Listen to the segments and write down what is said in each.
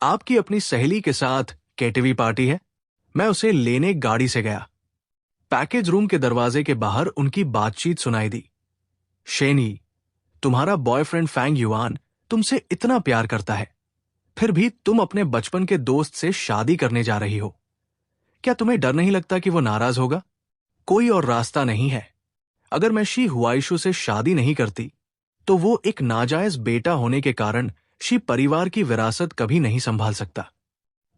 आपकी अपनी सहेली के साथ केटीवी पार्टी है। मैं उसे लेने गाड़ी से गया। पैकेज रूम के दरवाजे के बाहर उनकी बातचीत सुनाई दी। शेनी, तुम्हारा बॉयफ्रेंड फैंग युआन तुमसे इतना प्यार करता है, फिर भी तुम अपने बचपन के दोस्त से शादी करने जा रही हो। क्या तुम्हें डर नहीं लगता कि वो नाराज होगा? कोई और रास्ता नहीं है। अगर मैं शी हुआइशु से शादी नहीं करती तो वो एक नाजायज बेटा होने के कारण शी परिवार की विरासत कभी नहीं संभाल सकता।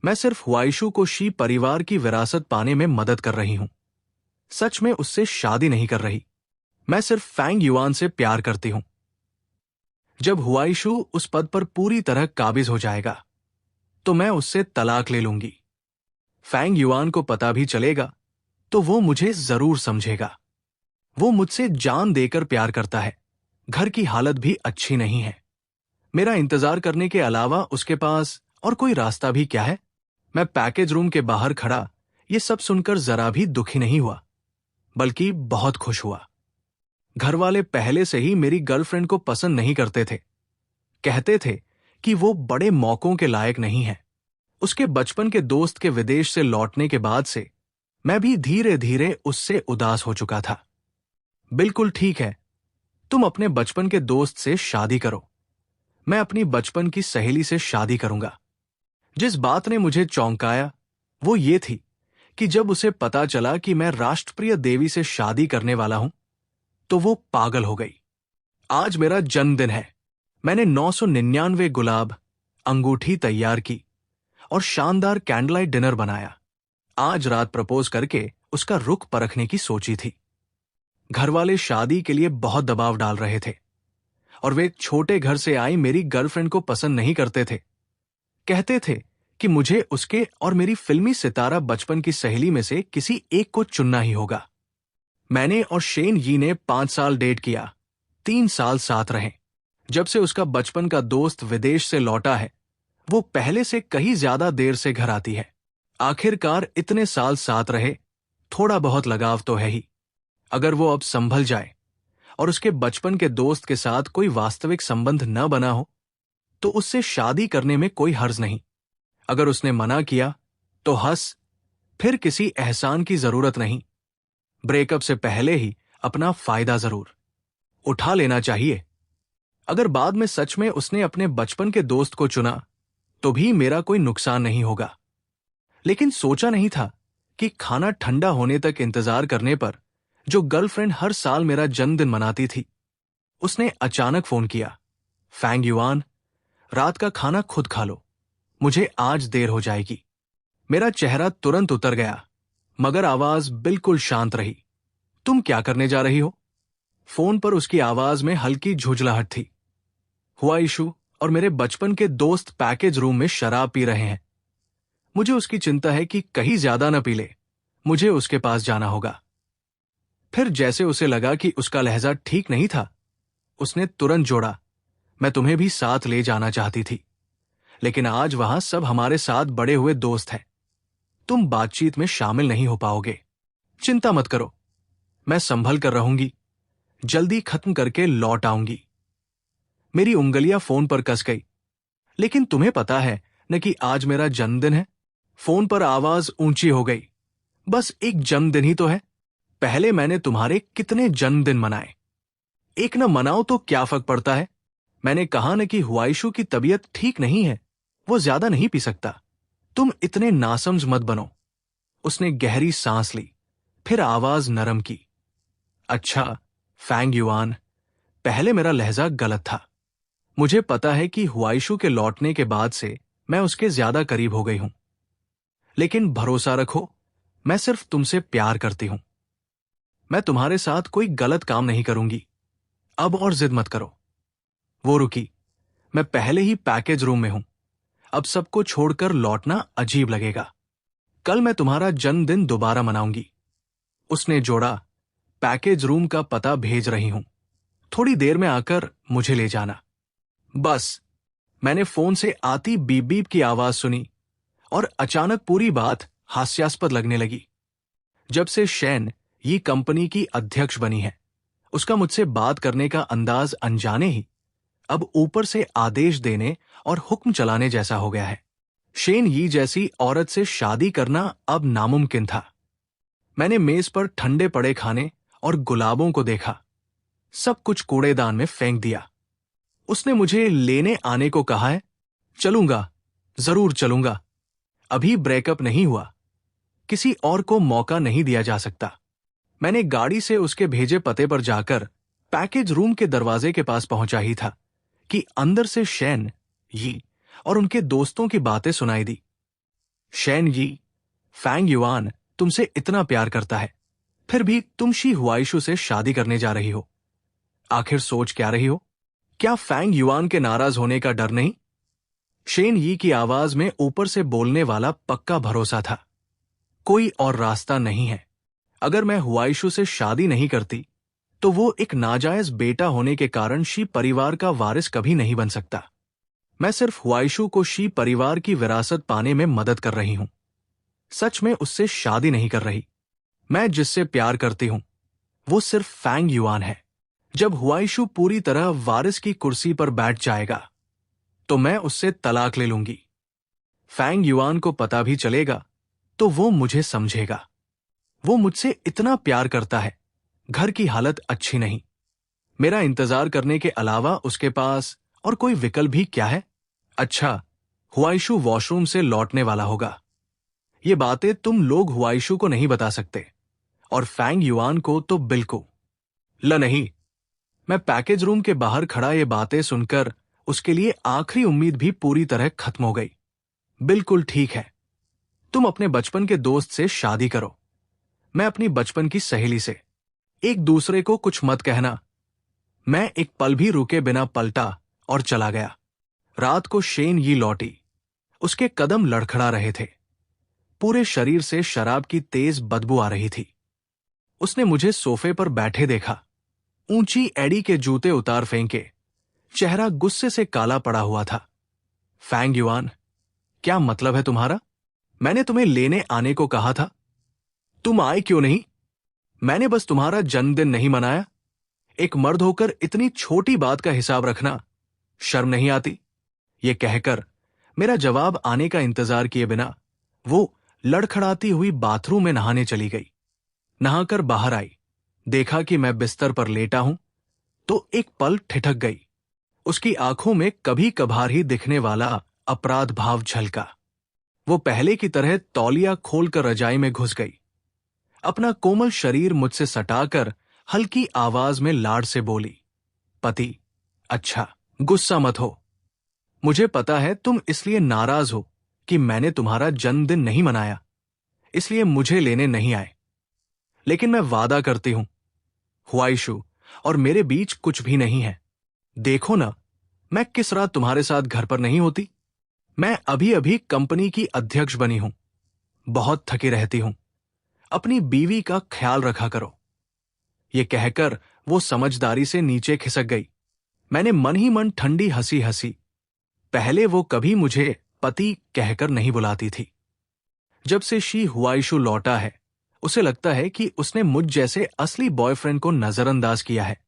मैं सिर्फ हुआइशु को शी परिवार की विरासत पाने में मदद कर रही हूं। सच में उससे शादी नहीं कर रही। मैं सिर्फ फैंग युआन से प्यार करती हूं। जब हुआइशु उस पद पर पूरी तरह काबिज हो जाएगा तो मैं उससे तलाक ले लूंगी। फैंग युआन को पता भी चलेगा तो वो मुझे जरूर समझेगा। वो मुझसे जान देकर प्यार करता है। घर की हालत भी अच्छी नहीं है। मेरा इंतजार करने के अलावा उसके पास और कोई रास्ता भी क्या है? मैं पैकेज रूम के बाहर खड़ा ये सब सुनकर जरा भी दुखी नहीं हुआ, बल्कि बहुत खुश हुआ। घर वाले पहले से ही मेरी गर्लफ्रेंड को पसंद नहीं करते थे। कहते थे कि वो बड़े मौकों के लायक नहीं है। उसके बचपन के दोस्त के विदेश से लौटने के बाद से मैं भी धीरे धीरे उससे उदास हो चुका था। बिल्कुल ठीक है, तुम अपने बचपन के दोस्त से शादी करो। मैं अपनी बचपन की सहेली से शादी करूंगा। जिस बात ने मुझे चौंकाया वो ये थी कि जब उसे पता चला कि मैं राष्ट्रप्रिय देवी से शादी करने वाला हूं तो वो पागल हो गई। आज मेरा जन्मदिन है। मैंने 999 गुलाब, अंगूठी तैयार की और शानदार कैंडलाइट डिनर बनाया। आज रात प्रपोज करके उसका रुख परखने की सोची थी। घर वाले शादी के लिए बहुत दबाव डाल रहे थे और वे एक छोटे घर से आई मेरी गर्लफ्रेंड को पसंद नहीं करते थे। कहते थे कि मुझे उसके और मेरी फिल्मी सितारा बचपन की सहेली में से किसी एक को चुनना ही होगा। मैंने और शेन यी ने 5 साल डेट किया, 3 साल साथ रहे। जब से उसका बचपन का दोस्त विदेश से लौटा है वो पहले से कहीं ज्यादा देर से घर आती है। आखिरकार इतने साल साथ रहे, थोड़ा बहुत लगाव तो है ही। अगर वो अब संभल जाए और उसके बचपन के दोस्त के साथ कोई वास्तविक संबंध न बना हो तो उससे शादी करने में कोई हर्ज नहीं। अगर उसने मना किया तो हंस, फिर किसी एहसान की जरूरत नहीं। ब्रेकअप से पहले ही अपना फायदा जरूर उठा लेना चाहिए। अगर बाद में सच में उसने अपने बचपन के दोस्त को चुना तो भी मेरा कोई नुकसान नहीं होगा। लेकिन सोचा नहीं था कि खाना ठंडा होने तक इंतजार करने पर जो गर्लफ्रेंड हर साल मेरा जन्मदिन मनाती थी उसने अचानक फोन किया, फैंग युआन, रात का खाना खुद खा लो, मुझे आज देर हो जाएगी। मेरा चेहरा तुरंत उतर गया मगर आवाज बिल्कुल शांत रही। तुम क्या करने जा रही हो? फोन पर उसकी आवाज में हल्की झुंझलाहट थी। हुआइशु और मेरे बचपन के दोस्त पैकेज रूम में शराब पी रहे हैं। मुझे उसकी चिंता है कि कहीं ज्यादा न पी ले। मुझे उसके पास जाना होगा। फिर जैसे उसे लगा कि उसका लहजा ठीक नहीं था उसने तुरंत जोड़ा, मैं तुम्हें भी साथ ले जाना चाहती थी, लेकिन आज वहां सब हमारे साथ बड़े हुए दोस्त हैं। तुम बातचीत में शामिल नहीं हो पाओगे। चिंता मत करो, मैं संभल कर रहूंगी, जल्दी खत्म करके लौट आऊंगी। मेरी उंगलियां फोन पर कस गई। लेकिन तुम्हें पता है न कि आज मेरा जन्मदिन है। फोन पर आवाज ऊंची हो गई। बस एक जन्मदिन ही तो है। पहले मैंने तुम्हारे कितने जन्मदिन मनाए। एक न मनाओ तो क्या फर्क पड़ता है। मैंने कहा न कि हुआइशु की तबीयत ठीक नहीं है, वो ज्यादा नहीं पी सकता। तुम इतने नासमझ मत बनो। उसने गहरी सांस ली, फिर आवाज नरम की। अच्छा फैंग युआन, पहले मेरा लहजा गलत था। मुझे पता है कि हुआइशु के लौटने के बाद से मैं उसके ज्यादा करीब हो गई हूं। लेकिन भरोसा रखो, मैं सिर्फ तुमसे प्यार करती हूं। मैं तुम्हारे साथ कोई गलत काम नहीं करूंगी। अब और जिद मत करो। वो रुकी। मैं पहले ही पैकेज रूम में हूं। अब सबको छोड़कर लौटना अजीब लगेगा। कल मैं तुम्हारा जन्मदिन दोबारा मनाऊंगी। उसने जोड़ा, पैकेज रूम का पता भेज रही हूं। थोड़ी देर में आकर मुझे ले जाना। बस। मैंने फोन से आती बीप बीप की आवाज सुनी और अचानक पूरी बात हास्यास्पद लगने लगी। जब से शैन ये कंपनी की अध्यक्ष बनी है उसका मुझसे बात करने का अंदाज अनजाने ही अब ऊपर से आदेश देने और हुक्म चलाने जैसा हो गया है। शेन यी जैसी औरत से शादी करना अब नामुमकिन था। मैंने मेज पर ठंडे पड़े खाने और गुलाबों को देखा। सब कुछ कूड़ेदान में फेंक दिया। उसने मुझे लेने आने को कहा है। चलूंगा, जरूर चलूंगा। अभी ब्रेकअप नहीं हुआ, किसी और को मौका नहीं दिया जा सकता। मैंने गाड़ी से उसके भेजे पते पर जाकर पैकेज रूम के दरवाजे के पास पहुंचा ही था कि अंदर से शैन यी और उनके दोस्तों की बातें सुनाई दी। शैन यी, फैंग युआन तुमसे इतना प्यार करता है, फिर भी तुम शी हुआइशु से शादी करने जा रही हो। आखिर सोच क्या रही हो? क्या फैंग युआन के नाराज होने का डर नहीं? शेन यी की आवाज में ऊपर से बोलने वाला पक्का भरोसा था। कोई और रास्ता नहीं है। अगर मैं हुआइशु से शादी नहीं करती तो वो एक नाजायज बेटा होने के कारण शी परिवार का वारिस कभी नहीं बन सकता। मैं सिर्फ हुआइशु को शी परिवार की विरासत पाने में मदद कर रही हूं, सच में उससे शादी नहीं कर रही। मैं जिससे प्यार करती हूं वो सिर्फ फैंग युआन है। जब हुआइशु पूरी तरह वारिस की कुर्सी पर बैठ जाएगा तो मैं उससे तलाक ले लूंगी। फैंग युआन को पता भी चलेगा तो वो मुझे समझेगा। वो मुझसे इतना प्यार करता है, घर की हालत अच्छी नहीं। मेरा इंतजार करने के अलावा उसके पास और कोई विकल्प भी क्या है? अच्छा, हुआइशु वॉशरूम से लौटने वाला होगा। ये बातें तुम लोग हुआइशु को नहीं बता सकते, और फैंग युआन को तो बिल्कुल नहीं। मैं पैकेज रूम के बाहर खड़ा ये बातें सुनकर उसके लिए आखिरी उम्मीद भी पूरी तरह खत्म हो गई। बिल्कुल ठीक है, तुम अपने बचपन के दोस्त से शादी करो, मैं अपनी बचपन की सहेली से। एक दूसरे को कुछ मत कहना। मैं एक पल भी रुके बिना पलटा और चला गया। रात को शेन यी लौटी। उसके कदम लड़खड़ा रहे थे। पूरे शरीर से शराब की तेज बदबू आ रही थी। उसने मुझे सोफे पर बैठे देखा, ऊंची एड़ी के जूते उतार फेंके, चेहरा गुस्से से काला पड़ा हुआ था। फैंग युआन, क्या मतलब है तुम्हारा? मैंने तुम्हें लेने आने को कहा था, तुम आए क्यों नहीं? मैंने बस तुम्हारा जन्मदिन नहीं मनाया। एक मर्द होकर इतनी छोटी बात का हिसाब रखना शर्म नहीं आती? ये कहकर मेरा जवाब आने का इंतजार किए बिना वो लड़खड़ाती हुई बाथरूम में नहाने चली गई। नहाकर बाहर आई, देखा कि मैं बिस्तर पर लेटा हूं तो एक पल ठिठक गई। उसकी आंखों में कभी कभार ही दिखने वाला अपराध भाव झलका। वो पहले की तरह तौलिया खोलकर रजाई में घुस गई। अपना कोमल शरीर मुझसे सटाकर हल्की आवाज में लाड से बोली, पति, अच्छा, गुस्सा मत हो। मुझे पता है तुम इसलिए नाराज हो कि मैंने तुम्हारा जन्मदिन नहीं मनाया, इसलिए मुझे लेने नहीं आए। लेकिन मैं वादा करती हूं, हुआइशु और मेरे बीच कुछ भी नहीं है। देखो ना, मैं किस रात तुम्हारे साथ घर पर नहीं होती। मैं अभी अभी कंपनी की अध्यक्ष बनी हूं, बहुत थकी रहती हूं। अपनी बीवी का ख्याल रखा करो। ये कहकर वो समझदारी से नीचे खिसक गई। मैंने मन ही मन ठंडी हंसी हंसी। पहले वो कभी मुझे पति कहकर नहीं बुलाती थी। जब से शी हुआइशु लौटा है, उसे लगता है कि उसने मुझ जैसे असली बॉयफ्रेंड को नजरअंदाज किया है,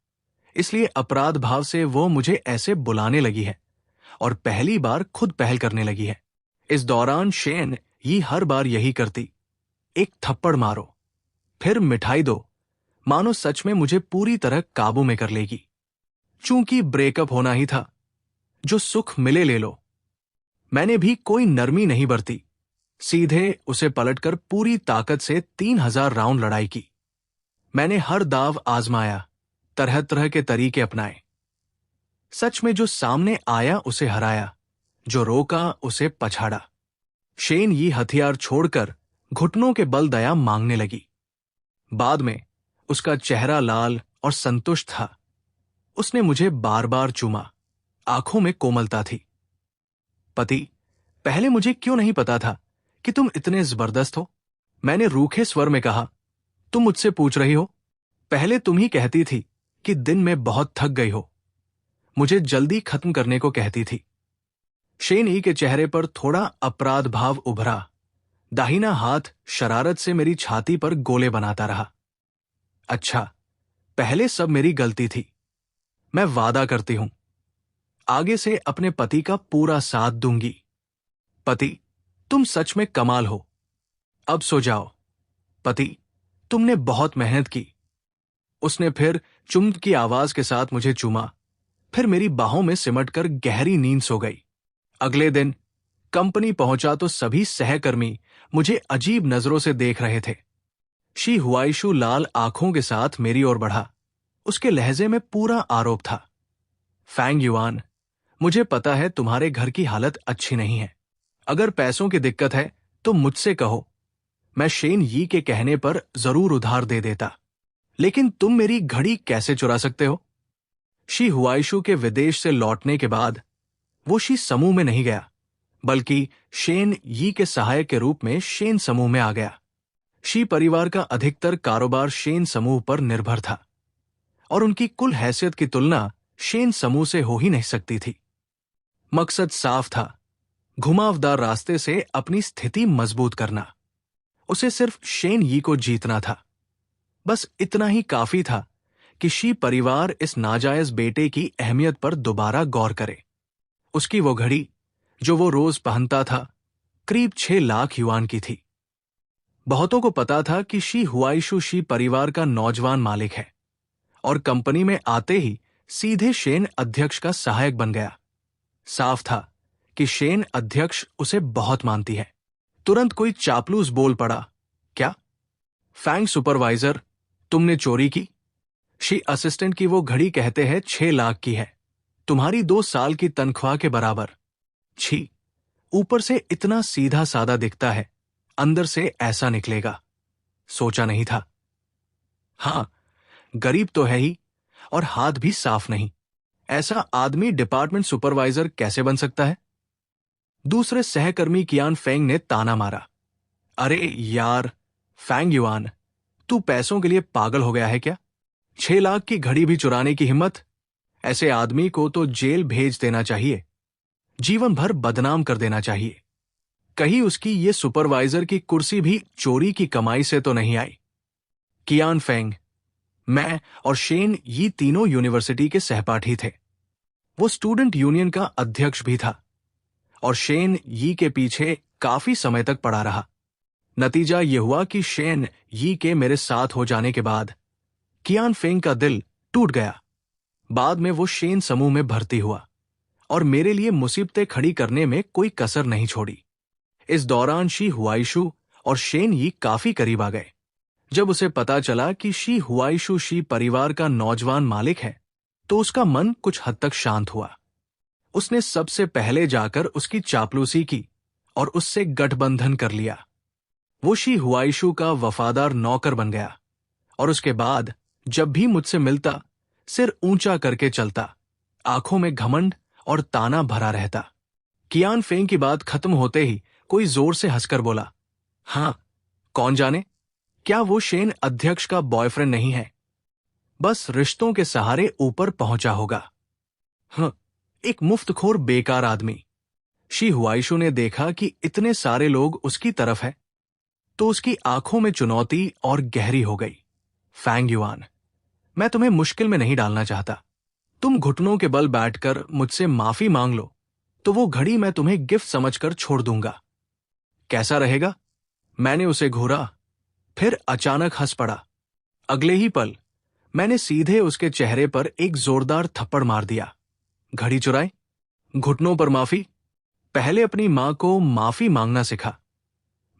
इसलिए अपराध भाव से वो मुझे ऐसे बुलाने लगी है और पहली बार खुद पहल करने लगी है। इस दौरान शेन यी हर बार यही करती, एक थप्पड़ मारो, फिर मिठाई दो, मानो सच में मुझे पूरी तरह काबू में कर लेगी। चूंकि ब्रेकअप होना ही था, जो सुख मिले ले लो। मैंने भी कोई नरमी नहीं बरती, सीधे उसे पलटकर पूरी ताकत से 3000 राउंड लड़ाई की। मैंने हर दाव आजमाया, तरह तरह के तरीके अपनाए। सच में जो सामने आया उसे हराया, जो रोका उसे पछाड़ा। शेन यी हथियार छोड़कर घुटनों के बल दया मांगने लगी। बाद में उसका चेहरा लाल और संतुष्ट था। उसने मुझे बार बार चूमा, आंखों में कोमलता थी। पति, पहले मुझे क्यों नहीं पता था कि तुम इतने जबरदस्त हो? मैंने रूखे स्वर में कहा। तुम मुझसे पूछ रही हो? पहले तुम ही कहती थी कि दिन में बहुत थक गई हो, मुझे जल्दी खत्म करने को कहती थी। शेन यी के चेहरे पर थोड़ा अपराध भाव उभरा। दाहिना हाथ शरारत से मेरी छाती पर गोले बनाता रहा। अच्छा, पहले सब मेरी गलती थी। मैं वादा करती हूं, आगे से अपने पति का पूरा साथ दूंगी। पति, तुम सच में कमाल हो। अब सो जाओ। पति, तुमने बहुत मेहनत की। उसने फिर चुम्ब की आवाज के साथ मुझे चूमा, फिर मेरी बाहों में सिमटकर गहरी नींद सो गई। अगले दिन कंपनी पहुंचा तो सभी सहकर्मी मुझे अजीब नजरों से देख रहे थे। शी हुआइशु लाल आंखों के साथ मेरी ओर बढ़ा। उसके लहजे में पूरा आरोप था। फैंग युआन, मुझे पता है तुम्हारे घर की हालत अच्छी नहीं है। अगर पैसों की दिक्कत है तो मुझसे कहो, मैं शेन यी के कहने पर जरूर उधार दे देता। लेकिन तुम मेरी घड़ी कैसे चुरा सकते हो? शी हुआइशु के विदेश से लौटने के बाद वो शी समूह में नहीं गया, बल्कि शेन यी के सहायक के रूप में शेन समूह में आ गया। शी परिवार का अधिकतर कारोबार शेन समूह पर निर्भर था और उनकी कुल हैसियत की तुलना शेन समूह से हो ही नहीं सकती थी। मकसद साफ था, घुमावदार रास्ते से अपनी स्थिति मजबूत करना। उसे सिर्फ शेन यी को जीतना था। बस इतना ही काफी था कि शी परिवार इस नाजायज बेटे की अहमियत पर दोबारा गौर करे। उसकी वो घड़ी जो वो रोज पहनता था, करीब 6 लाख युआन की थी। बहुतों को पता था कि शी हुआइशु शी परिवार का नौजवान मालिक है और कंपनी में आते ही सीधे शेन अध्यक्ष का सहायक बन गया। साफ था कि शेन अध्यक्ष उसे बहुत मानती है। तुरंत कोई चापलूस बोल पड़ा, क्या फैंग सुपरवाइजर, तुमने चोरी की? शी असिस्टेंट की वो घड़ी कहते हैं 6 लाख की है, तुम्हारी 2 साल की तनख्वाह के बराबर। छी, ऊपर से इतना सीधा सादा दिखता है, अंदर से ऐसा निकलेगा, सोचा नहीं था। हां, गरीब तो है ही और हाथ भी साफ नहीं। ऐसा आदमी डिपार्टमेंट सुपरवाइजर कैसे बन सकता है? दूसरे सहकर्मी कियान फेंग ने ताना मारा, अरे यार फैंग युआन, तू पैसों के लिए पागल हो गया है क्या? 6 लाख की घड़ी भी चुराने की हिम्मत? ऐसे आदमी को तो जेल भेज देना चाहिए, जीवन भर बदनाम कर देना चाहिए। कहीं उसकी ये सुपरवाइजर की कुर्सी भी चोरी की कमाई से तो नहीं आई। कियान फेंग, मैं और शेन यी तीनों यूनिवर्सिटी के सहपाठी थे। वो स्टूडेंट यूनियन का अध्यक्ष भी था और शेन यी के पीछे काफी समय तक पड़ा रहा। नतीजा ये हुआ कि शेन यी के मेरे साथ हो जाने के बाद कियान फेंग का दिल टूट गया। बाद में वो शेन समूह में भर्ती हुआ और मेरे लिए मुसीबतें खड़ी करने में कोई कसर नहीं छोड़ी। इस दौरान शी हुआइशु और शेन यी काफी करीब आ गए। जब उसे पता चला कि शी हुआइशु शी परिवार का नौजवान मालिक है, तो उसका मन कुछ हद तक शांत हुआ। उसने सबसे पहले जाकर उसकी चापलूसी की और उससे गठबंधन कर लिया। वो शी हुआइशु का वफादार नौकर बन गया और उसके बाद जब भी मुझसे मिलता, सिर ऊंचा करके चलता, आंखों में घमंड और ताना भरा रहता। कियान फेंग की बात खत्म होते ही कोई जोर से हंसकर बोला, हां, कौन जाने, क्या वो शेन अध्यक्ष का बॉयफ्रेंड नहीं है? बस रिश्तों के सहारे ऊपर पहुंचा होगा। हाँ, एक मुफ्तखोर बेकार आदमी। शी हुआइशु ने देखा कि इतने सारे लोग उसकी तरफ है, तो उसकी आंखों में चुनौती और गहरी हो गई। फैंग युआन, मैं तुम्हें मुश्किल में नहीं डालना चाहता। तुम घुटनों के बल बैठकर मुझसे माफी मांग लो तो वो घड़ी मैं तुम्हें गिफ्ट समझकर छोड़ दूंगा। कैसा रहेगा? मैंने उसे घूरा, फिर अचानक हंस पड़ा। अगले ही पल मैंने सीधे उसके चेहरे पर एक जोरदार थप्पड़ मार दिया। घड़ी चुराई, घुटनों पर माफी। पहले अपनी मां को माफी मांगना सिखा।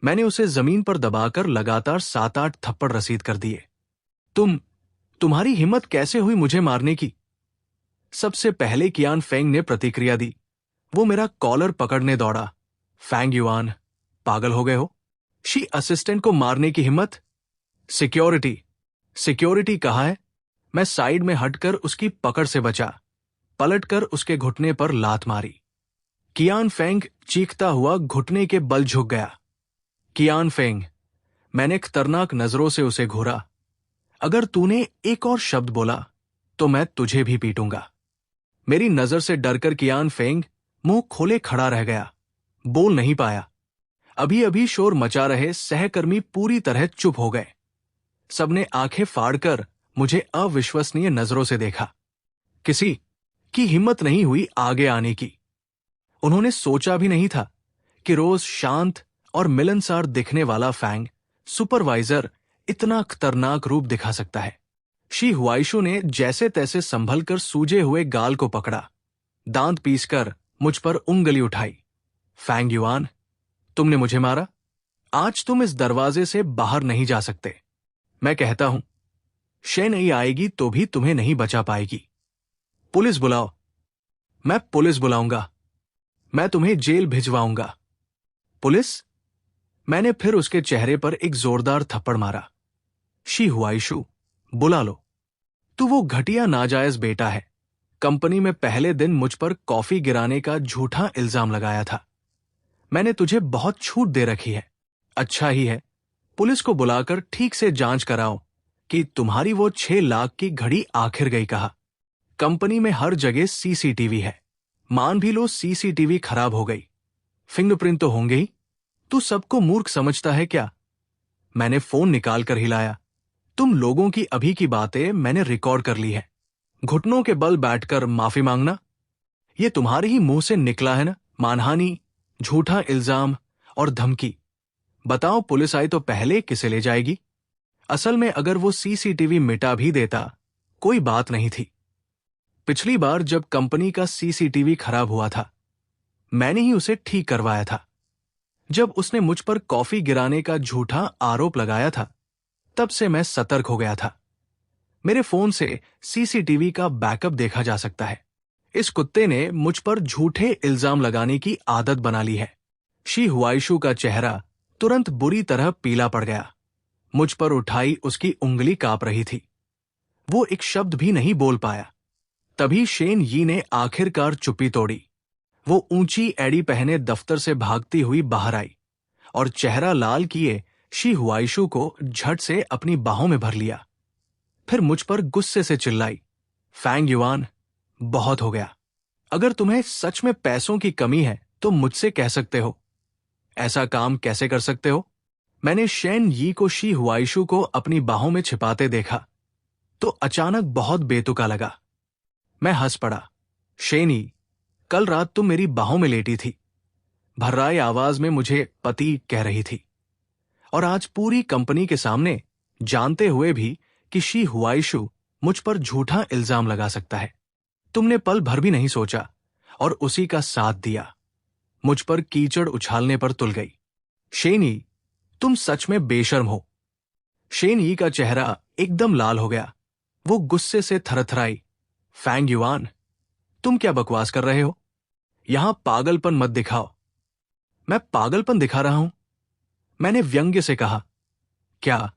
मैंने उसे जमीन पर दबाकर लगातार 7-8 थप्पड़ रसीद कर दिए। तुम्हारी हिम्मत कैसे हुई मुझे मारने की? सबसे पहले कियान फेंग ने प्रतिक्रिया दी। वो मेरा कॉलर पकड़ने दौड़ा। फैंग युआन, पागल हो गए हो? शी असिस्टेंट को मारने की हिम्मत? सिक्योरिटी कहाँ है? मैं साइड में हटकर उसकी पकड़ से बचा, पलटकर उसके घुटने पर लात मारी। कियान फेंग चीखता हुआ घुटने के बल झुक गया। कियान फेंग, मैंने खतरनाक नजरों से उसे घूरा। अगर तूने एक और शब्द बोला तो मैं तुझे भी पीटूंगा। मेरी नजर से डरकर कियान फेंग मुंह खोले खड़ा रह गया, बोल नहीं पाया। अभी अभी शोर मचा रहे सहकर्मी पूरी तरह चुप हो गए। सबने आंखें फाड़कर मुझे अविश्वसनीय नजरों से देखा। किसी की हिम्मत नहीं हुई आगे आने की। उन्होंने सोचा भी नहीं था कि रोज शांत और मिलनसार दिखने वाला फैंग सुपरवाइजर इतना खतरनाक रूप दिखा सकता है। शी हुआइशु ने जैसे तैसे संभल कर सूजे हुए गाल को पकड़ा, दांत पीसकर मुझ पर उंगली उठाई। फैंग युआन, तुमने मुझे मारा। आज तुम इस दरवाजे से बाहर नहीं जा सकते। मैं कहता हूं, शे नहीं आएगी तो भी तुम्हें नहीं बचा पाएगी। पुलिस बुलाओ। मैं पुलिस बुलाऊंगा। मैं तुम्हें जेल भिजवाऊंगा। पुलिस? मैंने फिर उसके चेहरे पर एक जोरदार थप्पड़ मारा। शी हुआइशु, बुला लो। तू वो घटिया नाजायज बेटा है। कंपनी में पहले दिन मुझ पर कॉफी गिराने का झूठा इल्जाम लगाया था। मैंने तुझे बहुत छूट दे रखी है। अच्छा ही है, पुलिस को बुलाकर ठीक से जांच कराओ कि तुम्हारी वो 6 लाख की घड़ी आखिर गई कहाँ। कंपनी में हर जगह सीसीटीवी है। मान भी लो सीसीटीवी खराब हो गई, फिंगरप्रिंट तो होंगे ही। तू सबको मूर्ख समझता है क्या? मैंने फोन निकाल कर हिलाया। तुम लोगों की अभी की बातें मैंने रिकॉर्ड कर ली है। घुटनों के बल बैठकर माफी मांगना, ये तुम्हारे ही मुंह से निकला है ना? मानहानि, झूठा इल्जाम और धमकी। बताओ, पुलिस आई तो पहले किसे ले जाएगी? असल में अगर वो सीसीटीवी मिटा भी देता, कोई बात नहीं थी। पिछली बार जब कंपनी का सीसीटीवी खराब हुआ था, मैंने ही उसे ठीक करवाया था। जब उसने मुझ पर कॉफी गिराने का झूठा आरोप लगाया था, तब से मैं सतर्क हो गया था। मेरे फोन से सीसीटीवी का बैकअप देखा जा सकता है। इस कुत्ते ने मुझ पर झूठे इल्जाम लगाने की आदत बना ली है। शी हुआइशु का चेहरा तुरंत बुरी तरह पीला पड़ गया। मुझ पर उठाई उसकी उंगली कांप रही थी। वो एक शब्द भी नहीं बोल पाया। तभी शेन यी ने आखिरकार चुप्पी तोड़ी। वो ऊंची एड़ी पहने दफ्तर से भागती हुई बाहर आई और चेहरा लाल किए शी हुआइशु को झट से अपनी बाहों में भर लिया। फिर मुझ पर गुस्से से चिल्लाई, फैंग युआन, बहुत हो गया। अगर तुम्हें सच में पैसों की कमी है तो मुझसे कह सकते हो। ऐसा काम कैसे कर सकते हो? मैंने शेन यी को शी हुआइशु को अपनी बाहों में छिपाते देखा तो अचानक बहुत बेतुका लगा। मैं हंस पड़ा। शेनी, कल रात तुम मेरी बाहों में लेटी थी, भर्राई आवाज में मुझे पति कह रही थी, और आज पूरी कंपनी के सामने, जानते हुए भी कि शी हुआइशु मुझ पर झूठा इल्जाम लगा सकता है, तुमने पल भर भी नहीं सोचा और उसी का साथ दिया। मुझ पर कीचड़ उछालने पर तुल गई। शेनी, तुम सच में बेशर्म हो। शेन यी का चेहरा एकदम लाल हो गया। वो गुस्से से थरथराई। फैंग युआन, तुम क्या बकवास कर रहे हो? यहां पागलपन मत दिखाओ। मैं पागलपन दिखा रहा हूं? मैंने व्यंग्य से कहा। क्या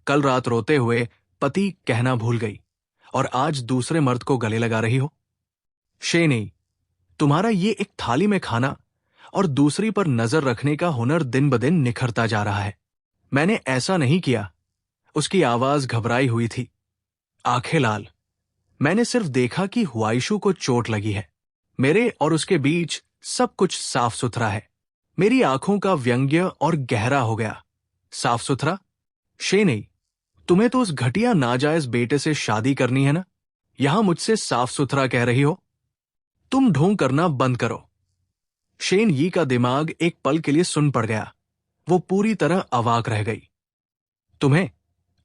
कल रात रोते हुए पति कहना भूल गई और आज दूसरे मर्द को गले लगा रही हो? शेनी, तुम्हारा ये एक थाली में खाना और दूसरी पर नजर रखने का हुनर दिन ब दिन निखरता जा रहा है। मैंने ऐसा नहीं किया। उसकी आवाज घबराई हुई थी, आंखें लाल। मैंने सिर्फ देखा कि हुआइशु को चोट लगी है। मेरे और उसके बीच सब कुछ साफ सुथरा है। मेरी आंखों का व्यंग्य और गहरा हो गया। साफ सुथरा? शेनी, तुम्हें तो उस घटिया नाजायज बेटे से शादी करनी है ना? यहां मुझसे साफ सुथरा कह रही हो? तुम ढोंग करना बंद करो। शेन यी का दिमाग एक पल के लिए सुन पड़ गया। वो पूरी तरह अवाक रह गई। तुम्हें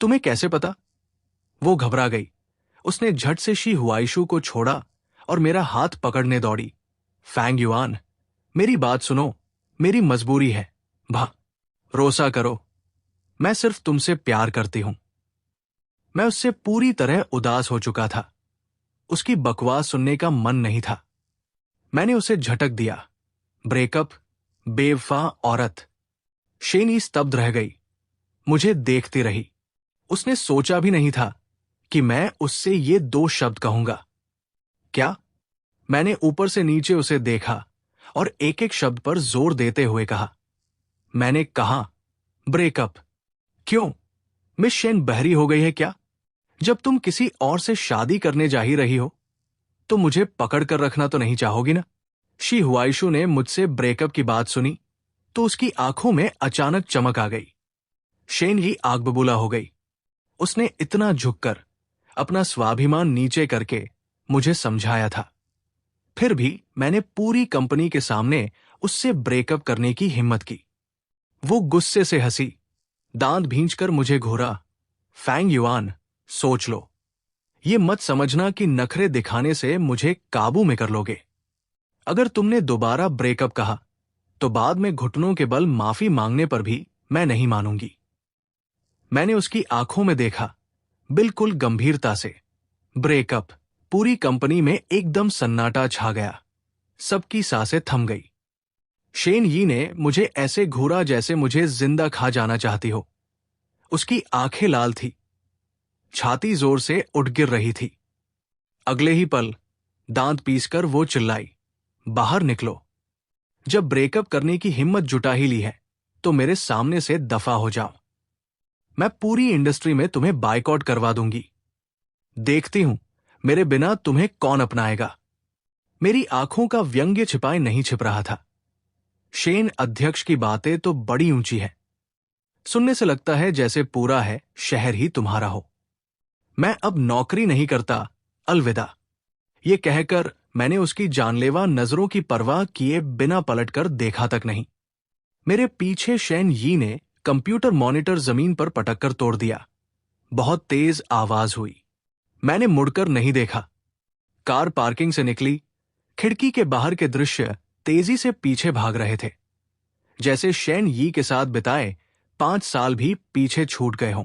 तुम्हें कैसे पता? वो घबरा गई। उसने झट से शी हुआइशु को छोड़ा और मेरा हाथ पकड़ने दौड़ी। फैंग युआन, मेरी बात सुनो, मेरी मजबूरी है। भा रोसा करो, मैं सिर्फ तुमसे प्यार करती हूं। मैं उससे पूरी तरह उदास हो चुका था। उसकी बकवास सुनने का मन नहीं था। मैंने उसे झटक दिया। ब्रेकअप, बेवफा औरत। शेनी स्तब्ध रह गई, मुझे देखती रही। उसने सोचा भी नहीं था कि मैं उससे ये 2 शब्द कहूंगा। क्या? मैंने ऊपर से नीचे उसे देखा और एक एक शब्द पर जोर देते हुए कहा। मैंने कहा, ब्रेकअप। क्यों? मिस शेन बहरी हो गई है क्या? जब तुम किसी और से शादी करने जा ही रही हो तो मुझे पकड़ कर रखना तो नहीं चाहोगी ना? शी हुआइशु ने मुझसे ब्रेकअप की बात सुनी तो उसकी आंखों में अचानक चमक आ गई। शेन ही आग बबूला हो गई। उसने इतना झुककर अपना स्वाभिमान नीचे करके मुझे समझाया था। फिर भी मैंने पूरी कंपनी के सामने उससे ब्रेकअप करने की हिम्मत की। वो गुस्से से हंसी, दांत भींचकर मुझे घूरा। फैंग युआन, सोच लो। ये मत समझना कि नखरे दिखाने से मुझे काबू में कर लोगे। अगर तुमने दोबारा ब्रेकअप कहा तो बाद में घुटनों के बल माफी मांगने पर भी मैं नहीं मानूंगी। मैंने उसकी आंखों में देखा, बिल्कुल गंभीरता से। ब्रेकअप। पूरी कंपनी में एकदम सन्नाटा छा गया। सबकी सांसें थम गई। शेन यी ने मुझे ऐसे घूरा जैसे मुझे जिंदा खा जाना चाहती हो। उसकी आंखें लाल थी, छाती जोर से उठ गिर रही थी। अगले ही पल दांत पीसकर वो चिल्लाई, बाहर निकलो। जब ब्रेकअप करने की हिम्मत जुटा ही ली है तो मेरे सामने से दफा हो जाओ। मैं पूरी इंडस्ट्री में तुम्हें बायकॉट करवा दूंगी। देखती हूं मेरे बिना तुम्हें कौन अपनाएगा। मेरी आंखों का व्यंग्य छिपाए नहीं छिप रहा था। शेन अध्यक्ष की बातें तो बड़ी ऊंची है। सुनने से लगता है जैसे पूरा है शहर ही तुम्हारा हो। मैं अब नौकरी नहीं करता, अलविदा। ये कहकर मैंने उसकी जानलेवा नजरों की परवाह किए बिना पलटकर देखा तक नहीं। मेरे पीछे शेन यी ने कंप्यूटर मॉनिटर जमीन पर पटककर तोड़ दिया। बहुत तेज आवाज हुई। मैंने मुड़कर नहीं देखा। कार पार्किंग से निकली। खिड़की के बाहर के दृश्य तेजी से पीछे भाग रहे थे, जैसे शेन यी के साथ बिताए 5 साल भी पीछे छूट गए हों।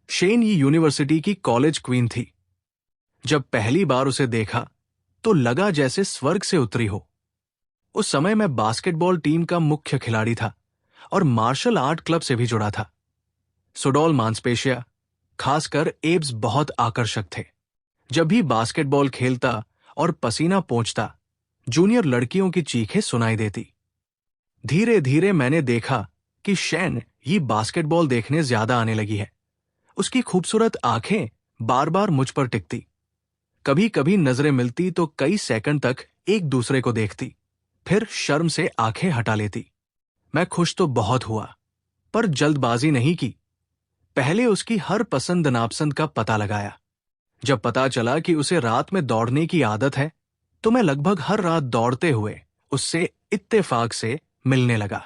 शेन यी यूनिवर्सिटी की कॉलेज क्वीन थी। जब पहली बार उसे देखा तो लगा जैसे स्वर्ग से उतरी हो। उस समय मैं बास्केटबॉल टीम का मुख्य खिलाड़ी था और मार्शल आर्ट क्लब से भी जुड़ा था। सुडौल मांसपेशियां, खासकर एब्स बहुत आकर्षक थे। जब भी बास्केटबॉल खेलता और पसीना पोंछता, जूनियर लड़कियों की चीखें सुनाई देती। धीरे धीरे मैंने देखा कि शेन ये बास्केटबॉल देखने ज्यादा आने लगी है। उसकी खूबसूरत आंखें बार बार मुझ पर टिकती। कभी कभी नजरें मिलती तो कई सेकंड तक एक दूसरे को देखती, फिर शर्म से आंखें हटा लेती। मैं खुश तो बहुत हुआ, पर जल्दबाजी नहीं की। पहले उसकी हर पसंद नापसंद का पता लगाया। जब पता चला कि उसे रात में दौड़ने की आदत है तो मैं लगभग हर रात दौड़ते हुए उससे इत्तेफाक से मिलने लगा।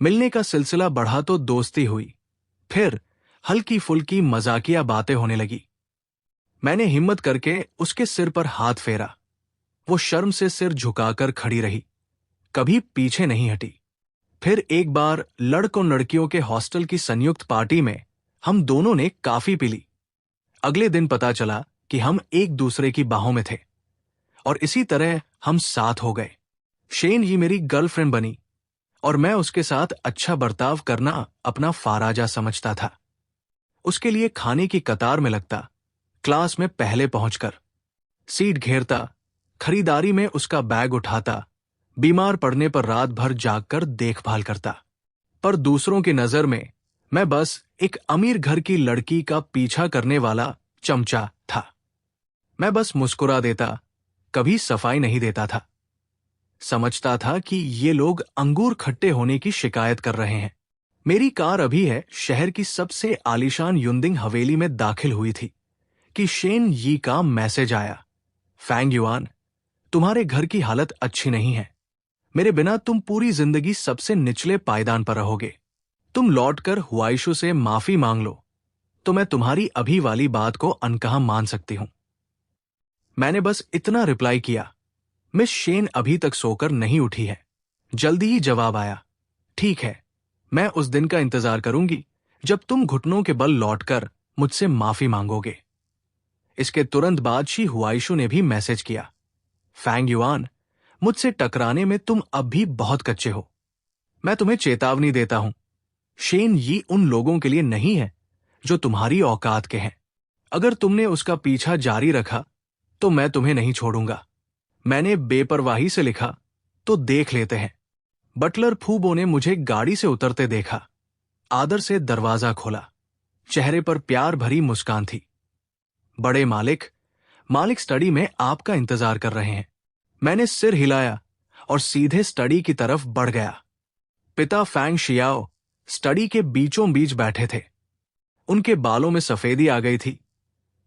मिलने का सिलसिला बढ़ा तो दोस्ती हुई, फिर हल्की फुल्की मजाकिया बातें होने लगी। मैंने हिम्मत करके उसके सिर पर हाथ फेरा। वो शर्म से सिर झुकाकर खड़ी रही, कभी पीछे नहीं हटी। फिर एक बार लड़कों लड़कियों के हॉस्टल की संयुक्त पार्टी में हम दोनों ने काफी पी ली। अगले दिन पता चला कि हम एक दूसरे की बाहों में थे और इसी तरह हम साथ हो गए। शेन ये मेरी गर्लफ्रेंड बनी और मैं उसके साथ अच्छा बर्ताव करना अपना फाराजा समझता था। उसके लिए खाने की कतार में लगता, क्लास में पहले पहुंचकर सीट घेरता, खरीदारी में उसका बैग उठाता, बीमार पड़ने पर रात भर जागकर देखभाल करता। पर दूसरों की नजर में मैं बस एक अमीर घर की लड़की का पीछा करने वाला चमचा था। मैं बस मुस्कुरा देता, कभी सफाई नहीं देता था। समझता था कि ये लोग अंगूर खट्टे होने की शिकायत कर रहे हैं। मेरी कार अभी है शहर की सबसे आलीशान युंदिंग हवेली में दाखिल हुई थी कि शेन यी का मैसेज आया, फैंग युआन, तुम्हारे घर की हालत अच्छी नहीं है। मेरे बिना तुम पूरी जिंदगी सबसे निचले पायदान पर रहोगे। तुम लौटकर हुआइशु से माफी मांग लो तो मैं तुम्हारी अभी वाली बात को अनकहा मान सकती हूं। मैंने बस इतना रिप्लाई किया, मिस शेन अभी तक सोकर नहीं उठी है। जल्दी ही जवाब आया, ठीक है, मैं उस दिन का इंतजार करूंगी जब तुम घुटनों के बल लौटकर मुझसे माफी मांगोगे। इसके तुरंत बाद शी हुआइशु ने भी मैसेज किया, फैंग युआन, मुझसे टकराने में तुम अब भी बहुत कच्चे हो। मैं तुम्हें चेतावनी देता हूं, शेन यी उन लोगों के लिए नहीं है जो तुम्हारी औकात के हैं। अगर तुमने उसका पीछा जारी रखा तो मैं तुम्हें नहीं छोड़ूंगा। मैंने बेपरवाही से लिखा तो देख लेते हैं। बटलर फूबो ने मुझे गाड़ी से उतरते देखा, आदर से दरवाजा खोला। चेहरे पर प्यार भरी मुस्कान थी। बड़े मालिक स्टडी में आपका इंतजार कर रहे हैं। मैंने सिर हिलाया और सीधे स्टडी की तरफ बढ़ गया। पिता फैंग शियाओ स्टडी के बीचों बीच बैठे थे। उनके बालों में सफेदी आ गई थी,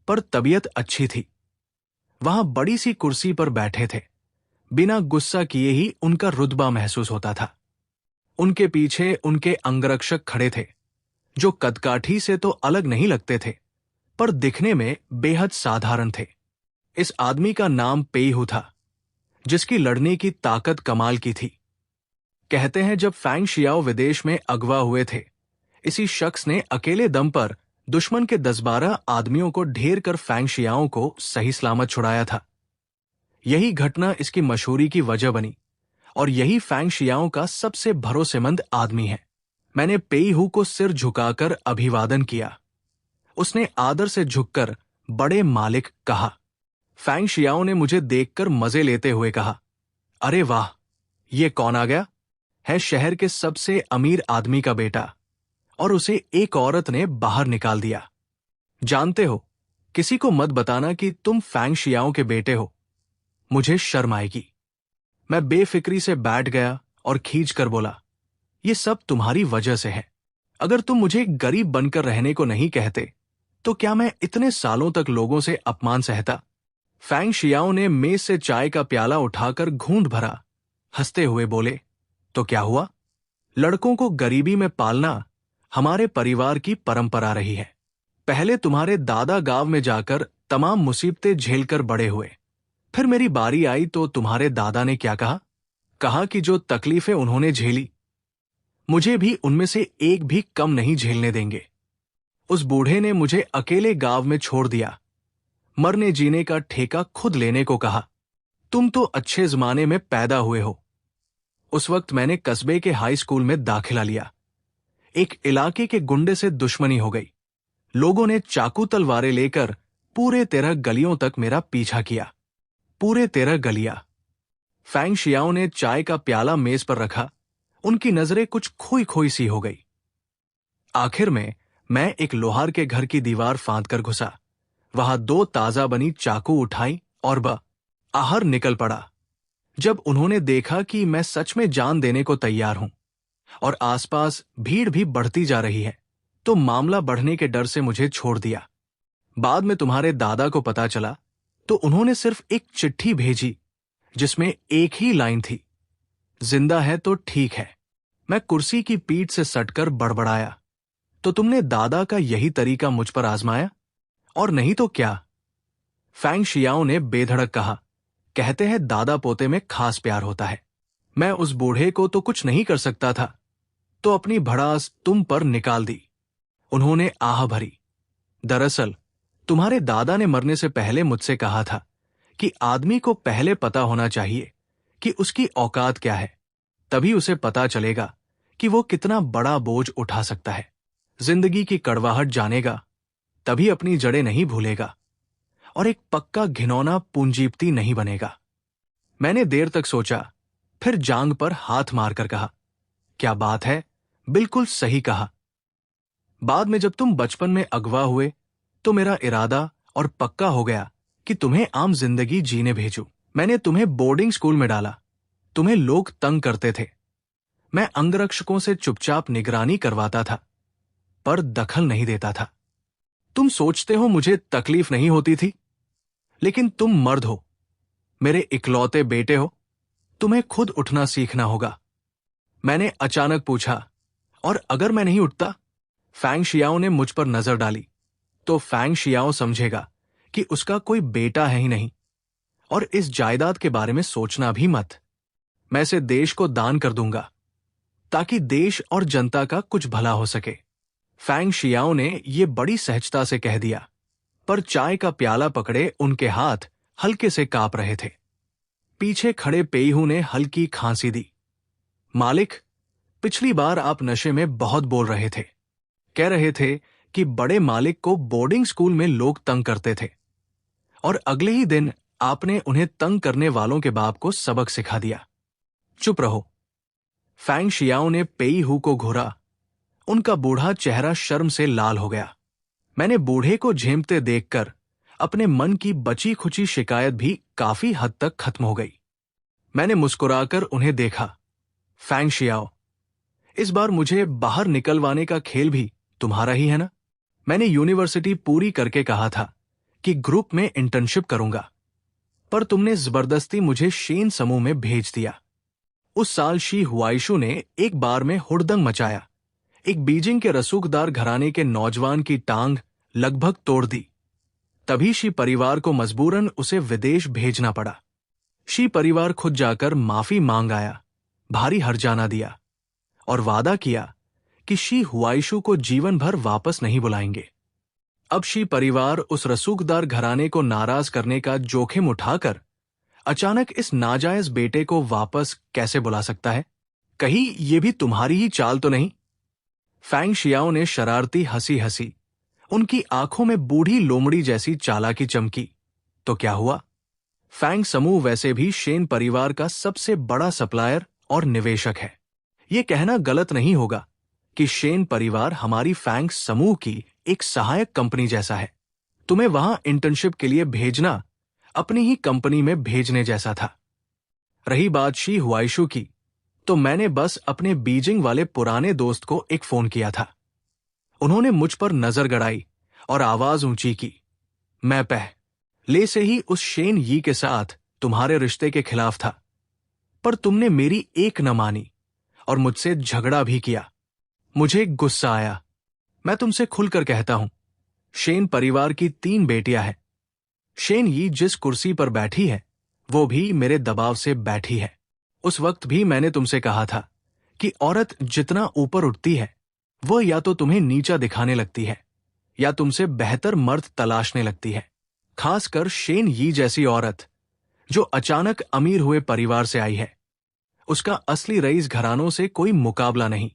पर तबीयत अच्छी थी। वहां बड़ी सी कुर्सी पर बैठे थे, बिना गुस्सा किए ही उनका रुतबा महसूस होता था। उनके पीछे उनके अंगरक्षक खड़े थे, जो कदकाठी से तो अलग नहीं लगते थे, पर दिखने में बेहद साधारण थे। इस आदमी का नाम पेइहू था, जिसकी लड़ने की ताकत कमाल की थी। कहते हैं जब फैंग शियाओ विदेश में अगवा हुए थे, इसी शख्स ने अकेले दम पर दुश्मन के 10-12 आदमियों को ढेर कर फैंग शियाओं को सही सलामत छुड़ाया था। यही घटना इसकी मशहूरी की वजह बनी, और यही फैंग शियाओं का सबसे भरोसेमंद आदमी है। मैंने पेइहू को सिर झुकाकर अभिवादन किया। उसने आदर से झुककर बड़े मालिक कहा। फैंग शियाओ ने मुझे देखकर मजे लेते हुए कहा, अरे वाह, ये कौन आ गया? है शहर के सबसे अमीर आदमी का बेटा, और उसे एक औरत ने बाहर निकाल दिया। जानते हो, किसी को मत बताना कि तुम फैंग शियाओ के बेटे हो, मुझे शर्म आएगी। मैं बेफिक्री से बैठ गया और खींच कर बोला, ये सब तुम्हारी वजह से है। अगर तुम मुझे गरीब बनकर रहने को नहीं कहते, तो क्या मैं इतने सालों तक लोगों से अपमान सहता? फैंग शियाओ ने मेज से चाय का प्याला उठाकर घूंट भरा, हंसते हुए बोले, तो क्या हुआ? लड़कों को गरीबी में पालना हमारे परिवार की परंपरा रही है। पहले तुम्हारे दादा गांव में जाकर तमाम मुसीबतें झेलकर बड़े हुए। फिर मेरी बारी आई तो तुम्हारे दादा ने क्या कहा? कहा कि जो तकलीफें उन्होंने झेली, मुझे भी उनमें से एक भी कम नहीं झेलने देंगे। उस बूढ़े ने मुझे अकेले गांव में छोड़ दिया, मरने जीने का ठेका खुद लेने को कहा। तुम तो अच्छे जमाने में पैदा हुए हो। उस वक्त मैंने कस्बे के हाई स्कूल में दाखिला लिया। एक इलाके के गुंडे से दुश्मनी हो गई। लोगों ने चाकू तलवारें लेकर पूरे 13 गलियों तक मेरा पीछा किया। पूरे 13 गलियां। फैंग शियाओ ने चाय का प्याला मेज पर रखा। उनकी नजरें कुछ खोई खोई सी हो गई। आखिर में मैं एक लोहार के घर की दीवार फांद कर घुसा। वहां 2 ताजा बनी चाकू उठाई और आहर निकल पड़ा। जब उन्होंने देखा कि मैं सच में जान देने को तैयार हूं और आसपास भीड़ भी बढ़ती जा रही है, तो मामला बढ़ने के डर से मुझे छोड़ दिया। बाद में तुम्हारे दादा को पता चला तो उन्होंने सिर्फ एक चिट्ठी भेजी, जिसमें एक ही लाइन थी, जिंदा है तो ठीक है। मैं कुर्सी की पीठ से सटकर बड़बड़ाया, तो तुमने दादा का यही तरीका मुझ पर आजमाया? और नहीं तो क्या? फैंग शियाओ ने बेधड़क कहा, कहते हैं दादा पोते में खास प्यार होता है। मैं उस बूढ़े को तो कुछ नहीं कर सकता था, तो अपनी भड़ास तुम पर निकाल दी। उन्होंने आह भरी। दरअसल तुम्हारे दादा ने मरने से पहले मुझसे कहा था कि आदमी को पहले पता होना चाहिए कि उसकी औकात क्या है, तभी उसे पता चलेगा कि वो कितना बड़ा बोझ उठा सकता है। जिंदगी की कड़वाहट जानेगा, तभी अपनी जड़ें नहीं भूलेगा और एक पक्का घिनौना पूंजीपति नहीं बनेगा। मैंने देर तक सोचा, फिर जांग पर हाथ मारकर कहा, क्या बात है, बिल्कुल सही कहा। बाद में जब तुम बचपन में अगवा हुए तो मेरा इरादा और पक्का हो गया कि तुम्हें आम जिंदगी जीने भेजूं। मैंने तुम्हें बोर्डिंग स्कूल में डाला। तुम्हें लोग तंग करते थे। मैं अंगरक्षकों से चुपचाप निगरानी करवाता था, पर दखल नहीं देता था। तुम सोचते हो मुझे तकलीफ नहीं होती थी, लेकिन तुम मर्द हो, मेरे इकलौते बेटे हो, तुम्हें खुद उठना सीखना होगा। मैंने अचानक पूछा, और अगर मैं नहीं उठता? फैंग शियाओ ने मुझ पर नजर डाली। तो फैंग शियाओ समझेगा कि उसका कोई बेटा है ही नहीं, और इस जायदाद के बारे में सोचना भी मत। मैं इसे देश को दान कर दूंगा, ताकि देश और जनता का कुछ भला हो सके। फैंग शियाओ ने यह बड़ी सहजता से कह दिया, पर चाय का प्याला पकड़े उनके हाथ हल्के से कांप रहे थे। पीछे खड़े पेइहू ने हल्की खांसी दी। मालिक, पिछली बार आप नशे में बहुत बोल रहे थे। कह रहे थे कि बड़े मालिक को बोर्डिंग स्कूल में लोग तंग करते थे, और अगले ही दिन आपने उन्हें तंग करने वालों के बाप को सबक सिखा दिया। चुप रहो। फैंग शियाओ ने पेइहू को घूरा। उनका बूढ़ा चेहरा शर्म से लाल हो गया। मैंने बूढ़े को झेमते देखकर अपने मन की बची खुची शिकायत भी काफी हद तक खत्म हो गई। मैंने मुस्कुराकर उन्हें देखा। फैंग शियाओ, इस बार मुझे बाहर निकलवाने का खेल भी तुम्हारा ही है ना? मैंने यूनिवर्सिटी पूरी करके कहा था कि ग्रुप में इंटर्नशिप करूंगा, पर तुमने जबरदस्ती मुझे शेन समूह में भेज दिया। उस साल शी हुआइशु ने एक बार में हुड़दंग मचाया। एक बीजिंग के रसूखदार घराने के नौजवान की टांग लगभग तोड़ दी। तभी शी परिवार को मजबूरन उसे विदेश भेजना पड़ा। शी परिवार खुद जाकर माफी मांग आया, भारी हर्जाना दिया और वादा किया कि शी हुआइशु को जीवन भर वापस नहीं बुलाएंगे। अब शी परिवार उस रसूखदार घराने को नाराज करने का जोखिम उठाकर अचानक इस नाजायज बेटे को वापस कैसे बुला सकता है? कहीं ये भी तुम्हारी ही चाल तो नहीं? फैंग शियाओ ने शरारती हंसी हंसी। उनकी आंखों में बूढ़ी लोमड़ी जैसी चालाकी चमकी। तो क्या हुआ? फैंग समूह वैसे भी शेन परिवार का सबसे बड़ा सप्लायर और निवेशक है। यह कहना गलत नहीं होगा कि शेन परिवार हमारी फैंग समूह की एक सहायक कंपनी जैसा है। तुम्हें वहां इंटर्नशिप के लिए भेजना अपनी ही कंपनी में भेजने जैसा था। रही बात शी हुआइशु की, तो मैंने बस अपने बीजिंग वाले पुराने दोस्त को एक फोन किया था। उन्होंने मुझ पर नजर गड़ाई और आवाज ऊंची की। मैं पहले से ही उस शेन यी के साथ तुम्हारे रिश्ते के खिलाफ था, पर तुमने मेरी एक न मानी और मुझसे झगड़ा भी किया। मुझे गुस्सा आया। मैं तुमसे खुलकर कहता हूं, शेन परिवार की 3 बेटियां हैं। शेन यी जिस कुर्सी पर बैठी है वो भी मेरे दबाव से बैठी है। उस वक्त भी मैंने तुमसे कहा था कि औरत जितना ऊपर उठती है वह या तो तुम्हें नीचा दिखाने लगती है या तुमसे बेहतर मर्द तलाशने लगती है। खासकर शेन यी जैसी औरत जो अचानक अमीर हुए परिवार से आई है। उसका असली रईस घरानों से कोई मुकाबला नहीं।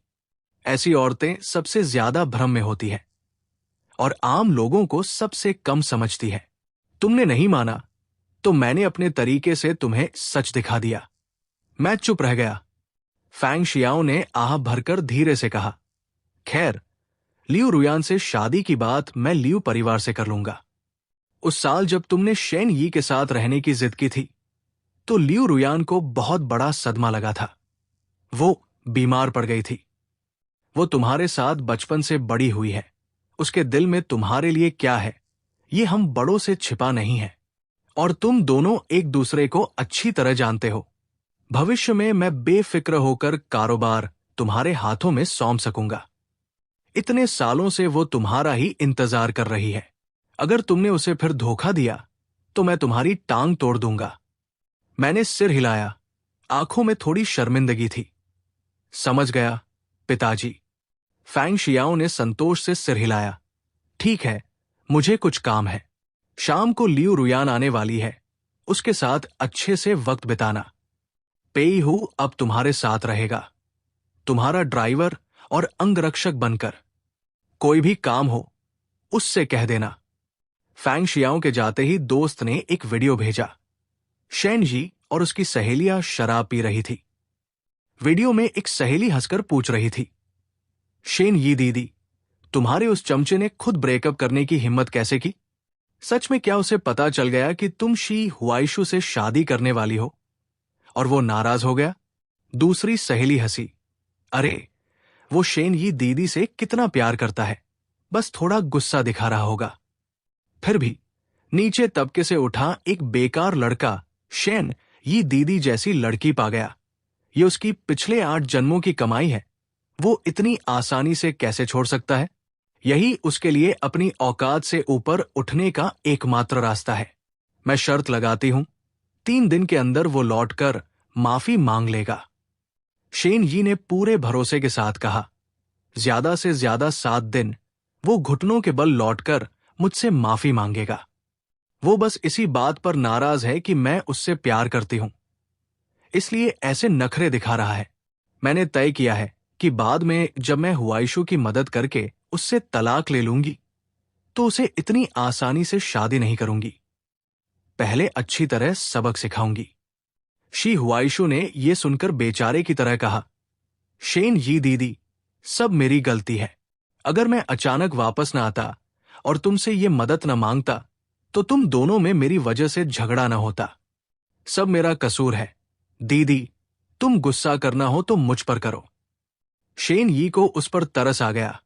ऐसी औरतें सबसे ज्यादा भ्रम में होती है और आम लोगों को सबसे कम समझती है। तुमने नहीं माना तो मैंने अपने तरीके से तुम्हें सच दिखा दिया। मैं चुप रह गया। फैंग शियाओ ने आह भरकर धीरे से कहा, खैर, लियू रुयान से शादी की बात मैं लियू परिवार से कर लूंगा। उस साल जब तुमने शेन यी के साथ रहने की जिद की थी तो लियू रुयान को बहुत बड़ा सदमा लगा था। वो बीमार पड़ गई थी। वो तुम्हारे साथ बचपन से बड़ी हुई है। उसके दिल में तुम्हारे लिए क्या है ये हम बड़ों से छिपा नहीं है और तुम दोनों एक दूसरे को अच्छी तरह जानते हो। भविष्य में मैं बेफिक्र होकर कारोबार तुम्हारे हाथों में सौंप सकूंगा। इतने सालों से वो तुम्हारा ही इंतजार कर रही है। अगर तुमने उसे फिर धोखा दिया तो मैं तुम्हारी टांग तोड़ दूंगा। मैंने सिर हिलाया। आंखों में थोड़ी शर्मिंदगी थी। समझ गया पिताजी। फैंग शियाओ ने संतोष से सिर हिलाया। ठीक है, मुझे कुछ काम है। शाम को लियू रुयान आने वाली है। उसके साथ अच्छे से वक्त बिताना। पेई हु अब तुम्हारे साथ रहेगा, तुम्हारा ड्राइवर और अंगरक्षक बनकर। कोई भी काम हो उससे कह देना। फैंग शियाओ के जाते ही दोस्त ने एक वीडियो भेजा। शेन जी और उसकी सहेलियां शराब पी रही थी। वीडियो में एक सहेली हंसकर पूछ रही थी, शेन यी दीदी, तुम्हारे उस चमचे ने खुद ब्रेकअप करने की हिम्मत कैसे की? सच में क्या उसे पता चल गया कि तुम शी हुआइशु से शादी करने वाली हो और वो नाराज हो गया? दूसरी सहेली हंसी। अरे, वो शेन यी दीदी से कितना प्यार करता है, बस थोड़ा गुस्सा दिखा रहा होगा। फिर भी नीचे तबके से उठा एक बेकार लड़का शेन यी दीदी जैसी लड़की पा गया। ये उसकी पिछले 8 जन्मों की कमाई है। वो इतनी आसानी से कैसे छोड़ सकता है? यही उसके लिए अपनी औकात से ऊपर उठने का एकमात्र रास्ता है। मैं शर्त लगाती हूं, 3 दिन के अंदर वो लौटकर माफी मांग लेगा। शेन यी ने पूरे भरोसे के साथ कहा। ज्यादा से ज्यादा 7 दिन वो घुटनों के बल लौटकर मुझसे माफी मांगेगा। वो बस इसी बात पर नाराज है कि मैं उससे प्यार करती हूं, इसलिए ऐसे नखरे दिखा रहा है। मैंने तय किया है कि बाद में जब मैं हुआइशु की मदद करके उससे तलाक ले लूंगी तो उसे इतनी आसानी से शादी नहीं करूंगी। पहले अच्छी तरह सबक सिखाऊंगी। शी हुआइशु ने यह सुनकर बेचारे की तरह कहा, शेन यी दीदी, सब मेरी गलती है। अगर मैं अचानक वापस न आता और तुमसे ये मदद न मांगता तो तुम दोनों में मेरी वजह से झगड़ा न होता। सब मेरा कसूर है। दीदी, तुम गुस्सा करना हो तो मुझ पर करो। शेन यी को उस पर तरस आ गया।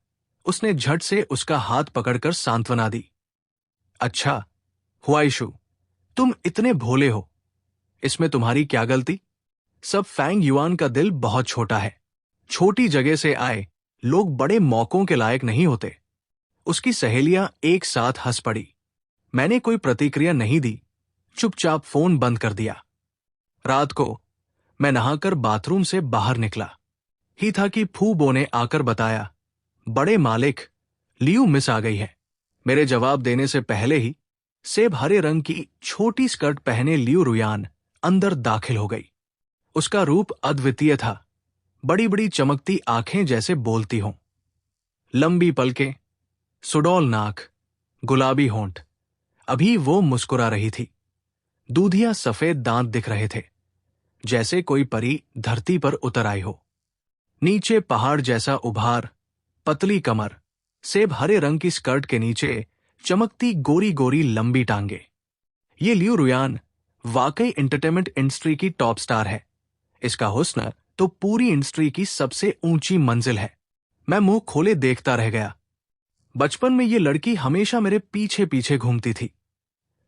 उसने झट से उसका हाथ पकड़कर सांत्वना दी। अच्छा हुआइशु, तुम इतने भोले हो, इसमें तुम्हारी क्या गलती? सब फैंग युआन का दिल बहुत छोटा है। छोटी जगह से आए लोग बड़े मौकों के लायक नहीं होते। उसकी सहेलियां एक साथ हंस पड़ी। मैंने कोई प्रतिक्रिया नहीं दी, चुपचाप फोन बंद कर दिया। रात को मैं नहाकर बाथरूम से बाहर निकला ही था कि फूबो ने आकर बताया, बड़े मालिक, लियू मिस आ गई है। मेरे जवाब देने से पहले ही सेब हरे रंग की छोटी स्कर्ट पहने लियू रुयान अंदर दाखिल हो गई। उसका रूप अद्वितीय था, बड़ी बड़ी चमकती आंखें जैसे बोलती हों, लंबी पलकें, सुडौल नाक, गुलाबी होंठ। अभी वो मुस्कुरा रही थी। दूधिया सफेद दांत दिख रहे थे, जैसे कोई परी धरती पर उतर आई हो। नीचे पहाड़ जैसा उभार, पतली कमर, सेब हरे रंग की स्कर्ट के नीचे चमकती गोरी गोरी लंबी टांगे। ये लियू रुयान वाकई एंटरटेनमेंट इंडस्ट्री की टॉप स्टार है। इसका हुस्न तो पूरी इंडस्ट्री की सबसे ऊंची मंजिल है। मैं मुंह खोले देखता रह गया। बचपन में ये लड़की हमेशा मेरे पीछे पीछे घूमती थी।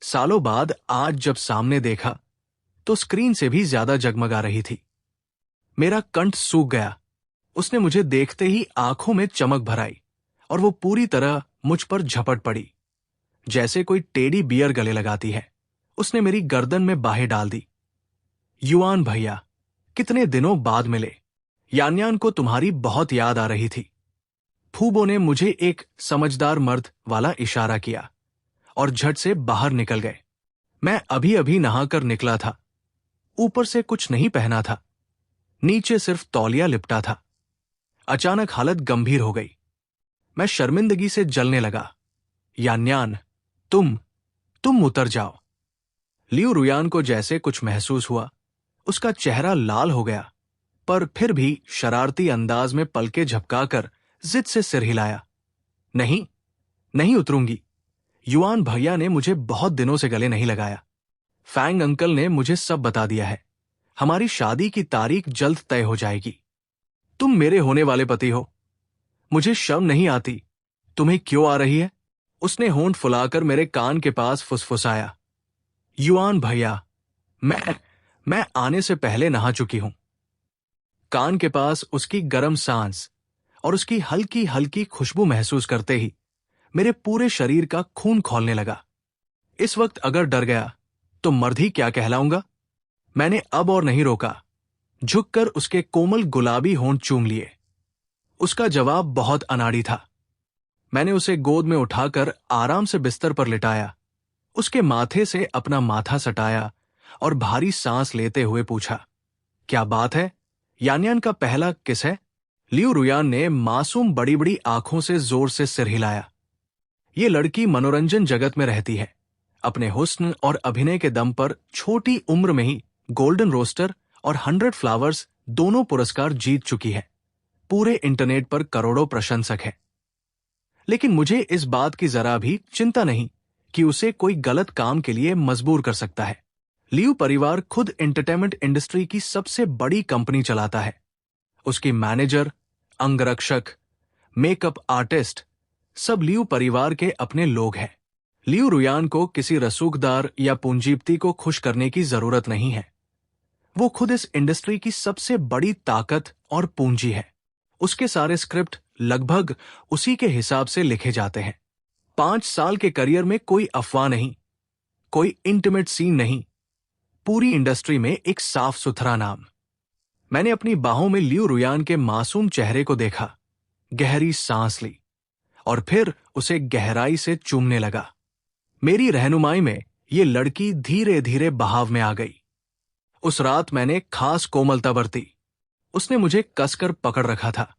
सालों बाद आज जब सामने देखा तो स्क्रीन से भी ज्यादा जगमगा रही थी। मेरा कंठ सूख गया। उसने मुझे देखते ही आंखों में चमक भर आई और वो पूरी तरह मुझ पर झपट पड़ी, जैसे कोई टेडी बियर गले लगाती है। उसने मेरी गर्दन में बाहें डाल दी। युआन भैया, कितने दिनों बाद मिले। यान्यान को तुम्हारी बहुत याद आ रही थी। फूबो ने मुझे एक समझदार मर्द वाला इशारा किया और झट से बाहर निकल गए। मैं अभी अभी नहाकर निकला था। ऊपर से कुछ नहीं पहना था, नीचे सिर्फ तौलिया लिपटा था। अचानक हालत गंभीर हो गई। मैं शर्मिंदगी से जलने लगा। यान्यान, तुम उतर जाओ। लियू रुयान को जैसे कुछ महसूस हुआ। उसका चेहरा लाल हो गया, पर फिर भी शरारती अंदाज में पलके झपकाकर जिद से सिर हिलाया। नहीं, नहीं उतरूंगी। युआन भैया ने मुझे बहुत दिनों से गले नहीं लगाया। फैंग अंकल ने मुझे सब बता दिया है। हमारी शादी की तारीख जल्द तय हो जाएगी। तुम मेरे होने वाले पति हो। मुझे शर्म नहीं आती। तुम्हें क्यों आ रही है? उसने होंठ फुलाकर मेरे कान के पास फुसफुसाया। युआन भैया, मैं आने से पहले नहा चुकी हूं। कान के पास उसकी गर्म सांस और उसकी हल्की हल्की खुशबू महसूस करते ही मेरे पूरे शरीर का खून खौलने लगा। इस वक्त अगर डर गया तो मर्द ही क्या कहलाऊंगा। मैंने अब और नहीं रोका। झुककर उसके कोमल गुलाबी होंठ चूम लिए। उसका जवाब बहुत अनाड़ी था। मैंने उसे गोद में उठाकर आराम से बिस्तर पर लिटाया, उसके माथे से अपना माथा सटाया और भारी सांस लेते हुए पूछा, क्या बात है? यान्यान का पहला किस है? लियू रुयान ने मासूम बड़ी बड़ी आंखों से जोर से सिर हिलाया। ये लड़की मनोरंजन जगत में रहती है। अपने हुस्न और अभिनय के दम पर छोटी उम्र में ही गोल्डन रोस्टर और 100 फ्लावर्स दोनों पुरस्कार जीत चुकी है। पूरे इंटरनेट पर करोड़ों प्रशंसक हैं। लेकिन मुझे इस बात की जरा भी चिंता नहीं कि उसे कोई गलत काम के लिए मजबूर कर सकता है। लियू परिवार खुद एंटरटेनमेंट इंडस्ट्री की सबसे बड़ी कंपनी चलाता है। उसकी मैनेजर, अंगरक्षक, मेकअप आर्टिस्ट सब लियू परिवार के अपने लोग हैं। लियू रुयान को किसी रसूखदार या पूंजीपति को खुश करने की जरूरत नहीं है। वो खुद इस इंडस्ट्री की सबसे बड़ी ताकत और पूंजी है। उसके सारे स्क्रिप्ट लगभग उसी के हिसाब से लिखे जाते हैं। 5 साल के करियर में कोई अफवाह नहीं, कोई इंटीमेट सीन नहीं, पूरी इंडस्ट्री में एक साफ सुथरा नाम। मैंने अपनी बाहों में लियू रुयान के मासूम चेहरे को देखा, गहरी सांस ली और फिर उसे गहराई से चूमने लगा। मेरी रहनुमाई में ये लड़की धीरे धीरे बहाव में आ गई। उस रात मैंने खास कोमलता बरती। उसने मुझे कसकर पकड़ रखा था।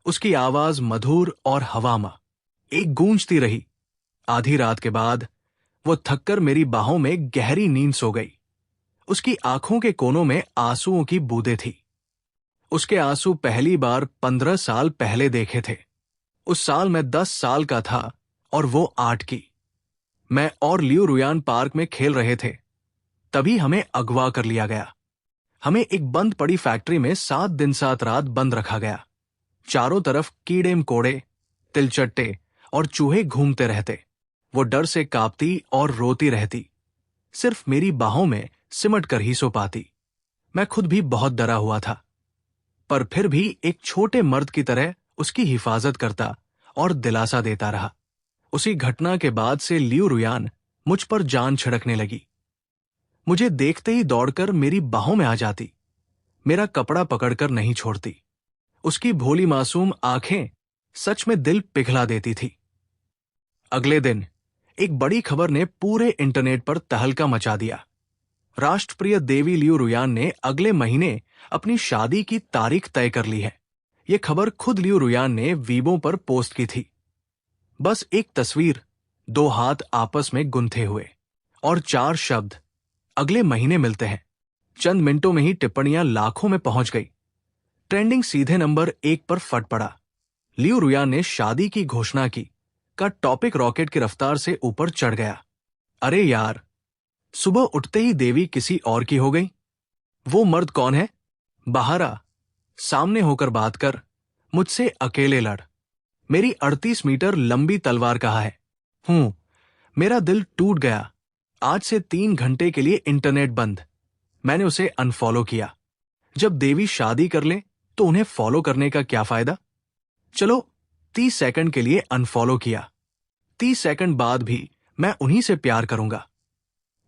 उसकी आवाज मधुर और हवामा एक गूंजती रही। आधी रात के बाद वो थककर मेरी बाहों में गहरी नींद सो गई। उसकी आंखों के कोनों में आंसुओं की बूंदें थी। उसके आंसू पहली बार 15 साल पहले देखे थे। उस साल मैं 10 साल का था और वो 8 की। मैं और लियू रुयान पार्क में खेल रहे थे, तभी हमें अगवा कर लिया गया। हमें एक बंद पड़ी फैक्ट्री में 7 दिन 7 रात बंद रखा गया। चारों तरफ कीड़े मकोड़े, तिलचट्टे और चूहे घूमते रहते। वो डर से कांपती और रोती रहती। सिर्फ मेरी बाहों में सिमट कर ही सो पाती। मैं खुद भी बहुत डरा हुआ था, पर फिर भी एक छोटे मर्द की तरह उसकी हिफाजत करता और दिलासा देता रहा। उसी घटना के बाद से लियू रुयान मुझ पर जान छिड़कने लगी। मुझे देखते ही दौड़कर मेरी बाहों में आ जाती, मेरा कपड़ा पकड़कर नहीं छोड़ती। उसकी भोली मासूम आंखें सच में दिल पिघला देती थी। अगले दिन एक बड़ी खबर ने पूरे इंटरनेट पर तहलका मचा दिया। राष्ट्रप्रिय देवी लियू रुयान ने अगले महीने अपनी शादी की तारीख तय कर ली है। यह खबर खुद लियू रुयान ने वीबो पर पोस्ट की थी। बस एक तस्वीर, 2 हाथ आपस में गुंथे हुए और 4 शब्द, अगले महीने मिलते हैं। चंद मिनटों में ही टिप्पणियां लाखों में पहुंच गई। ट्रेंडिंग सीधे नंबर 1 पर फट पड़ा। लियू रुयान ने शादी की घोषणा की का टॉपिक रॉकेट की रफ्तार से ऊपर चढ़ गया। अरे यार, सुबह उठते ही देवी किसी और की हो गई। वो मर्द कौन है? बाहर आ, सामने होकर बात कर, मुझसे अकेले लड़। मेरी 38 मीटर लंबी तलवार कहाँ है? मेरा दिल टूट गया। आज से 3 घंटे के लिए इंटरनेट बंद। मैंने उसे अनफॉलो किया। जब देवी शादी कर ले तो उन्हें फॉलो करने का क्या फायदा? चलो 30 सेकंड के लिए अनफॉलो किया। 30 सेकंड बाद भी मैं उन्हीं से प्यार करूंगा।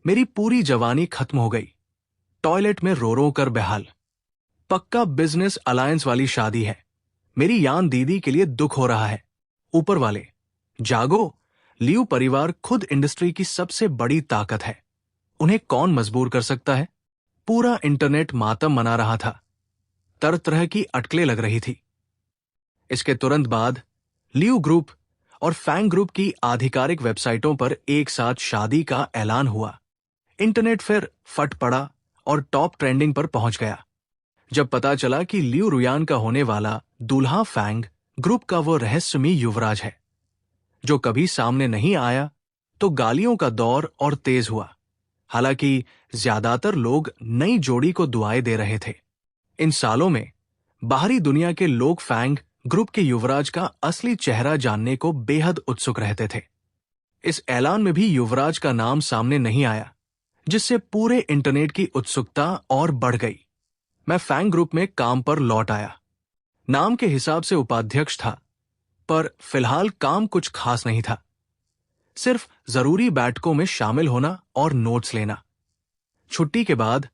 मेरी पूरी जवानी खत्म हो गई। टॉयलेट में रो रो कर बेहाल। पक्का बिजनेस अलायंस वाली शादी है। मेरी यान दीदी के लिए दुख हो रहा है। ऊपर वाले, जागो। लियू परिवार खुद इंडस्ट्री की सबसे बड़ी ताकत है। उन्हें कौन मजबूर कर सकता है? पूरा इंटरनेट मातम मना रहा था। तरह तरह की अटकलें लग रही थी। इसके तुरंत बाद लियू ग्रुप और फैंग ग्रुप की आधिकारिक वेबसाइटों पर एक साथ शादी का ऐलान हुआ। इंटरनेट फिर फट पड़ा और टॉप ट्रेंडिंग पर पहुंच गया। जब पता चला कि लियू रुयान का होने वाला दूल्हा फैंग ग्रुप का वो रहस्यमयी युवराज है जो कभी सामने नहीं आया, तो गालियों का दौर और तेज हुआ। हालांकि ज्यादातर लोग नई जोड़ी को दुआएं दे रहे थे। इन सालों में बाहरी दुनिया के लोग फैंग ग्रुप के युवराज का असली चेहरा जानने को बेहद उत्सुक रहते थे। इस ऐलान में भी युवराज का नाम सामने नहीं आया, जिससे पूरे इंटरनेट की उत्सुकता और बढ़ गई। मैं फैंग ग्रुप में काम पर लौट आया। नाम के हिसाब से उपाध्यक्ष था, पर फिलहाल काम कुछ खास नहीं था। सिर्फ जरूरी बैठकों में शामिल होना और नोट्स लेना। छुट्टी के बाद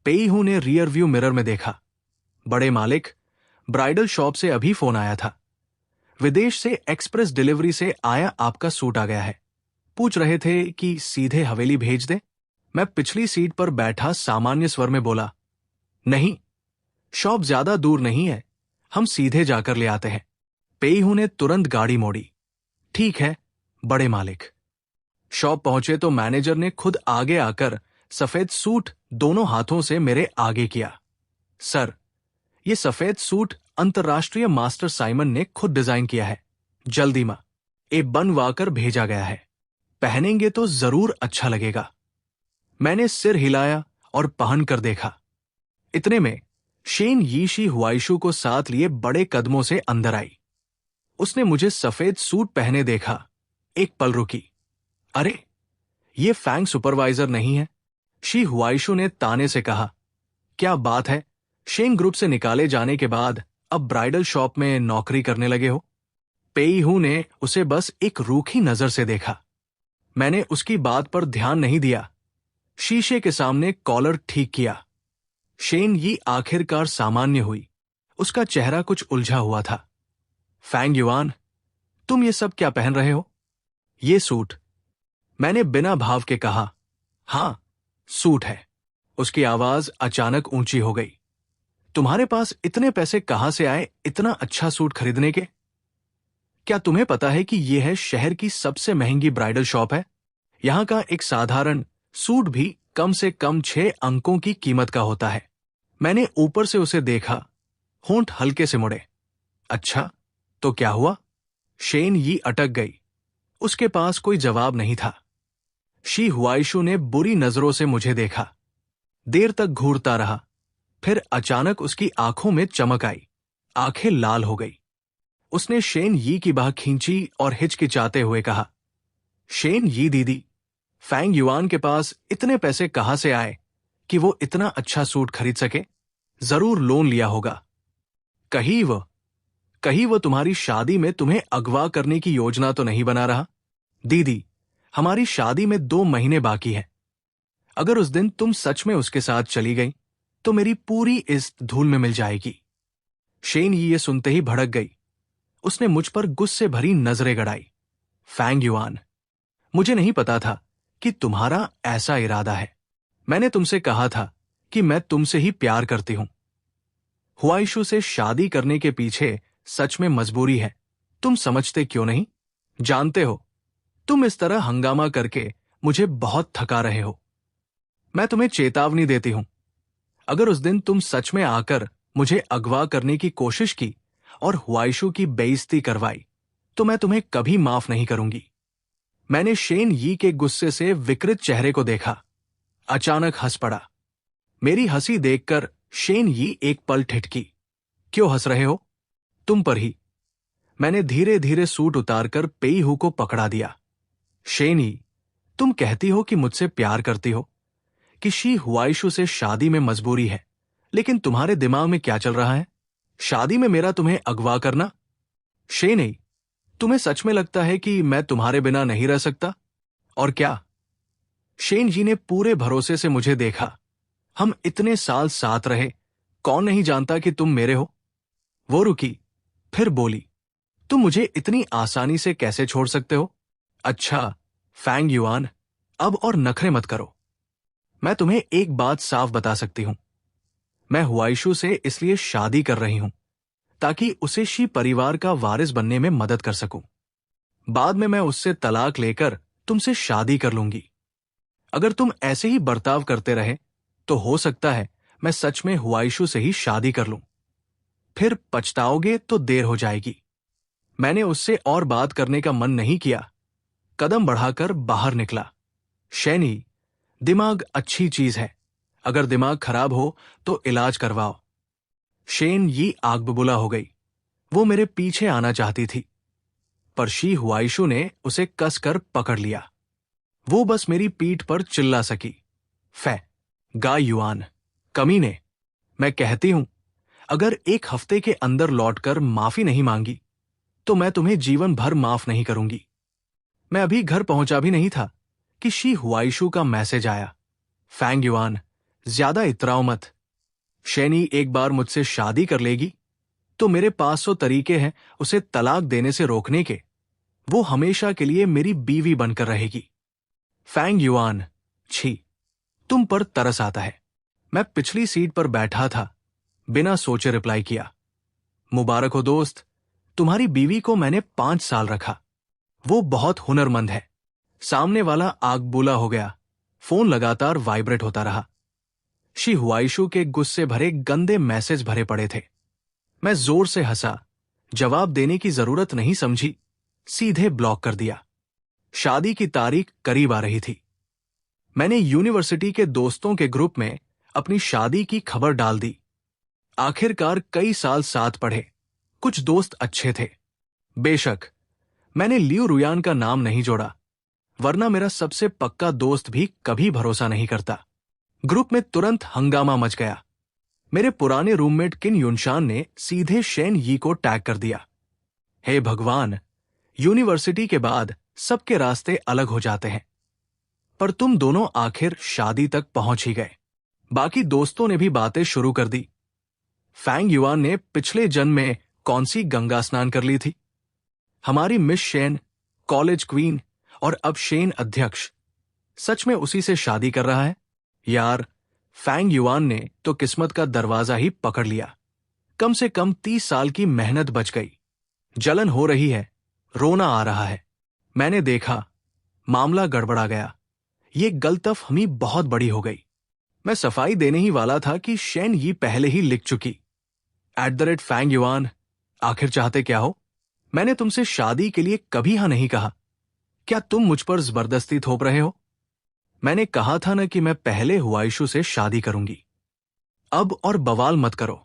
पेईहू ने रियर व्यू मिरर में देखा। बड़े मालिक, ब्राइडल शॉप से अभी फोन आया था। विदेश से एक्सप्रेस डिलीवरी से आया आपका सूट आ गया है। पूछ रहे थे कि सीधे हवेली भेज दे। मैं पिछली सीट पर बैठा सामान्य स्वर में बोला, नहीं, शॉप ज्यादा दूर नहीं है, हम सीधे जाकर ले आते हैं। पेईहू ने तुरंत गाड़ी मोड़ी। ठीक है बड़े मालिक। शॉप पहुंचे तो मैनेजर ने खुद आगे आकर सफेद सूट दोनों हाथों से मेरे आगे किया। सर, ये सफेद सूट अंतर्राष्ट्रीय मास्टर साइमन ने खुद डिजाइन किया है। जल्दी मां बनवाकर भेजा गया है। पहनेंगे तो जरूर अच्छा लगेगा। मैंने सिर हिलाया और पहन कर देखा। इतने में शेन यीशी हुआइशु को साथ लिए बड़े कदमों से अंदर आई। उसने मुझे सफेद सूट पहने देखा। एक पल रुकी। अरे, ये फैंग सुपरवाइजर नहीं है? शी हुआइशु ने ताने से कहा। क्या बात है, शेन ग्रुप से निकाले जाने के बाद अब ब्राइडल शॉप में नौकरी करने लगे हो? पेईहू ने उसे बस एक रूखी नजर से देखा। मैंने उसकी बात पर ध्यान नहीं दिया। शीशे के सामने कॉलर ठीक किया। शेन ये आखिरकार सामान्य हुई। उसका चेहरा कुछ उलझा हुआ था। फैंग युआन, तुम ये सब क्या पहन रहे हो? ये सूट। मैंने बिना भाव के कहा। हां, सूट है। उसकी आवाज अचानक ऊंची हो गई। तुम्हारे पास इतने पैसे कहां से आए इतना अच्छा सूट खरीदने के? क्या तुम्हें पता है कि यह है शहर की सबसे महंगी ब्राइडल शॉप है? यहां का एक साधारण सूट भी कम से कम 6 अंकों की कीमत का होता है। मैंने ऊपर से उसे देखा। होंठ हल्के से मुड़े। अच्छा, तो क्या हुआ? शेन ये अटक गई। उसके पास कोई जवाब नहीं था। शी हुआइशु ने बुरी नजरों से मुझे देखा। देर तक घूरता रहा। फिर अचानक उसकी आंखों में चमक आई। आंखें लाल हो गई। उसने शेन यी की बाह खींची और हिचकिचाते हुए कहा, शेन यी दीदी, फैंग युआन के पास इतने पैसे कहां से आए कि वो इतना अच्छा सूट खरीद सके? जरूर लोन लिया होगा। कहीं वो कहीं वो तुम्हारी शादी में तुम्हें अगवा करने की योजना तो नहीं बना रहा? दीदी, हमारी शादी में 2 महीने बाकी हैं। अगर उस दिन तुम सच में उसके साथ चली गई तो मेरी पूरी इज्जत धूल में मिल जाएगी। शेन ये सुनते ही भड़क गई। उसने मुझ पर गुस्से भरी नजरें गड़ाई। फैंग युआन, मुझे नहीं पता था कि तुम्हारा ऐसा इरादा है। मैंने तुमसे कहा था कि मैं तुमसे ही प्यार करती हूं। हुआइशु से शादी करने के पीछे सच में मजबूरी है। तुम समझते क्यों नहीं? जानते हो, तुम इस तरह हंगामा करके मुझे बहुत थका रहे हो। मैं तुम्हें चेतावनी देती हूं, अगर उस दिन तुम सच में आकर मुझे अगवा करने की कोशिश की और हुआइशु की बेइज्जती करवाई तो मैं तुम्हें कभी माफ नहीं करूंगी। मैंने शेन यी के गुस्से से विकृत चेहरे को देखा। अचानक हंस पड़ा। मेरी हंसी देखकर शेन यी एक पल ठिठकी। क्यों हंस रहे हो? तुम पर ही। मैंने धीरे धीरे सूट उतारकर पेई हु को पकड़ा दिया। शेन यी, तुम कहती हो कि मुझसे प्यार करती हो, कि शी हुआइशु से शादी में मजबूरी है, लेकिन तुम्हारे दिमाग में क्या चल रहा है? शादी में मेरा तुम्हें अगवा करना? शेन यी, तुम्हें सच में लगता है कि मैं तुम्हारे बिना नहीं रह सकता? और क्या? शेन जी ने पूरे भरोसे से मुझे देखा। हम इतने साल साथ रहे, कौन नहीं जानता कि तुम मेरे हो? वो रुकी, फिर बोली, तुम मुझे इतनी आसानी से कैसे छोड़ सकते हो? अच्छा, फैंग युआन, अब और नखरे मत करो। मैं तुम्हें एक बात साफ बता सकती हूं। मैं हुआइशु से इसलिए शादी कर रही हूं ताकि उसे शी परिवार का वारिस बनने में मदद कर सकूं। बाद में मैं उससे तलाक लेकर तुमसे शादी कर लूंगी। अगर तुम ऐसे ही बर्ताव करते रहे तो हो सकता है मैं सच में हुआइशु से ही शादी कर लूं। फिर पछताओगे तो देर हो जाएगी। मैंने उससे और बात करने का मन नहीं किया। कदम बढ़ाकर बाहर निकला। शैनी, दिमाग अच्छी चीज है, अगर दिमाग खराब हो तो इलाज करवाओ। शेन यी आग बबूला हो गई। वो मेरे पीछे आना चाहती थी, पर शी हुआइशु ने उसे कसकर पकड़ लिया। वो बस मेरी पीठ पर चिल्ला सकी, फै गा युआन, कमीने। मैं कहती हूं, अगर 1 हफ्ते के अंदर लौटकर माफी नहीं मांगी तो मैं तुम्हें जीवन भर माफ नहीं करूंगी। मैं अभी घर पहुंचा भी नहीं था कि शी हुआइशु का मैसेज आया। फैंग युआन, ज्यादा इतराओ मत। शैनी एक बार मुझसे शादी कर लेगी तो मेरे पास 100 तरीके हैं उसे तलाक देने से रोकने के। वो हमेशा के लिए मेरी बीवी बनकर रहेगी। फैंग युआन, छी, तुम पर तरस आता है। मैं पिछली सीट पर बैठा था, बिना सोचे रिप्लाई किया, मुबारक हो दोस्त, तुम्हारी बीवी को मैंने 5 साल रखा। वो बहुत हुनरमंद है। सामने वाला आग बुला हो गया। फोन लगातार वाइब्रेट होता रहा। शी हुआइशु के गुस्से भरे गंदे मैसेज भरे पड़े थे। मैं जोर से हंसा, जवाब देने की जरूरत नहीं समझी, सीधे ब्लॉक कर दिया। शादी की तारीख करीब आ रही थी। मैंने यूनिवर्सिटी के दोस्तों के ग्रुप में अपनी शादी की खबर डाल दी। आखिरकार कई साल साथ पढ़े, कुछ दोस्त अच्छे थे। बेशक मैंने लियू रुयान का नाम नहीं जोड़ा, वरना मेरा सबसे पक्का दोस्त भी कभी भरोसा नहीं करता। ग्रुप में तुरंत हंगामा मच गया। मेरे पुराने रूममेट किन युनशान ने सीधे शेन यी को टैग कर दिया। हे भगवान, यूनिवर्सिटी के बाद सबके रास्ते अलग हो जाते हैं, पर तुम दोनों आखिर शादी तक पहुंच ही गए। बाकी दोस्तों ने भी बातें शुरू कर दी। फैंग युआन ने पिछले जन्म में कौन सी गंगा स्नान कर ली थी? हमारी मिस शेन, कॉलेज क्वीन और अब शेन अध्यक्ष, सच में उसी से शादी कर रहा है? यार, फैंग युआन ने तो किस्मत का दरवाजा ही पकड़ लिया। कम से कम 30 साल की मेहनत बच गई। जलन हो रही है, रोना आ रहा है। मैंने देखा, मामला गड़बड़ा गया। ये गलतफहमी बहुत बड़ी हो गई। मैं सफाई देने ही वाला था कि शेन यी पहले ही लिख चुकी। @फैंग युआन, आखिर चाहते क्या हो? मैंने तुमसे शादी के लिए कभी हाँ नहीं कहा। क्या तुम मुझ पर जबरदस्ती थोप रहे हो? मैंने कहा था ना कि मैं पहले हुआइशु से शादी करूंगी। अब और बवाल मत करो।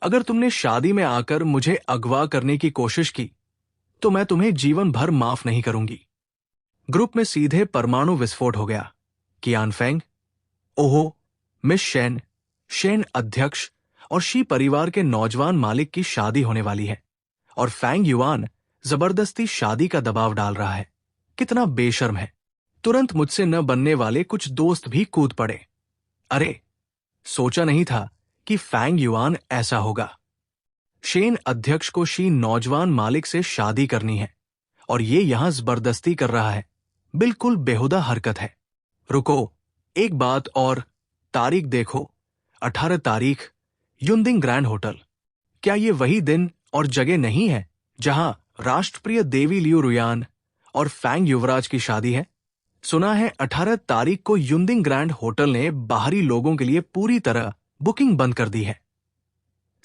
अगर तुमने शादी में आकर मुझे अगवा करने की कोशिश की तो मैं तुम्हें जीवन भर माफ नहीं करूंगी। ग्रुप में सीधे परमाणु विस्फोट हो गया। कियान फेंग, ओहो, मिस शेन, शेन अध्यक्ष और शी परिवार के नौजवान मालिक की शादी होने वाली है और फैंग युआन जबरदस्ती शादी का दबाव डाल रहा है। कितना बेशर्म है। तुरंत मुझसे न बनने वाले कुछ दोस्त भी कूद पड़े। अरे, सोचा नहीं था कि फैंग युआन ऐसा होगा। शेन अध्यक्ष को शी नौजवान मालिक से शादी करनी है और ये यहां जबरदस्ती कर रहा है। बिल्कुल बेहुदा हरकत है। रुको, एक बात और, तारीख देखो, 18 तारीख, युनदिंग ग्रैंड होटल। क्या ये वही दिन और जगह नहीं है जहां राष्ट्रप्रिय देवी लियू रुयान और फैंग युवराज की शादी है? सुना है 18 तारीख को युनदिंग ग्रैंड होटल ने बाहरी लोगों के लिए पूरी तरह बुकिंग बंद कर दी है।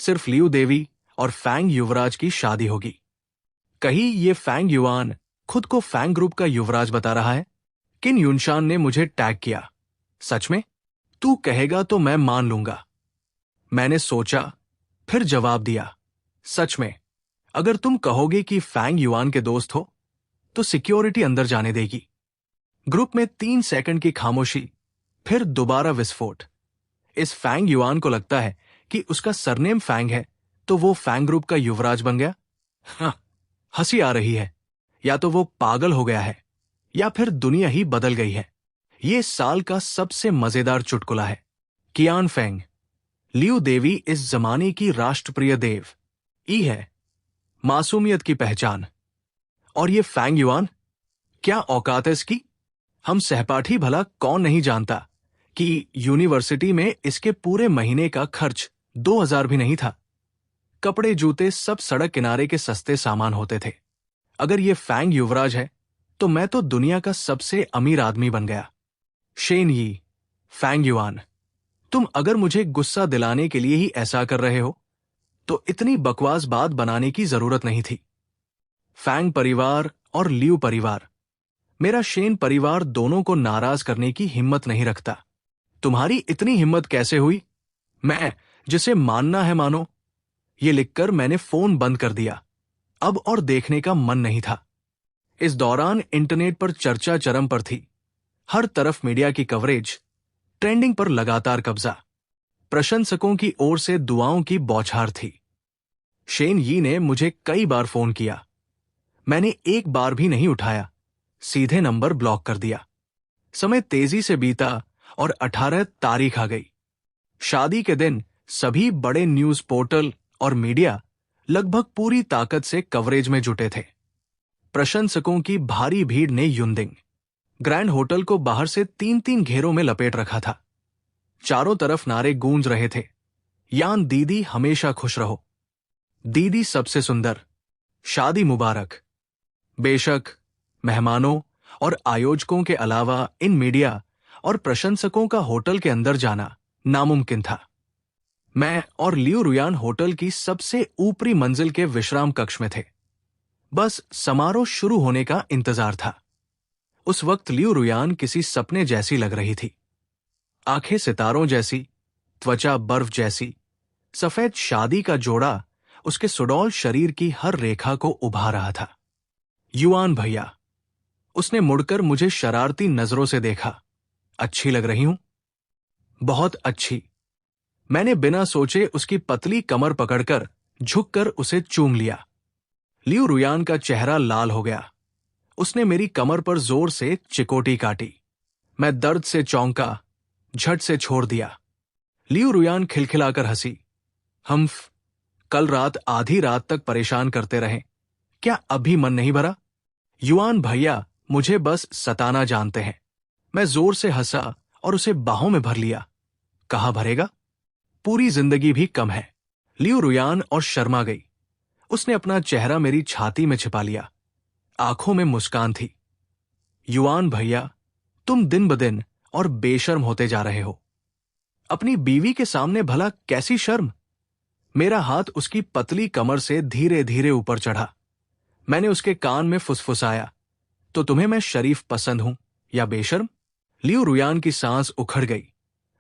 सिर्फ लियू देवी और फैंग युवराज की शादी होगी। कहीं ये फैंग युआन खुद को फैंग ग्रुप का युवराज बता रहा है? किन युनशान ने मुझे टैग किया। सच में? तू कहेगा तो मैं मान लूंगा। मैंने सोचा, फिर जवाब दिया, सच में। अगर तुम कहोगे कि फैंग युआन के दोस्त हो तो सिक्योरिटी अंदर जाने देगी। ग्रुप में 3 सेकंड की खामोशी, फिर दोबारा विस्फोट। इस फैंग युआन को लगता है कि उसका सरनेम फैंग है तो वो फैंग ग्रुप का युवराज बन गया। हाँ, हंसी आ रही है। या तो वो पागल हो गया है या फिर दुनिया ही बदल गई है। ये साल का सबसे मजेदार चुटकुला है। कियान फेंग, लियू देवी इस जमाने की राष्ट्रप्रिय देव ई है, मासूमियत की पहचान। और ये फैंग युआन, क्या औकात है इसकी? हम सहपाठी भला कौन नहीं जानता कि यूनिवर्सिटी में इसके पूरे महीने का खर्च 2000 भी नहीं था। कपड़े जूते सब सड़क किनारे के सस्ते सामान होते थे। अगर ये फैंग युवराज है तो मैं तो दुनिया का सबसे अमीर आदमी बन गया। शेन यी, फैंग युआन, तुम अगर मुझे गुस्सा दिलाने के लिए ही ऐसा कर रहे हो तो इतनी बकवास बात बनाने की जरूरत नहीं थी। फैंग परिवार और लियू परिवार, मेरा शेन परिवार दोनों को नाराज करने की हिम्मत नहीं रखता। तुम्हारी इतनी हिम्मत कैसे हुई? मैं जिसे मानना है मानो। ये लिखकर मैंने फोन बंद कर दिया। अब और देखने का मन नहीं था। इस दौरान इंटरनेट पर चर्चा चरम पर थी। हर तरफ मीडिया की कवरेज, ट्रेंडिंग पर लगातार कब्जा, प्रशंसकों की ओर से दुआओं की बौछार थी। शेन यी ने मुझे कई बार फोन किया। मैंने एक बार भी नहीं उठाया, सीधे नंबर ब्लॉक कर दिया। समय तेजी से बीता और 18 तारीख आ गई। शादी के दिन सभी बड़े न्यूज पोर्टल और मीडिया लगभग पूरी ताकत से कवरेज में जुटे थे। प्रशंसकों की भारी भीड़ ने युनदिंग ग्रैंड होटल को बाहर से 3-3 घेरों में लपेट रखा था। चारों तरफ नारे गूंज रहे थे, यान दीदी हमेशा खुश रहो, दीदी सबसे सुंदर, शादी मुबारक। बेशक मेहमानों और आयोजकों के अलावा इन मीडिया और प्रशंसकों का होटल के अंदर जाना नामुमकिन था। मैं और लियू रुयान होटल की सबसे ऊपरी मंजिल के विश्राम कक्ष में थे। बस समारोह शुरू होने का इंतजार था। उस वक्त लियू रुयान किसी सपने जैसी लग रही थी। आंखें सितारों जैसी, त्वचा बर्फ जैसी, सफेद शादी का जोड़ा उसके सुडौल शरीर की हर रेखा को उभा रहा था। युआन भैया, उसने मुड़कर मुझे शरारती नजरों से देखा। अच्छी लग रही हूं? बहुत अच्छी। मैंने बिना सोचे उसकी पतली कमर पकड़कर झुककर उसे चूम लिया। लियू रुयान का चेहरा लाल हो गया। उसने मेरी कमर पर जोर से चिकोटी काटी। मैं दर्द से चौंका, झट से छोड़ दिया। लियू रुयान खिलखिलाकर हंसी। हम कल रात आधी रात तक परेशान करते रहे, क्या अभी मन नहीं भरा? युआन भैया मुझे बस सताना जानते हैं। मैं जोर से हंसा और उसे बाहों में भर लिया। कहाँ भरेगा? पूरी जिंदगी भी कम है। लियू रुयान और शर्मा गई। उसने अपना चेहरा मेरी छाती में छिपा लिया। आंखों में मुस्कान थी। युआन भैया, तुम दिन ब दिन और बेशर्म होते जा रहे हो। अपनी बीवी के सामने भला कैसी शर्म? मेरा हाथ उसकी पतली कमर से धीरे धीरे ऊपर चढ़ा। मैंने उसके कान में फुसफुसाया, तो तुम्हें मैं शरीफ पसंद हूं या बेशर्म? लियू रुयान की सांस उखड़ गई।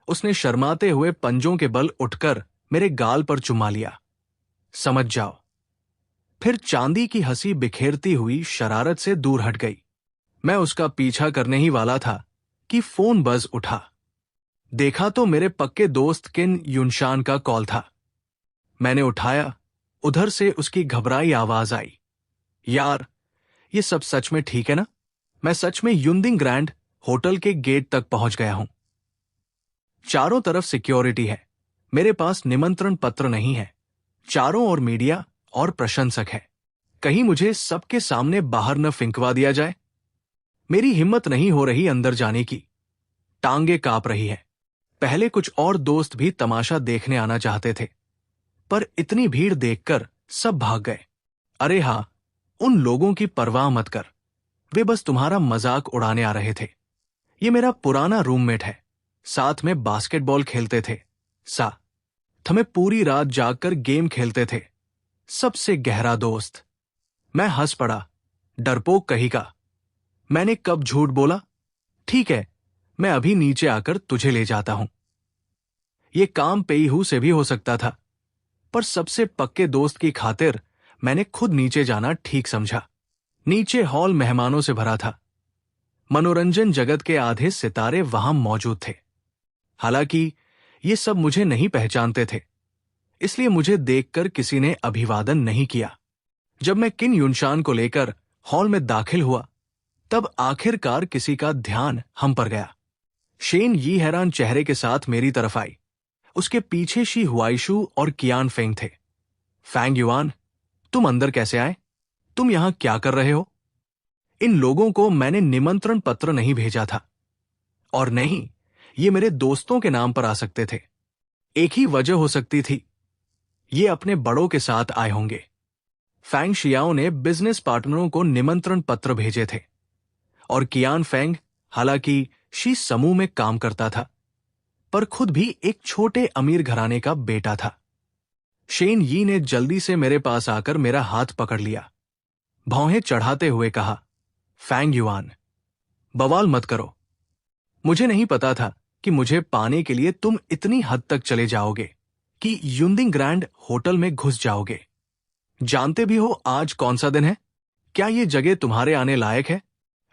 उसने शर्माते हुए पंजों के बल उठकर मेरे गाल पर चुमा लिया। समझ जाओ। फिर चांदी की हंसी बिखेरती हुई शरारत से दूर हट गई। मैं उसका पीछा करने ही वाला था कि फोन बज उठा। देखा तो मेरे पक्के दोस्त किन युनशान का कॉल था। मैंने उठाया। उधर से उसकी घबराई आवाज आई, यार, ये सब सच में ठीक है ना? मैं सच में युंदिंग ग्रैंड होटल के गेट तक पहुंच गया हूं। चारों तरफ सिक्योरिटी है। मेरे पास निमंत्रण पत्र नहीं है। चारों ओर मीडिया और प्रशंसक है। कहीं मुझे सबके सामने बाहर न फिंकवा दिया जाए। मेरी हिम्मत नहीं हो रही अंदर जाने की। टांगे कांप रही है। पहले कुछ और दोस्त भी तमाशा देखने आना चाहते थे, पर इतनी भीड़ देखकर सब भाग गए। अरे हां, उन लोगों की परवाह मत कर। वे बस तुम्हारा मजाक उड़ाने आ रहे थे। ये मेरा पुराना रूममेट है। साथ में बास्केटबॉल खेलते थे। हमें पूरी रात जागकर गेम खेलते थे। सबसे गहरा दोस्त। मैं हंस पड़ा। डरपोक कहीं का। मैंने कब झूठ बोला? ठीक है, मैं अभी नीचे आकर तुझे ले जाता हूं। ये काम पेईहू से भी हो सकता था, पर सबसे पक्के दोस्त की खातिर मैंने खुद नीचे जाना ठीक समझा। नीचे हॉल मेहमानों से भरा था। मनोरंजन जगत के आधे सितारे वहां मौजूद थे। हालांकि ये सब मुझे नहीं पहचानते थे, इसलिए मुझे देखकर किसी ने अभिवादन नहीं किया। जब मैं किन युनशान को लेकर हॉल में दाखिल हुआ, तब आखिरकार किसी का ध्यान हम पर गया। शेन यी हैरान चेहरे के साथ मेरी तरफ आई। उसके पीछे शी हुआइशु और कियान फेंग थे। फैंग युआन, तुम अंदर कैसे आए? तुम यहां क्या कर रहे हो? इन लोगों को मैंने निमंत्रण पत्र नहीं भेजा था, और नहीं, ये मेरे दोस्तों के नाम पर आ सकते थे। एक ही वजह हो सकती थी, ये अपने बड़ों के साथ आए होंगे। फैंग शियाओ ने बिजनेस पार्टनरों को निमंत्रण पत्र भेजे थे, और कियान फेंग, हालांकि शी समूह में काम करता था, पर खुद भी एक छोटे अमीर घराने का बेटा था। शेन यी ने जल्दी से मेरे पास आकर मेरा हाथ पकड़ लिया। भौहें चढ़ाते हुए कहा, फैंग युआन, बवाल मत करो। मुझे नहीं पता था कि मुझे पाने के लिए तुम इतनी हद तक चले जाओगे कि युंदिंग ग्रैंड होटल में घुस जाओगे। जानते भी हो आज कौन सा दिन है? क्या ये जगह तुम्हारे आने लायक है?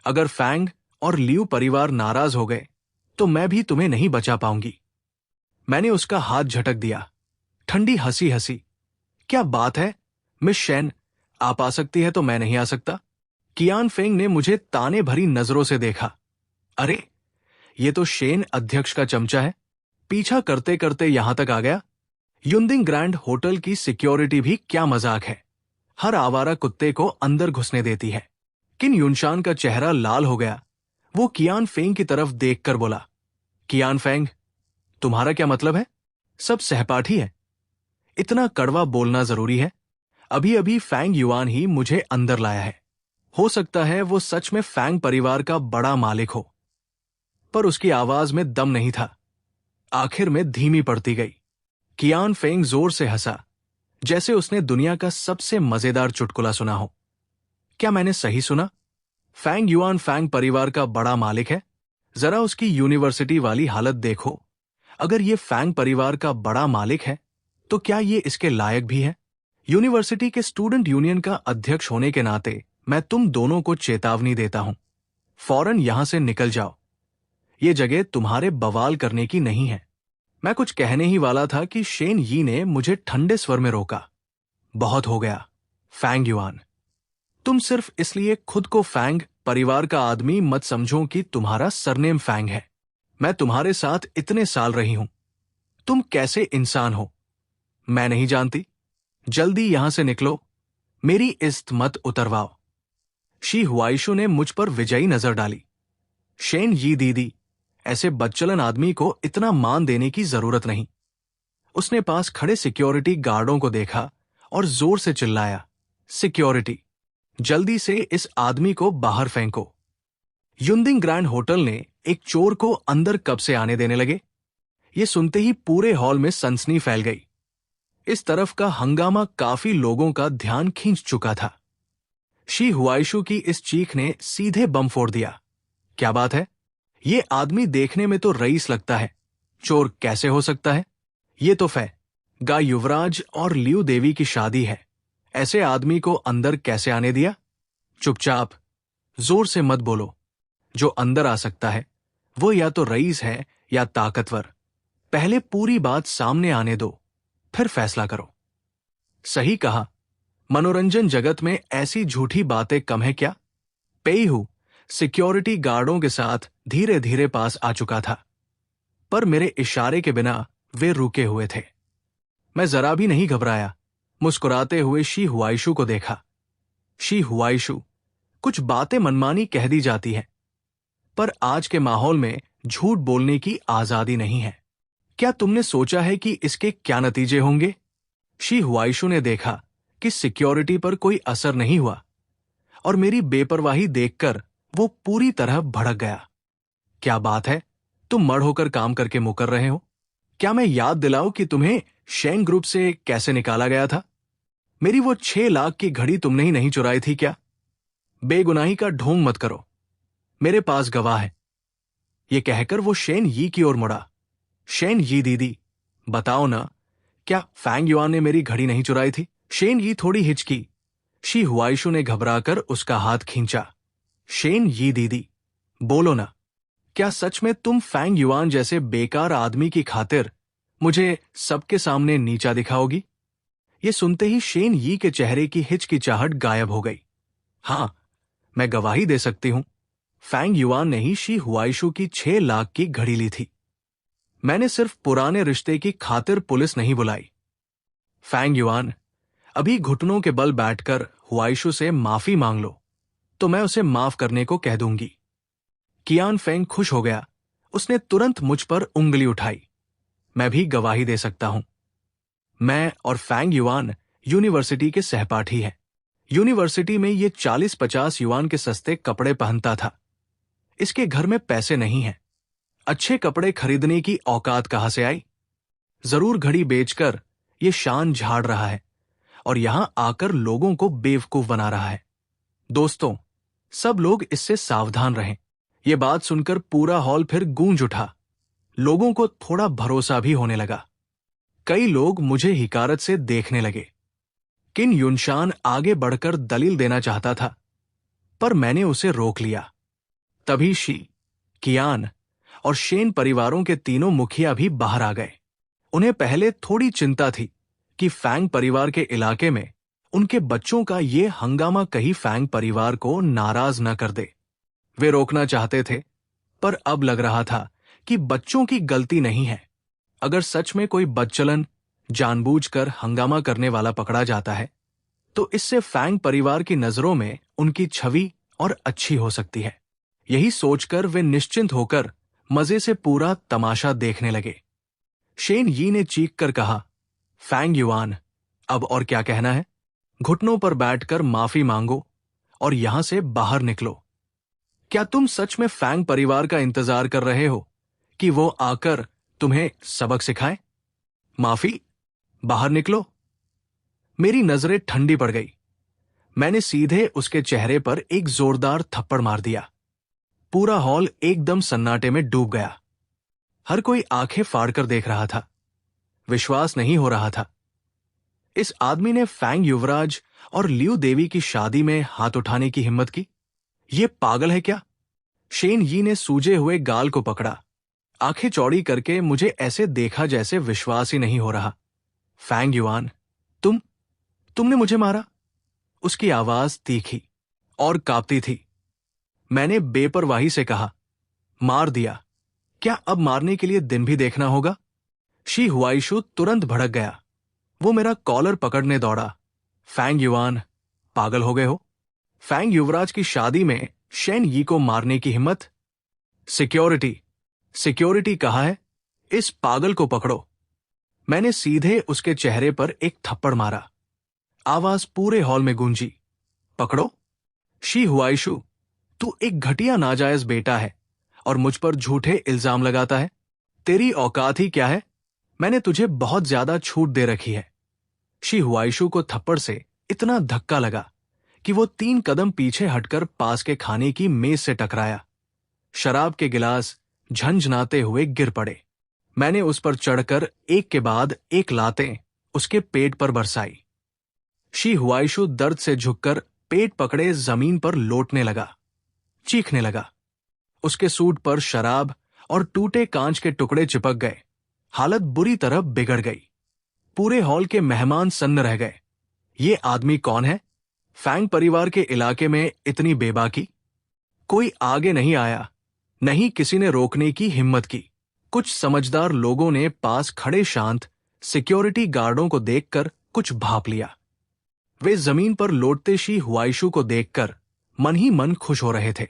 अगर फैंग और लियू परिवार नाराज हो गए तो मैं भी तुम्हें नहीं बचा पाऊंगी। मैंने उसका हाथ झटक दिया। ठंडी हंसी हंसी, क्या बात है मिस शेन, आप आ सकती है तो मैं नहीं आ सकता? कियान फेंग ने मुझे ताने भरी नजरों से देखा। अरे, ये तो शेन अध्यक्ष का चमचा है। पीछा करते करते यहां तक आ गया। युंदिंग ग्रैंड होटल की सिक्योरिटी भी क्या मजाक है। हर आवारा कुत्ते को अंदर घुसने देती है। किन युनशान का चेहरा लाल हो गया। वो कियान फेंग की तरफ देखकर बोला, कियान फेंग, तुम्हारा क्या मतलब है? सब सहपाठी है। इतना कड़वा बोलना जरूरी है? अभी अभी फैंग युआन ही मुझे अंदर लाया है। हो सकता है वो सच में फैंग परिवार का बड़ा मालिक हो, पर उसकी आवाज में दम नहीं था। आखिर में धीमी पड़ती गई। कियान फेंग जोर से हंसा, जैसे उसने दुनिया का सबसे मजेदार चुटकुला सुना हो। क्या मैंने सही सुना? फैंग युआन फैंग परिवार का बड़ा मालिक है? जरा उसकी यूनिवर्सिटी वाली हालत देखो। अगर ये फैंग परिवार का बड़ा मालिक है, तो क्या ये इसके लायक भी है? यूनिवर्सिटी के स्टूडेंट यूनियन का अध्यक्ष होने के नाते मैं तुम दोनों को चेतावनी देता हूं, फौरन यहां से निकल जाओ। ये जगह तुम्हारे बवाल करने की नहीं है। मैं कुछ कहने ही वाला था कि शेन यी ने मुझे ठंडे स्वर में रोका। बहुत हो गया, फैंग युआन। तुम सिर्फ इसलिए खुद को फैंग परिवार का आदमी मत समझो कि तुम्हारा सरनेम फैंग है। मैं तुम्हारे साथ इतने साल रही हूं। तुम कैसे इंसान हो मैं नहीं जानती। जल्दी यहां से निकलो, मेरी इज्जत मत उतरवाओ। शी हुआइशु ने मुझ पर विजयी नजर डाली। शेन यी दीदी, ऐसे बदचलन आदमी को इतना मान देने की जरूरत नहीं। उसने पास खड़े सिक्योरिटी गार्डों को देखा और जोर से चिल्लाया, सिक्योरिटी, जल्दी से इस आदमी को बाहर फेंको। युंदिंग ग्रैंड होटल ने एक चोर को अंदर कब से आने देने लगे? ये सुनते ही पूरे हॉल में सनसनी फैल गई। इस तरफ का हंगामा काफी लोगों का ध्यान खींच चुका था। शी हुआइशु की इस चीख ने सीधे बम फोड़ दिया। क्या बात है? ये आदमी देखने में तो रईस लगता है, चोर कैसे हो सकता है? ये तो गा युवराज और लियू देवी की शादी है। ऐसे आदमी को अंदर कैसे आने दिया? चुपचाप, जोर से मत बोलो, जो अंदर आ सकता है वो या तो रईस है या ताकतवर। पहले पूरी बात सामने आने दो, फिर फैसला करो। सही कहा। मनोरंजन जगत में ऐसी झूठी बातें कम है क्या? पेयहू सिक्योरिटी गार्डों के साथ धीरे धीरे पास आ चुका था, पर मेरे इशारे के बिना वे रुके हुए थे। मैं जरा भी नहीं घबराया। मुस्कुराते हुए शी हुआइशु को देखा। शी हुआइशु, कुछ बातें मनमानी कह दी जाती हैं, पर आज के माहौल में झूठ बोलने की आजादी नहीं है। क्या तुमने सोचा है कि इसके क्या नतीजे होंगे? शी हुआइशु ने देखा कि सिक्योरिटी पर कोई असर नहीं हुआ और मेरी बेपरवाही देखकर वो पूरी तरह भड़क गया। क्या बात है, तुम मड़ होकर काम करके मुकर रहे हो? क्या मैं याद दिलाऊं कि तुम्हें शेंग ग्रुप से कैसे निकाला गया था? मेरी वो 6 लाख की घड़ी तुमने ही नहीं चुराई थी क्या? बेगुनाही का ढोंग मत करो, मेरे पास गवाह है। ये कहकर वो शेन यी की ओर मुड़ा। शेन यी दीदी, बताओ ना, क्या फैंग युआन ने मेरी घड़ी नहीं चुराई थी? शेन यी थोड़ी हिचकी। शी हुआइशु ने घबराकर उसका हाथ खींचा। शेन यी दीदी, बोलो ना, क्या सच में तुम फैंग युआन जैसे बेकार आदमी की खातिर मुझे सबके सामने नीचा दिखाओगी? ये सुनते ही शेन यी के चेहरे की हिचकिचाहट गायब हो गई। हां, मैं गवाही दे सकती हूं। फैंग युआन ने ही शी हुआइशु की 6 लाख की घड़ी ली थी। मैंने सिर्फ पुराने रिश्ते की खातिर पुलिस नहीं बुलाई। फैंग युआन, अभी घुटनों के बल बैठकर हुआइशु से माफी मांग लो, तो मैं उसे माफ करने को कह दूंगी। कियान फेंग खुश हो गया। उसने तुरंत मुझ पर उंगली उठाई। मैं भी गवाही दे सकता हूं। मैं और फैंग युआन यूनिवर्सिटी के सहपाठी हैं। यूनिवर्सिटी में ये 40-50 युआन के सस्ते कपड़े पहनता था। इसके घर में पैसे नहीं हैं। अच्छे कपड़े खरीदने की औकात कहां से आई? जरूर घड़ी बेचकर ये शान झाड़ रहा है और यहां आकर लोगों को बेवकूफ बना रहा है। दोस्तों, सब लोग इससे सावधान रहें। ये बात सुनकर पूरा हॉल फिर गूंज उठा। लोगों को थोड़ा भरोसा भी होने लगा। कई लोग मुझे हिकारत से देखने लगे। किन युनशान आगे बढ़कर दलील देना चाहता था, पर मैंने उसे रोक लिया। तभी शी, कियान और शेन परिवारों के तीनों मुखिया भी बाहर आ गए। उन्हें पहले थोड़ी चिंता थी कि फैंग परिवार के इलाके में उनके बच्चों का ये हंगामा कहीं फैंग परिवार को नाराज न कर दे। वे रोकना चाहते थे, पर अब लग रहा था कि बच्चों की गलती नहीं है। अगर सच में कोई बदचलन जानबूझकर हंगामा करने वाला पकड़ा जाता है, तो इससे फैंग परिवार की नजरों में उनकी छवि और अच्छी हो सकती है। यही सोचकर वे निश्चिंत होकर मजे से पूरा तमाशा देखने लगे। शेन यी ने चीख कर कहा, फैंग युआन, अब और क्या कहना है? घुटनों पर बैठकर माफी मांगो और यहां से बाहर निकलो। क्या तुम सच में फैंग परिवार का इंतजार कर रहे हो कि वो आकर तुम्हें सबक सिखाए? माफी? बाहर निकलो। मेरी नजरें ठंडी पड़ गई। मैंने सीधे उसके चेहरे पर एक जोरदार थप्पड़ मार दिया। पूरा हॉल एकदम सन्नाटे में डूब गया। हर कोई आंखें फाड़कर देख रहा था। विश्वास नहीं हो रहा था। इस आदमी ने फैंग युवराज और लियू देवी की शादी में हाथ उठाने की हिम्मत की? ये पागल है क्या? शेन यी ने सूजे हुए गाल को पकड़ा। आंखें चौड़ी करके मुझे ऐसे देखा जैसे विश्वास ही नहीं हो रहा। फैंग युआन, तुमने मुझे मारा? उसकी आवाज तीखी और कांपती थी। मैंने बेपरवाही से कहा, मार दिया। क्या अब मारने के लिए दिन भी देखना होगा? शी हुआइशु तुरंत भड़क गया। वो मेरा कॉलर पकड़ने दौड़ा। फैंग युआन, पागल हो गए हो? फैंग युवराज की शादी में शेन यी को मारने की हिम्मत? सिक्योरिटी कहा है, इस पागल को पकड़ो। मैंने सीधे उसके चेहरे पर एक थप्पड़ मारा। आवाज पूरे हॉल में गूंजी, पकड़ो। शी हुआइशु, तू एक घटिया नाजायज बेटा है और मुझ पर झूठे इल्जाम लगाता है। तेरी औकात ही क्या है? मैंने तुझे बहुत ज्यादा छूट दे रखी है। शी हुआइशु को थप्पड़ से इतना धक्का लगा कि वो 3 कदम पीछे हटकर पास के खाने की मेज से टकराया। शराब के गिलास झंझनाते हुए गिर पड़े। मैंने उस पर चढ़कर एक के बाद एक लातें उसके पेट पर बरसाई। शी हुआइशु दर्द से झुककर पेट पकड़े जमीन पर लोटने लगा, चीखने लगा। उसके सूट पर शराब और टूटे कांच के टुकड़े चिपक गए। हालत बुरी तरह बिगड़ गई। पूरे हॉल के मेहमान सन्न रह गए। ये आदमी कौन है? फैंग परिवार के इलाके में इतनी बेबाकी? कोई आगे नहीं आया, नहीं किसी ने रोकने की हिम्मत की। कुछ समझदार लोगों ने पास खड़े शांत सिक्योरिटी गार्डों को देखकर कुछ भाप लिया। वे जमीन पर लोटते शी हुआइशु को देखकर मन ही मन खुश हो रहे थे।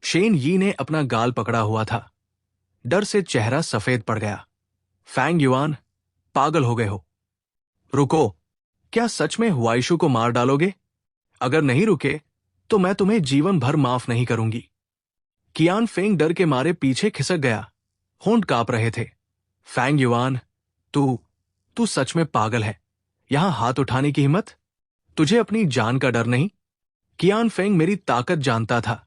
शेन यी ने अपना गाल पकड़ा हुआ था। डर से चेहरा सफेद पड़ गया। फैंग युआन, पागल हो गए हो? रुको, क्या सच में हुआइशु को मार डालोगे? अगर नहीं रुके तो मैं तुम्हें जीवन भर माफ नहीं करूंगी। कियान फेंग डर के मारे पीछे खिसक गया। होंठ कांप रहे थे। फैंग युआन, तू तू सच में पागल है। यहां हाथ उठाने की हिम्मत? तुझे अपनी जान का डर नहीं? कियान फेंग मेरी ताकत जानता था।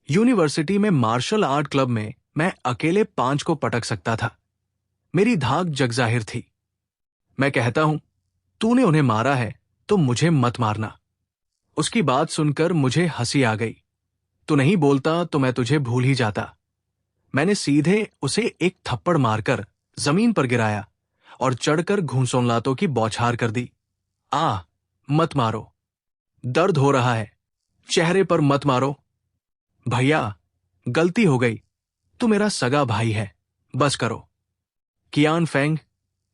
यूनिवर्सिटी में मार्शल आर्ट क्लब में मैं अकेले 5 को पटक सकता था। मेरी धाक जगजाहिर थी। मैं कहता हूं, तूने उन्हें मारा है तो मुझे मत मारना। उसकी बात सुनकर मुझे हंसी आ गई। तू नहीं बोलता तो मैं तुझे भूल ही जाता। मैंने सीधे उसे एक थप्पड़ मारकर जमीन पर गिराया और चढ़कर घूंसोनलातों की बौछार कर दी। मत मारो, दर्द हो रहा है। चेहरे पर मत मारो। भैया, गलती हो गई। तू मेरा सगा भाई है, बस करो। कियान फेंग,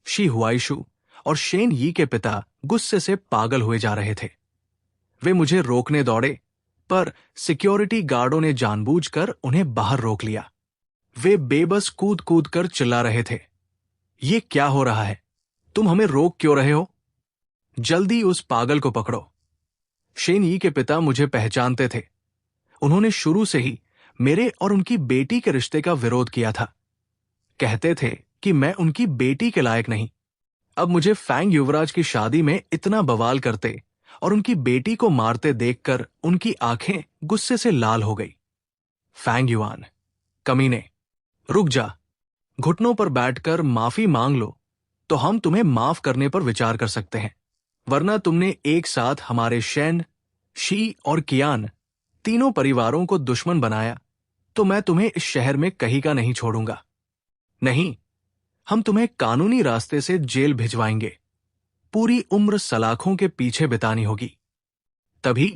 शी हुआइशु और शेन यी के पिता गुस्से से पागल हुए जा रहे थे। वे मुझे रोकने दौड़े, पर सिक्योरिटी गार्डों ने जानबूझकर उन्हें बाहर रोक लिया। वे बेबस कूद कूद कर चिल्ला रहे थे, ये क्या हो रहा है? तुम हमें रोक क्यों रहे हो? जल्दी उस पागल को पकड़ो। शेन यी के पिता मुझे पहचानते थे। उन्होंने शुरू से ही मेरे और उनकी बेटी के रिश्ते का विरोध किया था। कहते थे कि मैं उनकी बेटी के लायक नहीं। अब मुझे फैंग युवराज की शादी में इतना बवाल करते और उनकी बेटी को मारते देखकर उनकी आंखें गुस्से से लाल हो गई। फैंग युआन, कमीने, रुक जा। घुटनों पर बैठकर माफी मांग लो तो हम तुम्हें माफ करने पर विचार कर सकते हैं, वरना तुमने एक साथ हमारे शेन, शी और कियान तीनों परिवारों को दुश्मन बनाया तो मैं तुम्हें इस शहर में कहीं का नहीं छोड़ूंगा। नहीं, हम तुम्हें कानूनी रास्ते से जेल भिजवाएंगे। पूरी उम्र सलाखों के पीछे बितानी होगी। तभी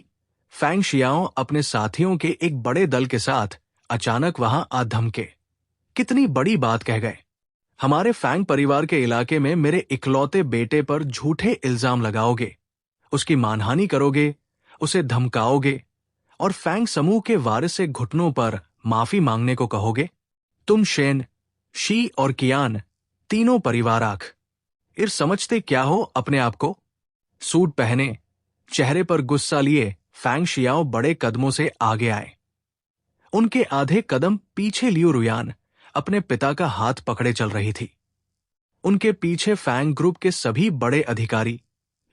फैंग शियाओ अपने साथियों के एक बड़े दल के साथ अचानक वहां आ धमके। कितनी बड़ी बात कह गए। हमारे फैंग परिवार के इलाके में मेरे इकलौते बेटे पर झूठे इल्जाम लगाओगे, उसकी मानहानि करोगे, उसे धमकाओगे और फैंग समूह के वारिस से घुटनों पर माफी मांगने को कहोगे? तुम शेन, शी और कियान तीनों परिवार आंख इर समझते क्या हो अपने आप को? सूट पहने, चेहरे पर गुस्सा लिए फैंग शियाओ बड़े कदमों से आगे आए। उनके आधे कदम पीछे लियू रुयान अपने पिता का हाथ पकड़े चल रही थी। उनके पीछे फैंग ग्रुप के सभी बड़े अधिकारी,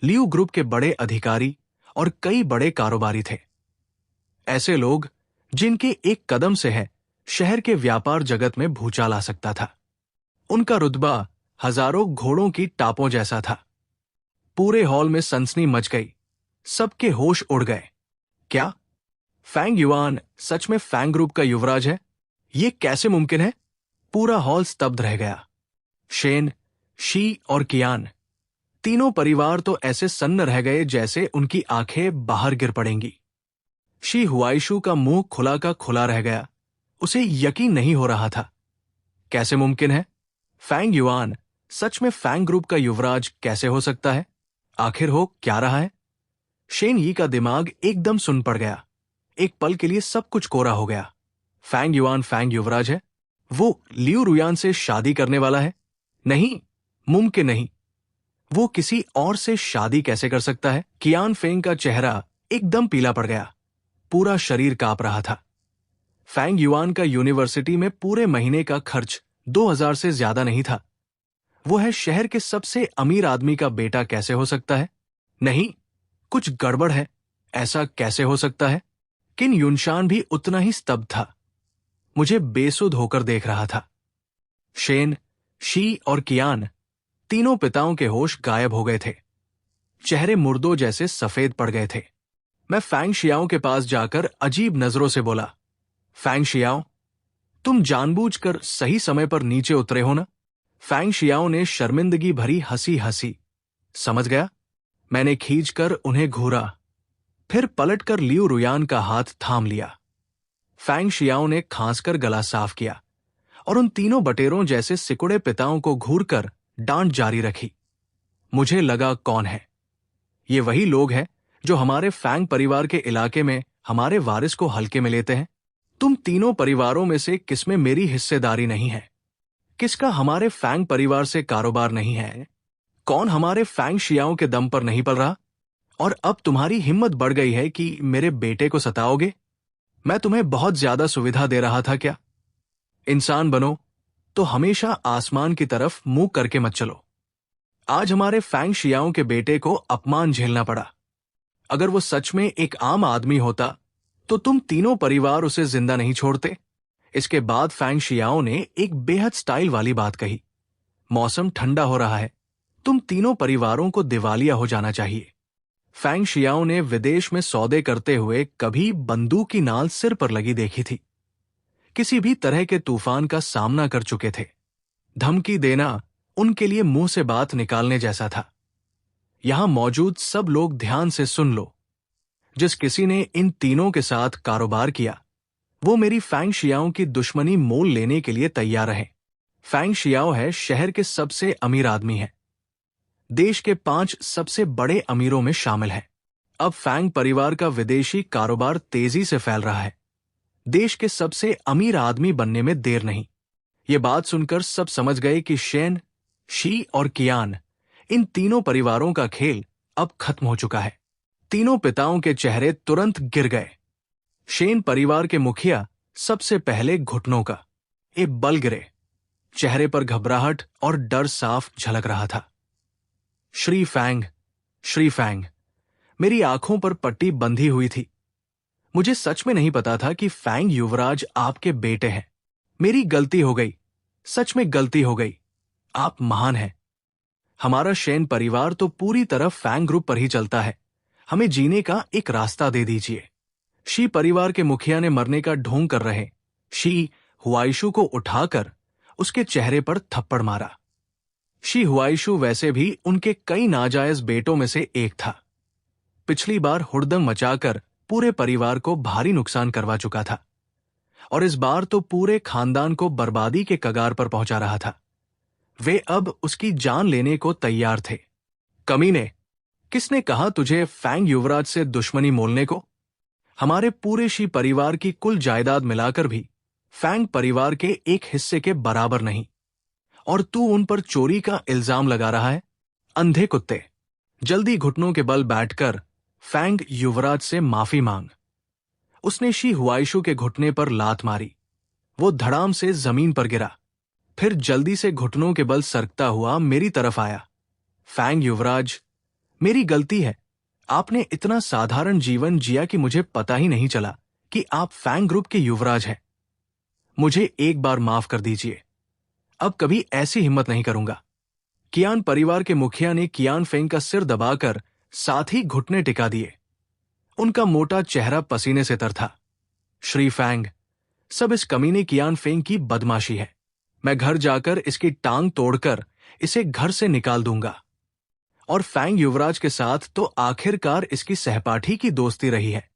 लियू ग्रुप के बड़े अधिकारी और कई बड़े कारोबारी थे। ऐसे लोग जिनके एक कदम से है शहर के व्यापार जगत में भूचाल आ सकता था। उनका रुतबा हजारों घोड़ों की टापों जैसा था। पूरे हॉल में सनसनी मच गई। सबके होश उड़ गए। क्या फैंग युआन सच में फैंग ग्रुप का युवराज है? ये कैसे मुमकिन है? पूरा हॉल स्तब्ध रह गया। शेन, शी और कियान तीनों परिवार तो ऐसे सन्न रह गए जैसे उनकी आंखें बाहर गिर पड़ेंगी। शी हुआइशु का मुंह खुला का खुला रह गया। उसे यकीन नहीं हो रहा था। कैसे मुमकिन है? फैंग युआन सच में फैंग ग्रुप का युवराज कैसे हो सकता है? आखिर हो क्या रहा है? शेन यी का दिमाग एकदम सुन पड़ गया। एक पल के लिए सब कुछ कोरा हो गया। फैंग युआन फैंग युवराज है? वो लियू रुयान से शादी करने वाला है? नहीं, मुमकिन नहीं। वो किसी और से शादी कैसे कर सकता है? कियान फेंग का चेहरा एकदम पीला पड़ गया। पूरा शरीर कांप रहा था। फैंग युआन का यूनिवर्सिटी में पूरे महीने का खर्च 2000 से ज्यादा नहीं था। वो है शहर के सबसे अमीर आदमी का बेटा कैसे हो सकता है? नहीं, कुछ गड़बड़ है। ऐसा कैसे हो सकता है? किन युनशान भी उतना ही स्तब्ध था। मुझे बेसुध होकर देख रहा था। शेन, शी और कियान तीनों पिताओं के होश गायब हो गए थे। चेहरे मुर्दों जैसे सफेद पड़ गए थे। मैं फैंग शियाओ के पास जाकर अजीब नजरों से बोला, फैंग शियाओ, तुम जानबूझकर सही समय पर नीचे उतरे हो ना? फैंग शियाओ ने शर्मिंदगी भरी हंसी हंसी। समझ गया। मैंने खींचकर उन्हें घूरा, फिर पलटकर लियू रुयान का हाथ थाम लिया। फैंग शियाओ ने खांसकर गला साफ किया और उन तीनों बटेरों जैसे सिकुड़े पिताओं को घूरकर डांट जारी रखी। मुझे लगा कौन है ये? वही लोग हैं जो हमारे फैंग परिवार के इलाके में हमारे वारिस को हल्के में लेते हैं। तुम तीनों परिवारों में से किसमें मेरी हिस्सेदारी नहीं है? किसका हमारे फैंग परिवार से कारोबार नहीं है? कौन हमारे फैंग शियाओं के दम पर नहीं पल रहा? और अब तुम्हारी हिम्मत बढ़ गई है कि मेरे बेटे को सताओगे? मैं तुम्हें बहुत ज्यादा सुविधा दे रहा था क्या? इंसान बनो तो हमेशा आसमान की तरफ मुंह करके मत चलो। आज हमारे फैंग शियाओं के बेटे को अपमान झेलना पड़ा। अगर वो सच में एक आम आदमी होता तो तुम तीनों परिवार उसे जिंदा नहीं छोड़ते। इसके बाद फैंग शियाओं ने एक बेहद स्टाइल वाली बात कही। मौसम ठंडा हो रहा है, तुम तीनों परिवारों को दिवालिया हो जाना चाहिए। फैंग शियाओ ने विदेश में सौदे करते हुए कभी बंदूक की नाल सिर पर लगी देखी थी। किसी भी तरह के तूफान का सामना कर चुके थे। धमकी देना उनके लिए मुंह से बात निकालने जैसा था। यहां मौजूद सब लोग ध्यान से सुन लो। जिस किसी ने इन तीनों के साथ कारोबार किया वो मेरी फैंग शियाओ की दुश्मनी मोल लेने के लिए तैयार है। फैंग शियाओ है शहर के सबसे अमीर आदमी है, देश के 5 सबसे बड़े अमीरों में शामिल है। अब फैंग परिवार का विदेशी कारोबार तेजी से फैल रहा है। देश के सबसे अमीर आदमी बनने में देर नहीं। ये बात सुनकर सब समझ गए कि शेन, शी और कियान, इन तीनों परिवारों का खेल अब खत्म हो चुका है। तीनों पिताओं के चेहरे तुरंत गिर गए। शेन परिवार के मुखिया सबसे पहले घुटनों का एक बल गिरे। चेहरे पर घबराहट और डर साफ झलक रहा था। श्री फैंग, मेरी आंखों पर पट्टी बंधी हुई थी। मुझे सच में नहीं पता था कि फैंग युवराज आपके बेटे हैं। मेरी गलती हो गई, सच में गलती हो गई। आप महान हैं। हमारा शेन परिवार तो पूरी तरह फैंग ग्रुप पर ही चलता है। हमें जीने का एक रास्ता दे दीजिए। शी परिवार के मुखिया ने मरने का ढोंग कर रहे शी हुआइशु को उठाकर उसके चेहरे पर थप्पड़ मारा। शी हुआइशु वैसे भी उनके कई नाजायज बेटों में से एक था। पिछली बार हुड़दंग मचाकर पूरे परिवार को भारी नुकसान करवा चुका था और इस बार तो पूरे खानदान को बर्बादी के कगार पर पहुंचा रहा था। वे अब उसकी जान लेने को तैयार थे। कमीने, किसने कहा तुझे फैंग युवराज से दुश्मनी मोलने को? हमारे पूरे शी परिवार की कुल जायदाद मिलाकर भी फैंग परिवार के एक हिस्से के बराबर नहीं, और तू उन पर चोरी का इल्जाम लगा रहा है। अंधे कुत्ते, जल्दी घुटनों के बल बैठकर फैंग युवराज से माफी मांग। उसने शी हुआइशु के घुटने पर लात मारी। वो धड़ाम से जमीन पर गिरा, फिर जल्दी से घुटनों के बल सरकता हुआ मेरी तरफ आया। फैंग युवराज, मेरी गलती है। आपने इतना साधारण जीवन जिया कि मुझे पता ही नहीं चला कि आप फैंग ग्रुप के युवराज हैं। मुझे एक बार माफ कर दीजिए। अब कभी ऐसी हिम्मत नहीं करूंगा। कियान परिवार के मुखिया ने कियान फेंग का सिर दबाकर साथ ही घुटने टिका दिए। उनका मोटा चेहरा पसीने से तर था। श्री फैंग, सब इस कमीने कियान फेंग की बदमाशी है। मैं घर जाकर इसकी टांग तोड़कर इसे घर से निकाल दूंगा। और फैंग युवराज के साथ तो आखिरकार इसकी सहपाठी की दोस्ती रही है।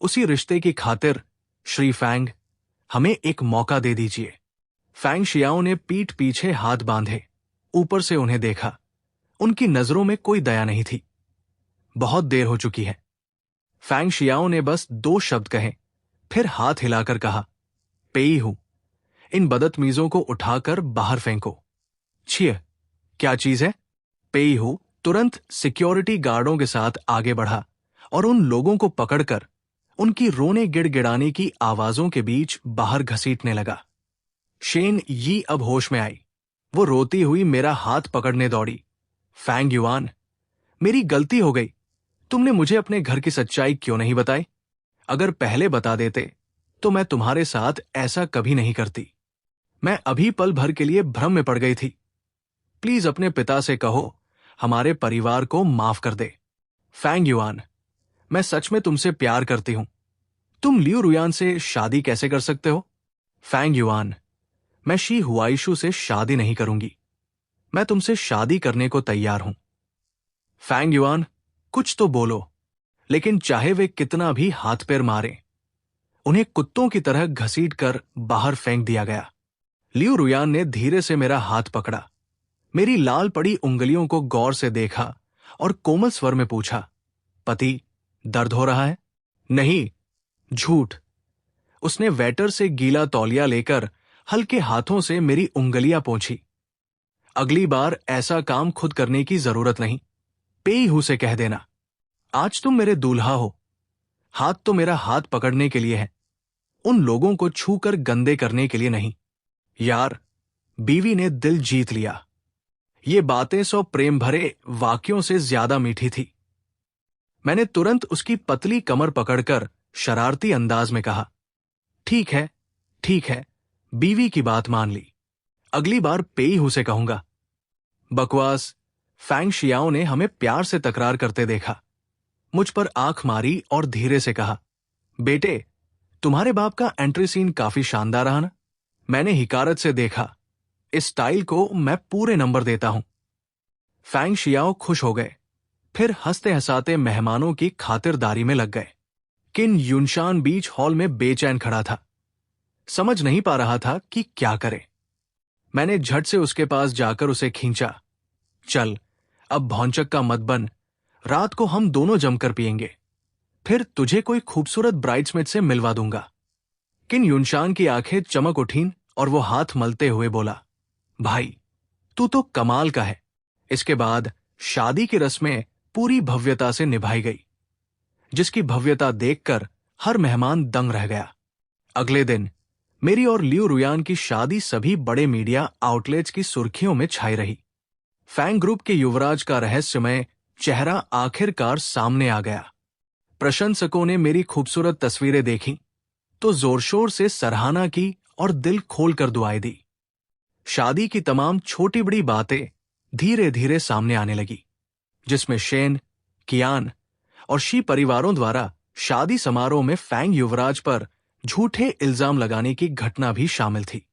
उसी रिश्ते की खातिर श्री फैंग, हमें एक मौका दे दीजिए। फैंग शियाओ ने पीठ पीछे हाथ बांधे, ऊपर से उन्हें देखा। उनकी नजरों में कोई दया नहीं थी। बहुत देर हो चुकी है। फैंग शियाओ ने बस 2 शब्द कहे, फिर हाथ हिलाकर कहा, पेई हूं। इन बदतमीजों को उठाकर बाहर फेंको। छिए, क्या चीज है? पेई हूं तुरंत सिक्योरिटी गार्डों के साथ आगे बढ़ा और उन लोगों को पकड़कर उनकी रोने गिड़गिड़ाने की आवाजों के बीच बाहर घसीटने लगा। शेन यी अब होश में आई। वो रोती हुई मेरा हाथ पकड़ने दौड़ी। फैंग युआन, मेरी गलती हो गई। तुमने मुझे अपने घर की सच्चाई क्यों नहीं बताई? अगर पहले बता देते तो मैं तुम्हारे साथ ऐसा कभी नहीं करती। मैं अभी पल भर के लिए भ्रम में पड़ गई थी। प्लीज अपने पिता से कहो हमारे परिवार को माफ कर दे। फैंग युआन, मैं सच में तुमसे प्यार करती हूं। तुम लियू रुयान से शादी कैसे कर सकते हो? फैंग युआन, मैं शी हुआइशु से शादी नहीं करूंगी। मैं तुमसे शादी करने को तैयार हूं। फैंग युआन, कुछ तो बोलो। लेकिन चाहे वे कितना भी हाथ पैर मारे, उन्हें कुत्तों की तरह घसीट कर बाहर फेंक दिया गया। लियू रुयान ने धीरे से मेरा हाथ पकड़ा, मेरी लाल पड़ी उंगलियों को गौर से देखा और कोमल स्वर में पूछा, पति, दर्द हो रहा है? नहीं, झूठ। उसने वेटर से गीला तौलिया लेकर हल्के हाथों से मेरी उंगलियां पोंछी। अगली बार ऐसा काम खुद करने की जरूरत नहीं। पेई हूं से कह देना। आज तुम मेरे दूल्हा हो। हाथ तो मेरा हाथ पकड़ने के लिए है, उन लोगों को छूकर गंदे करने के लिए नहीं। यार, बीवी ने दिल जीत लिया। ये बातें सौ प्रेम भरे वाक्यों से ज्यादा मीठी थी। मैंने तुरंत उसकी पतली कमर पकड़कर शरारती अंदाज में कहा, ठीक है, ठीक है, बीवी की बात मान ली। अगली बार पेई हूं से कहूंगा। बकवास। फैंग शियाओ ने हमें प्यार से तकरार करते देखा, मुझ पर आंख मारी और धीरे से कहा, बेटे, तुम्हारे बाप का एंट्री सीन काफी शानदार रहा ना? मैंने हिकारत से देखा। इस स्टाइल को मैं पूरे नंबर देता हूं। फैंग शियाओ खुश हो गए, फिर हंसते हंसाते मेहमानों की खातिरदारी में लग गए। किन युनशान बीच हॉल में बेचैन खड़ा था, समझ नहीं पा रहा था कि क्या करे। मैंने झट से उसके पास जाकर उसे खींचा। चल, अब भौंचक का मत बन, रात को हम दोनों जमकर पिएंगे, फिर तुझे कोई खूबसूरत ब्राइड्समेड से मिलवा दूंगा। किन युनशान की आंखें चमक उठीं और वो हाथ मलते हुए बोला, भाई, तू तो कमाल का है। इसके बाद शादी की रस्में पूरी भव्यता से निभाई गई, जिसकी भव्यता देखकर हर मेहमान दंग रह गया। अगले दिन मेरी और लियू रुयान की शादी सभी बड़े मीडिया आउटलेट्स की सुर्खियों में छाई रही। फैंग ग्रुप के युवराज का रहस्यमय चेहरा आखिरकार सामने आ गया। प्रशंसकों ने मेरी खूबसूरत तस्वीरें देखी तो जोरशोर से सराहना की और दिल खोलकर दुआएं दी। शादी की तमाम छोटी बड़ी बातें धीरे धीरे सामने आने लगी, जिसमें शेन, कियान और शी परिवारों द्वारा शादी समारोह में फैंग युवराज पर झूठे इल्जाम लगाने की घटना भी शामिल थी।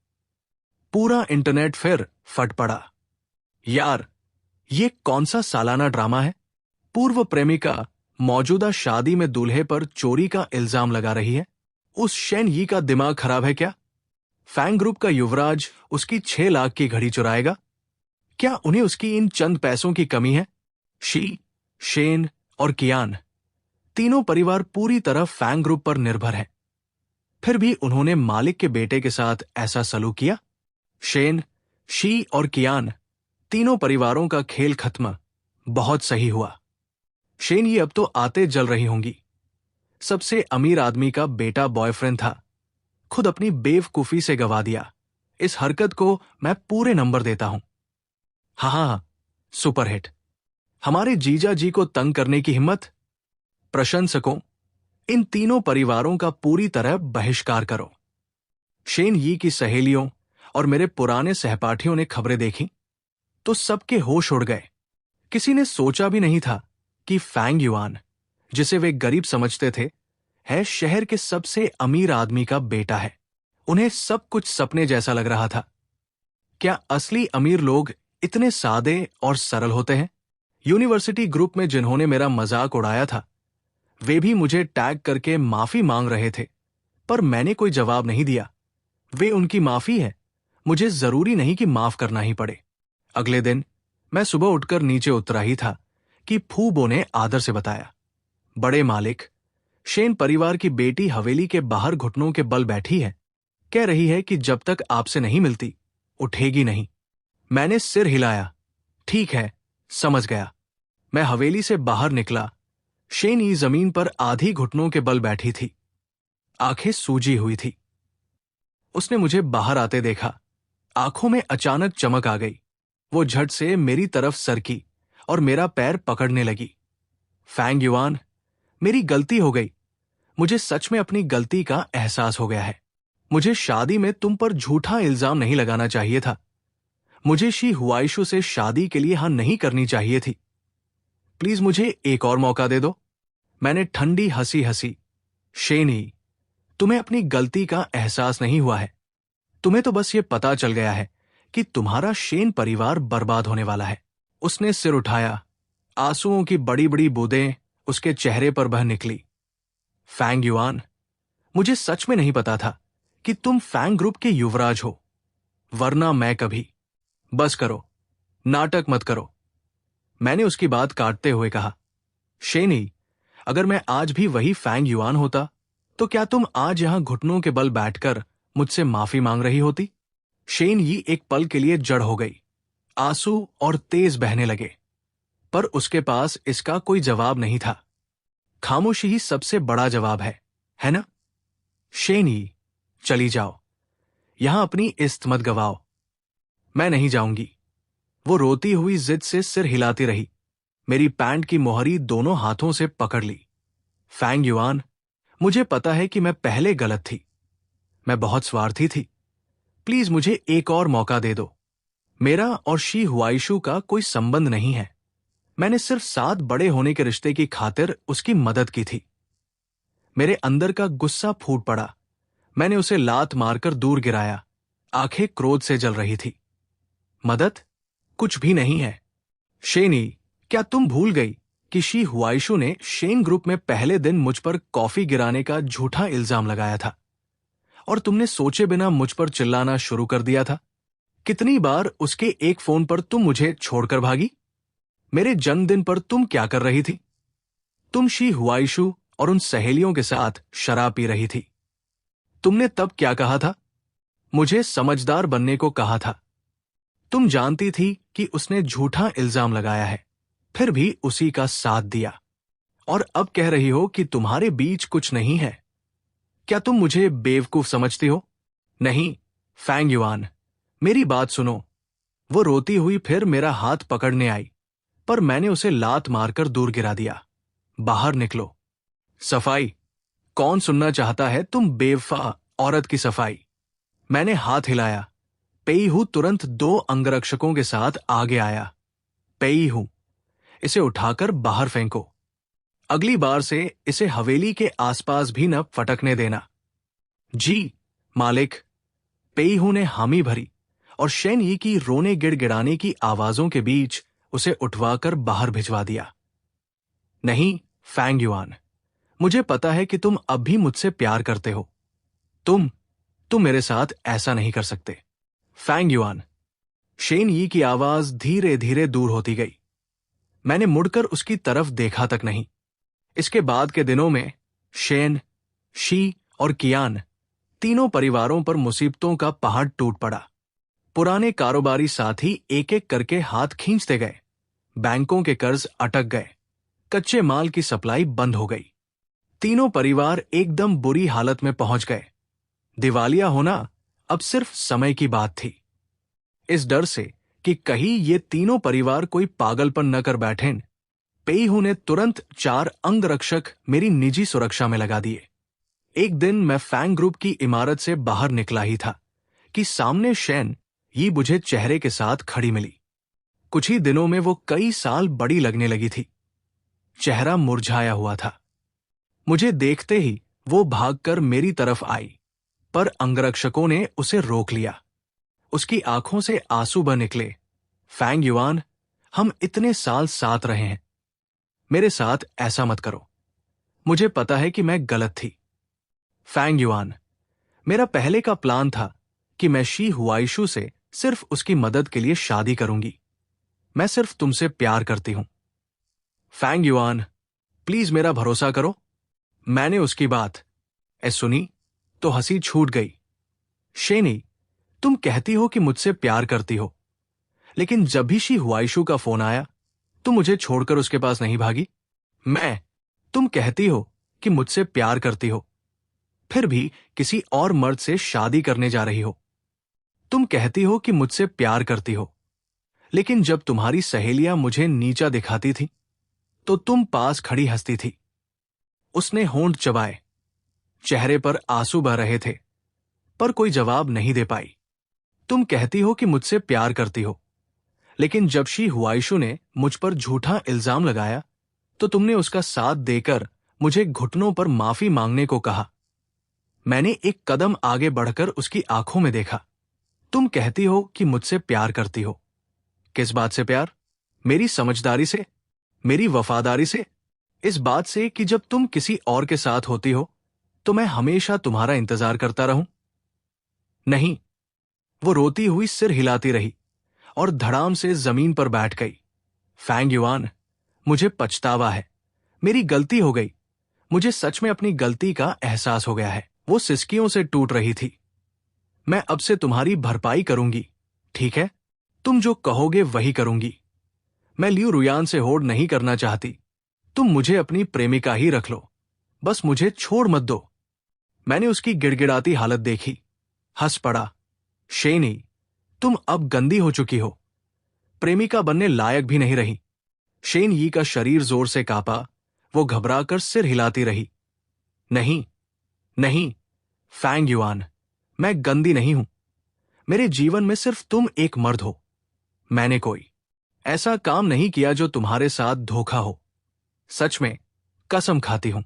पूरा इंटरनेट फिर फट पड़ा। यार, ये कौन सा सालाना ड्रामा है? पूर्व प्रेमिका मौजूदा शादी में दूल्हे पर चोरी का इल्जाम लगा रही है। उस शेन यी का दिमाग खराब है क्या? फैंग ग्रुप का युवराज उसकी 6 लाख की घड़ी चुराएगा? क्या उन्हें उसकी इन चंद पैसों की कमी है? शी, शेन और कियान, तीनों परिवार पूरी तरह फैंग ग्रुप पर निर्भर है, फिर भी उन्होंने मालिक के बेटे के साथ ऐसा सलूक किया। शेन, शी और कियान, तीनों परिवारों का खेल खत्म। बहुत सही हुआ। शेन ये अब तो आते जल रही होंगी। सबसे अमीर आदमी का बेटा बॉयफ्रेंड था, खुद अपनी बेवकूफी से गवा दिया। इस हरकत को मैं पूरे नंबर देता हूं। हाँ, सुपरहिट। हमारे जीजा जी को तंग करने की हिम्मत? प्रशंसकों, इन तीनों परिवारों का पूरी तरह बहिष्कार करो। शेन यी की सहेलियों और मेरे पुराने सहपाठियों ने खबरें देखी तो सबके होश उड़ गए। किसी ने सोचा भी नहीं था कि फैंग युआन, जिसे वे गरीब समझते थे, है शहर के सबसे अमीर आदमी का बेटा है। उन्हें सब कुछ सपने जैसा लग रहा था। क्या असली अमीर लोग इतने सादे और सरल होते हैं? यूनिवर्सिटी ग्रुप में जिन्होंने मेरा मजाक उड़ाया था, वे भी मुझे टैग करके माफी मांग रहे थे, पर मैंने कोई जवाब नहीं दिया। वे उनकी माफी है, मुझे जरूरी नहीं कि माफ करना ही पड़े। अगले दिन मैं सुबह उठकर नीचे उतरा ही था कि फूबो ने आदर से बताया, बड़े मालिक, शेन परिवार की बेटी हवेली के बाहर घुटनों के बल बैठी है। कह रही है कि जब तक आपसे नहीं मिलती, उठेगी नहीं। मैंने सिर हिलाया। ठीक है, समझ गया। मैं हवेली से बाहर निकला। शेन ई जमीन पर आधी घुटनों के बल बैठी थी, आंखें सूजी हुई थी। उसने मुझे बाहर आते देखा। आंखों में अचानक चमक आ गई। वो झट से मेरी तरफ सरकी और मेरा पैर पकड़ने लगी। फैंग युआन, मेरी गलती हो गई। मुझे सच में अपनी गलती का एहसास हो गया है। मुझे शादी में तुम पर झूठा इल्जाम नहीं लगाना चाहिए था। मुझे शी हुआइशु से शादी के लिए हाँ नहीं करनी चाहिए थी। प्लीज मुझे एक और मौका दे दो। मैंने ठंडी हंसी हंसी। शेनी, तुम्हें अपनी गलती का एहसास नहीं हुआ है। तुम्हें तो बस ये पता चल गया है कि तुम्हारा शेन परिवार बर्बाद होने वाला है। उसने सिर उठाया। आंसुओं की बड़ी बड़ी बूंदें उसके चेहरे पर बह निकली। फैंग युआन, मुझे सच में नहीं पता था कि तुम फैंग ग्रुप के युवराज हो, वरना मैं कभी। बस करो, नाटक मत करो, मैंने उसकी बात काटते हुए कहा। शेनी, अगर मैं आज भी वही फैंग युआन होता तो क्या तुम आज यहां घुटनों के बल बैठकर मुझसे माफी मांग रही होती? शेन यी एक पल के लिए जड़ हो गई। आंसू और तेज बहने लगे, पर उसके पास इसका कोई जवाब नहीं था। खामोशी ही सबसे बड़ा जवाब है ना? शेनी, चली जाओ, यहां अपनी इज्जत मत गवाओ। मैं नहीं जाऊंगी। वो रोती हुई जिद से सिर हिलाती रही, मेरी पैंट की मोहरी दोनों हाथों से पकड़ ली। फैंग युआन, मुझे पता है कि मैं पहले गलत थी, मैं बहुत स्वार्थी थी। प्लीज मुझे एक और मौका दे दो। मेरा और शी हुआइशु का कोई संबंध नहीं है। मैंने सिर्फ साथ बड़े होने के रिश्ते की खातिर उसकी मदद की थी। मेरे अंदर का गुस्सा फूट पड़ा। मैंने उसे लात मारकर दूर गिराया। आंखें क्रोध से जल रही थी। मदद? कुछ भी नहीं है। शेनी, क्या तुम भूल गई कि शी हुआइशु ने शेन ग्रुप में पहले दिन मुझ पर कॉफी गिराने का झूठा इल्जाम लगाया था और तुमने सोचे बिना मुझ पर चिल्लाना शुरू कर दिया था? कितनी बार उसके एक फोन पर तुम मुझे छोड़कर भागी? मेरे जन्मदिन पर तुम क्या कर रही थी? तुम शी हुआइशु और उन सहेलियों के साथ शराब पी रही थी। तुमने तब क्या कहा था? मुझे समझदार बनने को कहा था। तुम जानती थी कि उसने झूठा इल्जाम लगाया है, फिर भी उसी का साथ दिया। और अब कह रही हो कि तुम्हारे बीच कुछ नहीं है। क्या तुम मुझे बेवकूफ समझती हो? नहीं, फैंग युआन, मेरी बात सुनो। वो रोती हुई फिर मेरा हाथ पकड़ने आई, पर मैंने उसे लात मारकर दूर गिरा दिया। बाहर निकलो। सफाई? कौन सुनना चाहता है तुम बेवफा औरत की सफाई? मैंने हाथ हिलाया। पेईहू तुरंत 2 अंगरक्षकों के साथ आगे आया। पेईहू, इसे उठाकर बाहर फेंको। अगली बार से इसे हवेली के आसपास भी न फटकने देना। जी मालिक। पेईहू ने हामी भरी और शेन यी की रोने गिड़गिड़ाने की आवाजों के बीच उसे उठवाकर बाहर भिजवा दिया। नहीं फैंग युआन, मुझे पता है कि तुम अब भी मुझसे प्यार करते हो। तुम मेरे साथ ऐसा नहीं कर सकते। Fang yuan. शेन यी की आवाज धीरे धीरे दूर होती गई। मैंने मुड़कर उसकी तरफ देखा तक नहीं। इसके बाद के दिनों में शेन, शी और कियान तीनों परिवारों पर मुसीबतों का पहाड़ टूट पड़ा। पुराने कारोबारी साथी एक एक करके हाथ खींचते गए। बैंकों के कर्ज अटक गए। कच्चे माल की सप्लाई बंद हो गई। तीनों परिवार एकदम बुरी हालत में पहुंच गए। दिवालिया होना अब सिर्फ समय की बात थी। इस डर से कि कहीं ये तीनों परिवार कोई पागलपन न कर बैठें, पेईहू ने तुरंत 4 अंगरक्षक मेरी निजी सुरक्षा में लगा दिए। एक दिन मैं फैंग ग्रुप की इमारत से बाहर निकला ही था कि सामने शेन यी मुझे चेहरे के साथ खड़ी मिली। कुछ ही दिनों में वो कई साल बड़ी लगने लगी थी। चेहरा मुरझाया हुआ था। मुझे देखते ही वो भागकर मेरी तरफ आई, पर अंगरक्षकों ने उसे रोक लिया। उसकी आंखों से आंसू बह निकले। फैंग युआन, हम इतने साल साथ रहे हैं, मेरे साथ ऐसा मत करो। मुझे पता है कि मैं गलत थी। फैंग युआन, मेरा पहले का प्लान था कि मैं शी हुआइशु से सिर्फ उसकी मदद के लिए शादी करूंगी। मैं सिर्फ तुमसे प्यार करती हूं। फैंग युआन, प्लीज मेरा भरोसा करो। मैंने उसकी बात सुनी तो हंसी छूट गई। शेनी, तुम कहती हो कि मुझसे प्यार करती हो, लेकिन जब भी शी हुआइशु का फोन आया तुम मुझे छोड़कर उसके पास नहीं भागी। तुम कहती हो कि मुझसे प्यार करती हो, फिर भी किसी और मर्द से शादी करने जा रही हो। तुम कहती हो कि मुझसे प्यार करती हो, लेकिन जब तुम्हारी सहेलियां मुझे नीचा दिखाती थी तो तुम पास खड़ी हंसती थी। उसने होंठ चबाए। चेहरे पर आंसू बह रहे थे, पर कोई जवाब नहीं दे पाई। तुम कहती हो कि मुझसे प्यार करती हो, लेकिन जब शी हुआइशु ने मुझ पर झूठा इल्जाम लगाया तो तुमने उसका साथ देकर मुझे घुटनों पर माफी मांगने को कहा। मैंने एक कदम आगे बढ़कर उसकी आंखों में देखा। तुम कहती हो कि मुझसे प्यार करती हो। किस बात से प्यार? मेरी समझदारी से, मेरी वफादारी से, इस बात से कि जब तुम किसी और के साथ होती हो तो मैं हमेशा तुम्हारा इंतजार करता रहूं? नहीं। वो रोती हुई सिर हिलाती रही और धड़ाम से जमीन पर बैठ गई। फैंग युआन, मुझे पछतावा है। मेरी गलती हो गई। मुझे सच में अपनी गलती का एहसास हो गया है। वो सिसकियों से टूट रही थी। मैं अब से तुम्हारी भरपाई करूंगी, ठीक है? तुम जो कहोगे वही करूंगी। मैं लियू रुयान से होड़ नहीं करना चाहती। तुम मुझे अपनी प्रेमिका ही रख लो, बस मुझे छोड़ मत दो। मैंने उसकी गिड़गिड़ाती हालत देखी, हंस पड़ा। शेनी, तुम अब गंदी हो चुकी हो, प्रेमिका बनने लायक भी नहीं रही। शेन यी का शरीर जोर से कांपा। वो घबराकर सिर हिलाती रही। नहीं, नहीं, फैंग युआन, मैं गंदी नहीं हूं। मेरे जीवन में सिर्फ तुम एक मर्द हो। मैंने कोई ऐसा काम नहीं किया जो तुम्हारे साथ धोखा हो। सच में, कसम खाती हूं।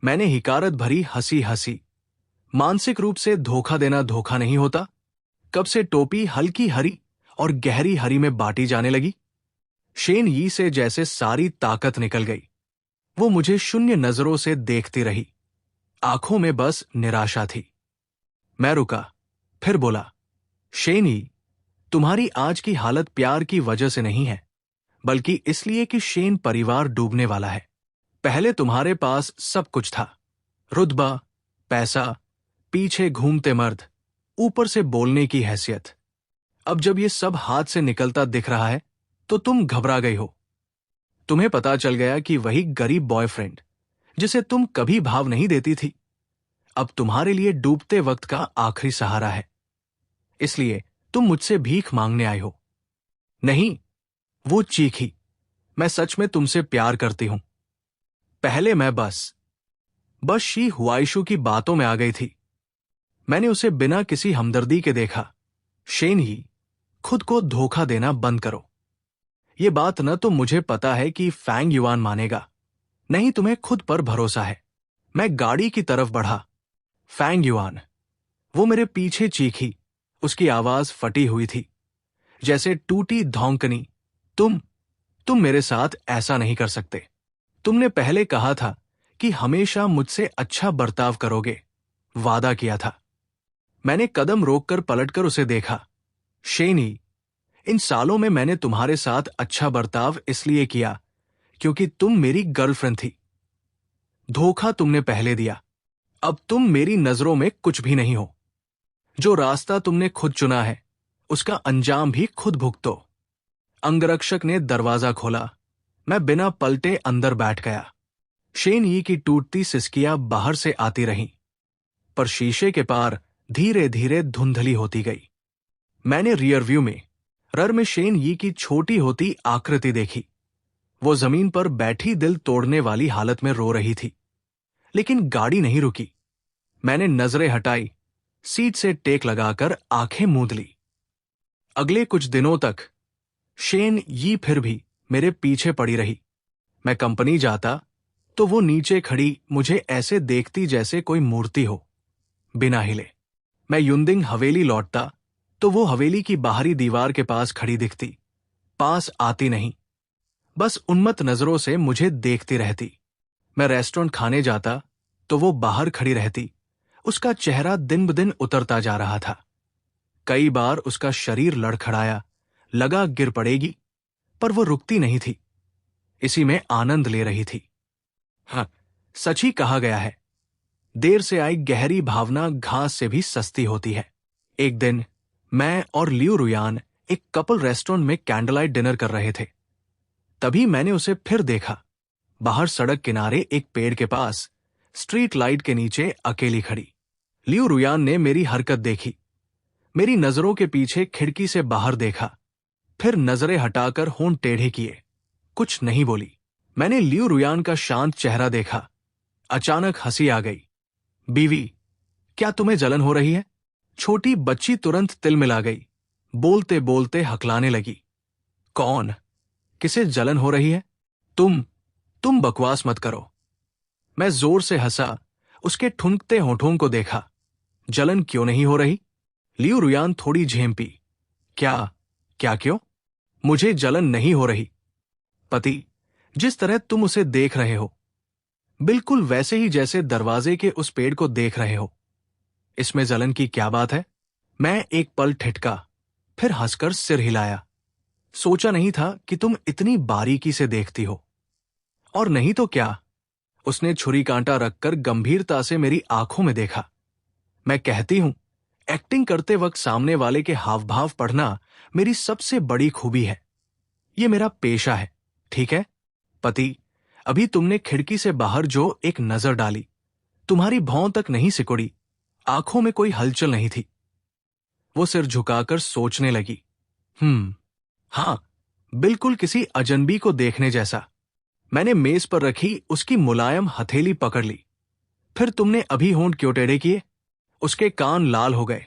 मैंने हिकारत भरी हंसी हंसी। मानसिक रूप से धोखा देना धोखा नहीं होता? कब से टोपी हल्की हरी और गहरी हरी में बांटी जाने लगी? शेन यी से जैसे सारी ताकत निकल गई। वो मुझे शून्य नजरों से देखती रही। आंखों में बस निराशा थी। मैं रुका, फिर बोला, शेन यी, तुम्हारी आज की हालत प्यार की वजह से नहीं है, बल्कि इसलिए कि शेन परिवार डूबने वाला है। पहले तुम्हारे पास सब कुछ था, रुतबा, पैसा, पीछे घूमते मर्द, ऊपर से बोलने की हैसियत। अब जब ये सब हाथ से निकलता दिख रहा है तो तुम घबरा गई हो। तुम्हें पता चल गया कि वही गरीब बॉयफ्रेंड जिसे तुम कभी भाव नहीं देती थी, अब तुम्हारे लिए डूबते वक्त का आखिरी सहारा है। इसलिए तुम मुझसे भीख मांगने आई हो। नहीं, वो चीखी, मैं सच में तुमसे प्यार करती हूं। पहले मैं बस शी हुआइशु की बातों में आ गई थी। मैंने उसे बिना किसी हमदर्दी के देखा। शेन ही, खुद को धोखा देना बंद करो। ये बात न तो मुझे पता है कि फैंग युआन मानेगा, नहीं तुम्हें खुद पर भरोसा है। मैं गाड़ी की तरफ बढ़ा। फैंग युआन, वो मेरे पीछे चीखी। उसकी आवाज फटी हुई थी, जैसे टूटी धौंकनी। तुम मेरे साथ ऐसा नहीं कर सकते। तुमने पहले कहा था कि हमेशा मुझसे अच्छा बर्ताव करोगे, वादा किया था। मैंने कदम रोककर पलटकर उसे देखा। शेनी, इन सालों में मैंने तुम्हारे साथ अच्छा बर्ताव इसलिए किया क्योंकि तुम मेरी गर्लफ्रेंड थी। धोखा तुमने पहले दिया, अब तुम मेरी नजरों में कुछ भी नहीं हो। जो रास्ता तुमने खुद चुना है उसका अंजाम भी खुद भुगतो। अंगरक्षक ने दरवाजा खोला। मैं बिना पलटे अंदर बैठ गया। शेन यी की टूटती सिसकियां बाहर से आती रहीं, पर शीशे के पार धीरे धीरे धुंधली होती गई। मैंने रियर व्यू में रर में शेन यी की छोटी होती आकृति देखी। वो जमीन पर बैठी दिल तोड़ने वाली हालत में रो रही थी, लेकिन गाड़ी नहीं रुकी। मैंने नजरें हटाई, सीट से टेक लगाकर आंखें मूंद ली। अगले कुछ दिनों तक शेन यी फिर भी मेरे पीछे पड़ी रही। मैं कंपनी जाता तो वो नीचे खड़ी मुझे ऐसे देखती जैसे कोई मूर्ति हो, बिना हिले। मैं युंदिंग हवेली लौटता तो वो हवेली की बाहरी दीवार के पास खड़ी दिखती, पास आती नहीं, बस उन्मत्त नजरों से मुझे देखती रहती। मैं रेस्टोरेंट खाने जाता तो वो बाहर खड़ी रहती। उसका चेहरा दिन ब दिन उतरता जा रहा था। कई बार उसका शरीर लड़खड़ाया, लगा गिर पड़ेगी, पर वो रुकती नहीं थी, इसी में आनंद ले रही थी। हाँ, सच ही कहा गया है, देर से आई गहरी भावना घास से भी सस्ती होती है। एक दिन मैं और लियू रुयान एक कपल रेस्टोरेंट में कैंडललाइट डिनर कर रहे थे। तभी मैंने उसे फिर देखा, बाहर सड़क किनारे एक पेड़ के पास स्ट्रीट लाइट के नीचे अकेली खड़ी। लियू रुयान ने मेरी हरकत देखी, मेरी नजरों के पीछे खिड़की से बाहर देखा, फिर नजरें हटाकर होंठ टेढ़े किए, कुछ नहीं बोली। मैंने लियू रुयान का शांत चेहरा देखा। अचानक हंसी आ गई। बीवी, क्या तुम्हें जलन हो रही है? छोटी बच्ची तुरंत तिलमिला गई, बोलते बोलते हकलाने लगी। कौन? किसे जलन हो रही है? तुम बकवास मत करो। मैं जोर से हंसा, उसके ठुनकते होठों को देखा। जलन क्यों नहीं हो रही? लियू रुयान थोड़ी झेंपी। क्या? क्या क्यों? मुझे जलन नहीं हो रही। पति, जिस तरह तुम उसे देख रहे हो, बिल्कुल वैसे ही जैसे दरवाजे के उस पेड़ को देख रहे हो। इसमें जलन की क्या बात है? मैं एक पल ठिठका, फिर हंसकर सिर हिलाया। सोचा नहीं था कि तुम इतनी बारीकी से देखती हो। और नहीं तो क्या, उसने छुरी कांटा रखकर गंभीरता से मेरी आंखों में देखा। मैं कहती हूं, एक्टिंग करते वक्त सामने वाले के हाव भाव पढ़ना मेरी सबसे बड़ी खूबी है। ये मेरा पेशा है, ठीक है? पति, अभी तुमने खिड़की से बाहर जो एक नजर डाली, तुम्हारी भौं तक नहीं सिकुड़ी, आंखों में कोई हलचल नहीं थी। वो सिर झुकाकर सोचने लगी। हां, बिल्कुल किसी अजनबी को देखने जैसा। मैंने मेज पर रखी उसकी मुलायम हथेली पकड़ ली। फिर तुमने अभी होंठ क्यों टेढ़े किए? उसके कान लाल हो गए।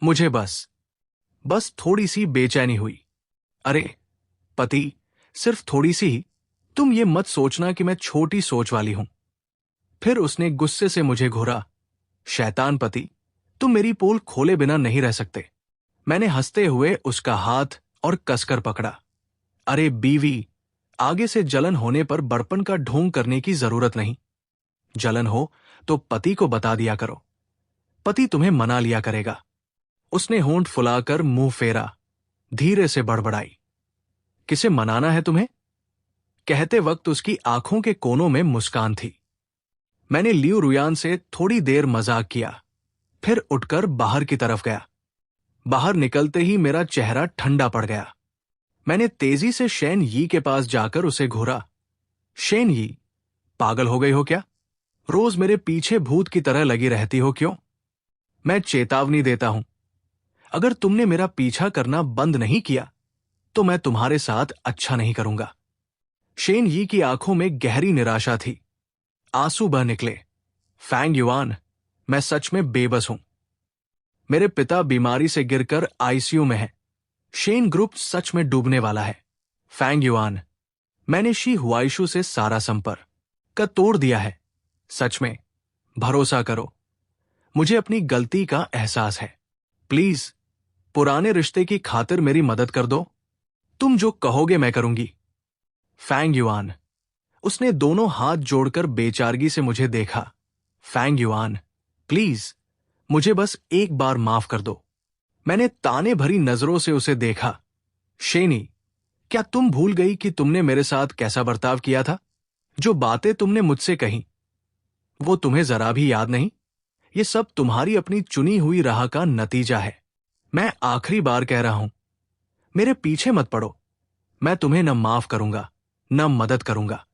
मुझे बस थोड़ी सी बेचैनी हुई। अरे पति, सिर्फ थोड़ी सी ही, तुम ये मत सोचना कि मैं छोटी सोच वाली हूं। फिर उसने गुस्से से मुझे घूरा। शैतान पति, तुम मेरी पोल खोले बिना नहीं रह सकते। मैंने हंसते हुए उसका हाथ और कसकर पकड़ा। अरे बीवी, आगे से जलन होने पर बड़पन का ढोंग करने की जरूरत नहीं। जलन हो तो पति को बता दिया करो, पति तुम्हें मना लिया करेगा। उसने होंठ फुलाकर मुंह फेरा, धीरे से बड़बड़ाई। किसे मनाना है तुम्हें? कहते वक्त उसकी आंखों के कोनों में मुस्कान थी। मैंने लियू रुयान से थोड़ी देर मजाक किया, फिर उठकर बाहर की तरफ गया। बाहर निकलते ही मेरा चेहरा ठंडा पड़ गया। मैंने तेजी से शेन यी के पास जाकर उसे घूरा। शेन यी, पागल हो गई हो क्या? रोज मेरे पीछे भूत की तरह लगी रहती हो क्यों? मैं चेतावनी देता हूं, अगर तुमने मेरा पीछा करना बंद नहीं किया तो मैं तुम्हारे साथ अच्छा नहीं करूंगा। शेन यी की आंखों में गहरी निराशा थी। आंसू बह निकले। फैंग युआन, मैं सच में बेबस हूं। मेरे पिता बीमारी से गिरकर आईसीयू में हैं। शेन ग्रुप सच में डूबने वाला है। फैंग युआन, मैंने शी हुआइशु से सारा संपर्क का तोड़ दिया है। सच में, भरोसा करो, मुझे अपनी गलती का एहसास है। प्लीज, पुराने रिश्ते की खातिर मेरी मदद कर दो। तुम जो कहोगे मैं करूंगी। फैंग युआन, उसने दोनों हाथ जोड़कर बेचारगी से मुझे देखा। फैंग युआन, प्लीज, मुझे बस एक बार माफ कर दो। मैंने ताने भरी नजरों से उसे देखा। शेनी, क्या तुम भूल गई कि तुमने मेरे साथ कैसा बर्ताव किया था? जो बातें तुमने मुझसे कही, वो तुम्हें जरा भी याद नहीं? ये सब तुम्हारी अपनी चुनी हुई राह का नतीजा है। मैं आखिरी बार कह रहा हूं, मेरे पीछे मत पड़ो। मैं तुम्हें न माफ करूंगा, न मदद करूंगा,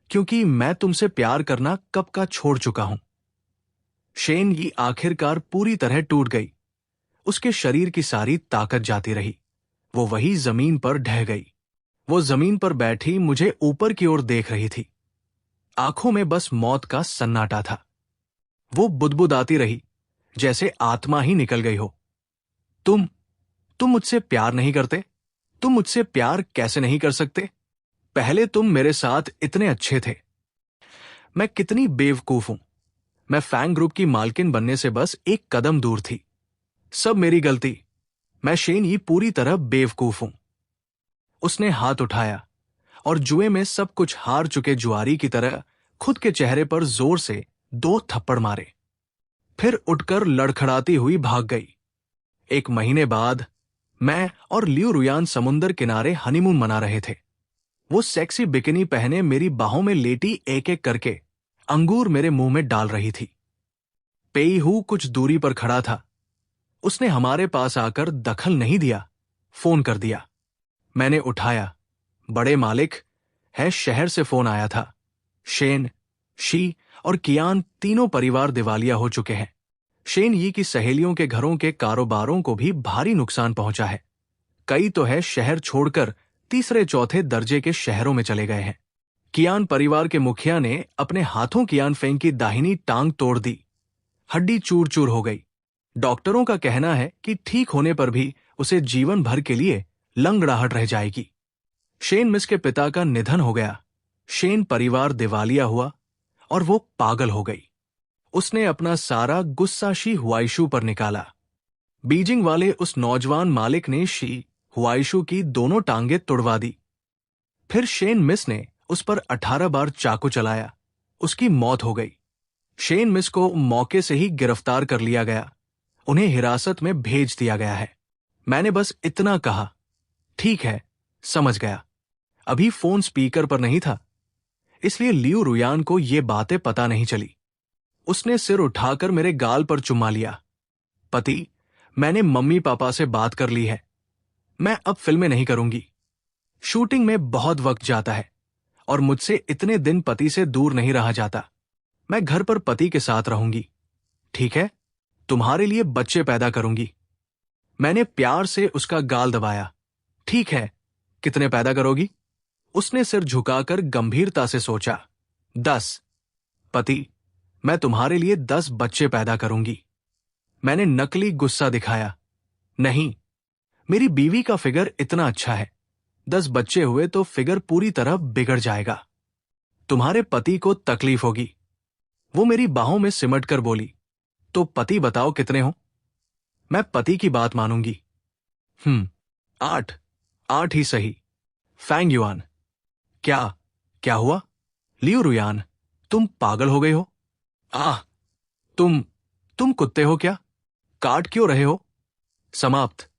क्योंकि मैं तुमसे प्यार करना कब का छोड़ चुका हूं। शेन ये आखिरकार पूरी तरह टूट गई। उसके शरीर की सारी ताकत जाती रही। वो वही जमीन पर ढह गई। वो जमीन पर बैठी मुझे ऊपर की ओर देख रही थी। आंखों में बस मौत का सन्नाटा था। वो बुदबुदाती रही, जैसे आत्मा ही निकल गई हो। तुम मुझसे प्यार नहीं करते? तुम मुझसे प्यार कैसे नहीं कर सकते? पहले तुम मेरे साथ इतने अच्छे थे। मैं कितनी बेवकूफ हूं। मैं फैंग ग्रुप की मालकिन बनने से बस एक कदम दूर थी। सब मेरी गलती। मैं शेन यी पूरी तरह बेवकूफ हूं। उसने हाथ उठाया और जुए में सब कुछ हार चुके जुआरी की तरह खुद के चेहरे पर जोर से 2 थप्पड़ मारे। फिर उठकर लड़खड़ाती हुई भाग गई। 1 महीने बाद मैं और लियू रुयान समुंदर किनारे हनीमून मना रहे थे। वो सेक्सी बिकिनी पहने मेरी बाहों में लेटी एक एक करके अंगूर मेरे मुंह में डाल रही थी। पेई हू कुछ दूरी पर खड़ा था। उसने हमारे पास आकर दखल नहीं दिया, फोन कर दिया। मैंने उठाया। बड़े मालिक है, शहर से फोन आया था। शेन, शी और कियान तीनों परिवार दिवालिया हो चुके हैं। शेन यी की सहेलियों के घरों के कारोबारों को भी भारी नुकसान पहुंचा है। कई तो है शहर छोड़कर तीसरे चौथे दर्जे के शहरों में चले गए हैं। कियान परिवार के मुखिया ने अपने हाथों कियान फेंग की दाहिनी टांग तोड़ दी। हड्डी चूर चूर हो गई। डॉक्टरों का कहना है कि ठीक होने पर भी उसे जीवन भर के लिए लंगड़ाहट रह जाएगी। शेन मिस के पिता का निधन हो गया। शेन परिवार दिवालिया हुआ और वो पागल हो गई। उसने अपना सारा गुस्सा शी हुआइशु पर निकाला। बीजिंग वाले उस नौजवान मालिक ने शी हुआइशु की दोनों टांगें तुड़वा दी। फिर शेन मिस ने उस पर 18 बार चाकू चलाया। उसकी मौत हो गई। शेन मिस को मौके से ही गिरफ्तार कर लिया गया। उन्हें हिरासत में भेज दिया गया है। मैंने बस इतना कहा, ठीक है, समझ गया। अभी फोन स्पीकर पर नहीं था, इसलिए लियू रुयान को ये बातें पता नहीं चली। उसने सिर उठाकर मेरे गाल पर चुम्मा लिया। पति, मैंने मम्मी पापा से बात कर ली है। मैं अब फिल्में नहीं करूंगी। शूटिंग में बहुत वक्त जाता है और मुझसे इतने दिन पति से दूर नहीं रहा जाता। मैं घर पर पति के साथ रहूंगी। ठीक है, तुम्हारे लिए बच्चे पैदा करूंगी। मैंने प्यार से उसका गाल दबाया। ठीक है, कितने पैदा करोगी? उसने सिर झुकाकर गंभीरता से सोचा। 10। पति, मैं तुम्हारे लिए 10 बच्चे पैदा करूंगी। मैंने नकली गुस्सा दिखाया। नहीं, मेरी बीवी का फिगर इतना अच्छा है, 10 बच्चे हुए तो फिगर पूरी तरह बिगड़ जाएगा। तुम्हारे पति को तकलीफ होगी। वो मेरी बाहों में सिमट कर बोली, तो पति बताओ कितने हो? मैं पति की बात मानूंगी। 8। 8 ही सही। Fang Yuan. क्या क्या हुआ? लियू रुयान, तुम पागल हो गए हो? आह, तुम कुत्ते हो क्या? काट क्यों रहे हो? समाप्त।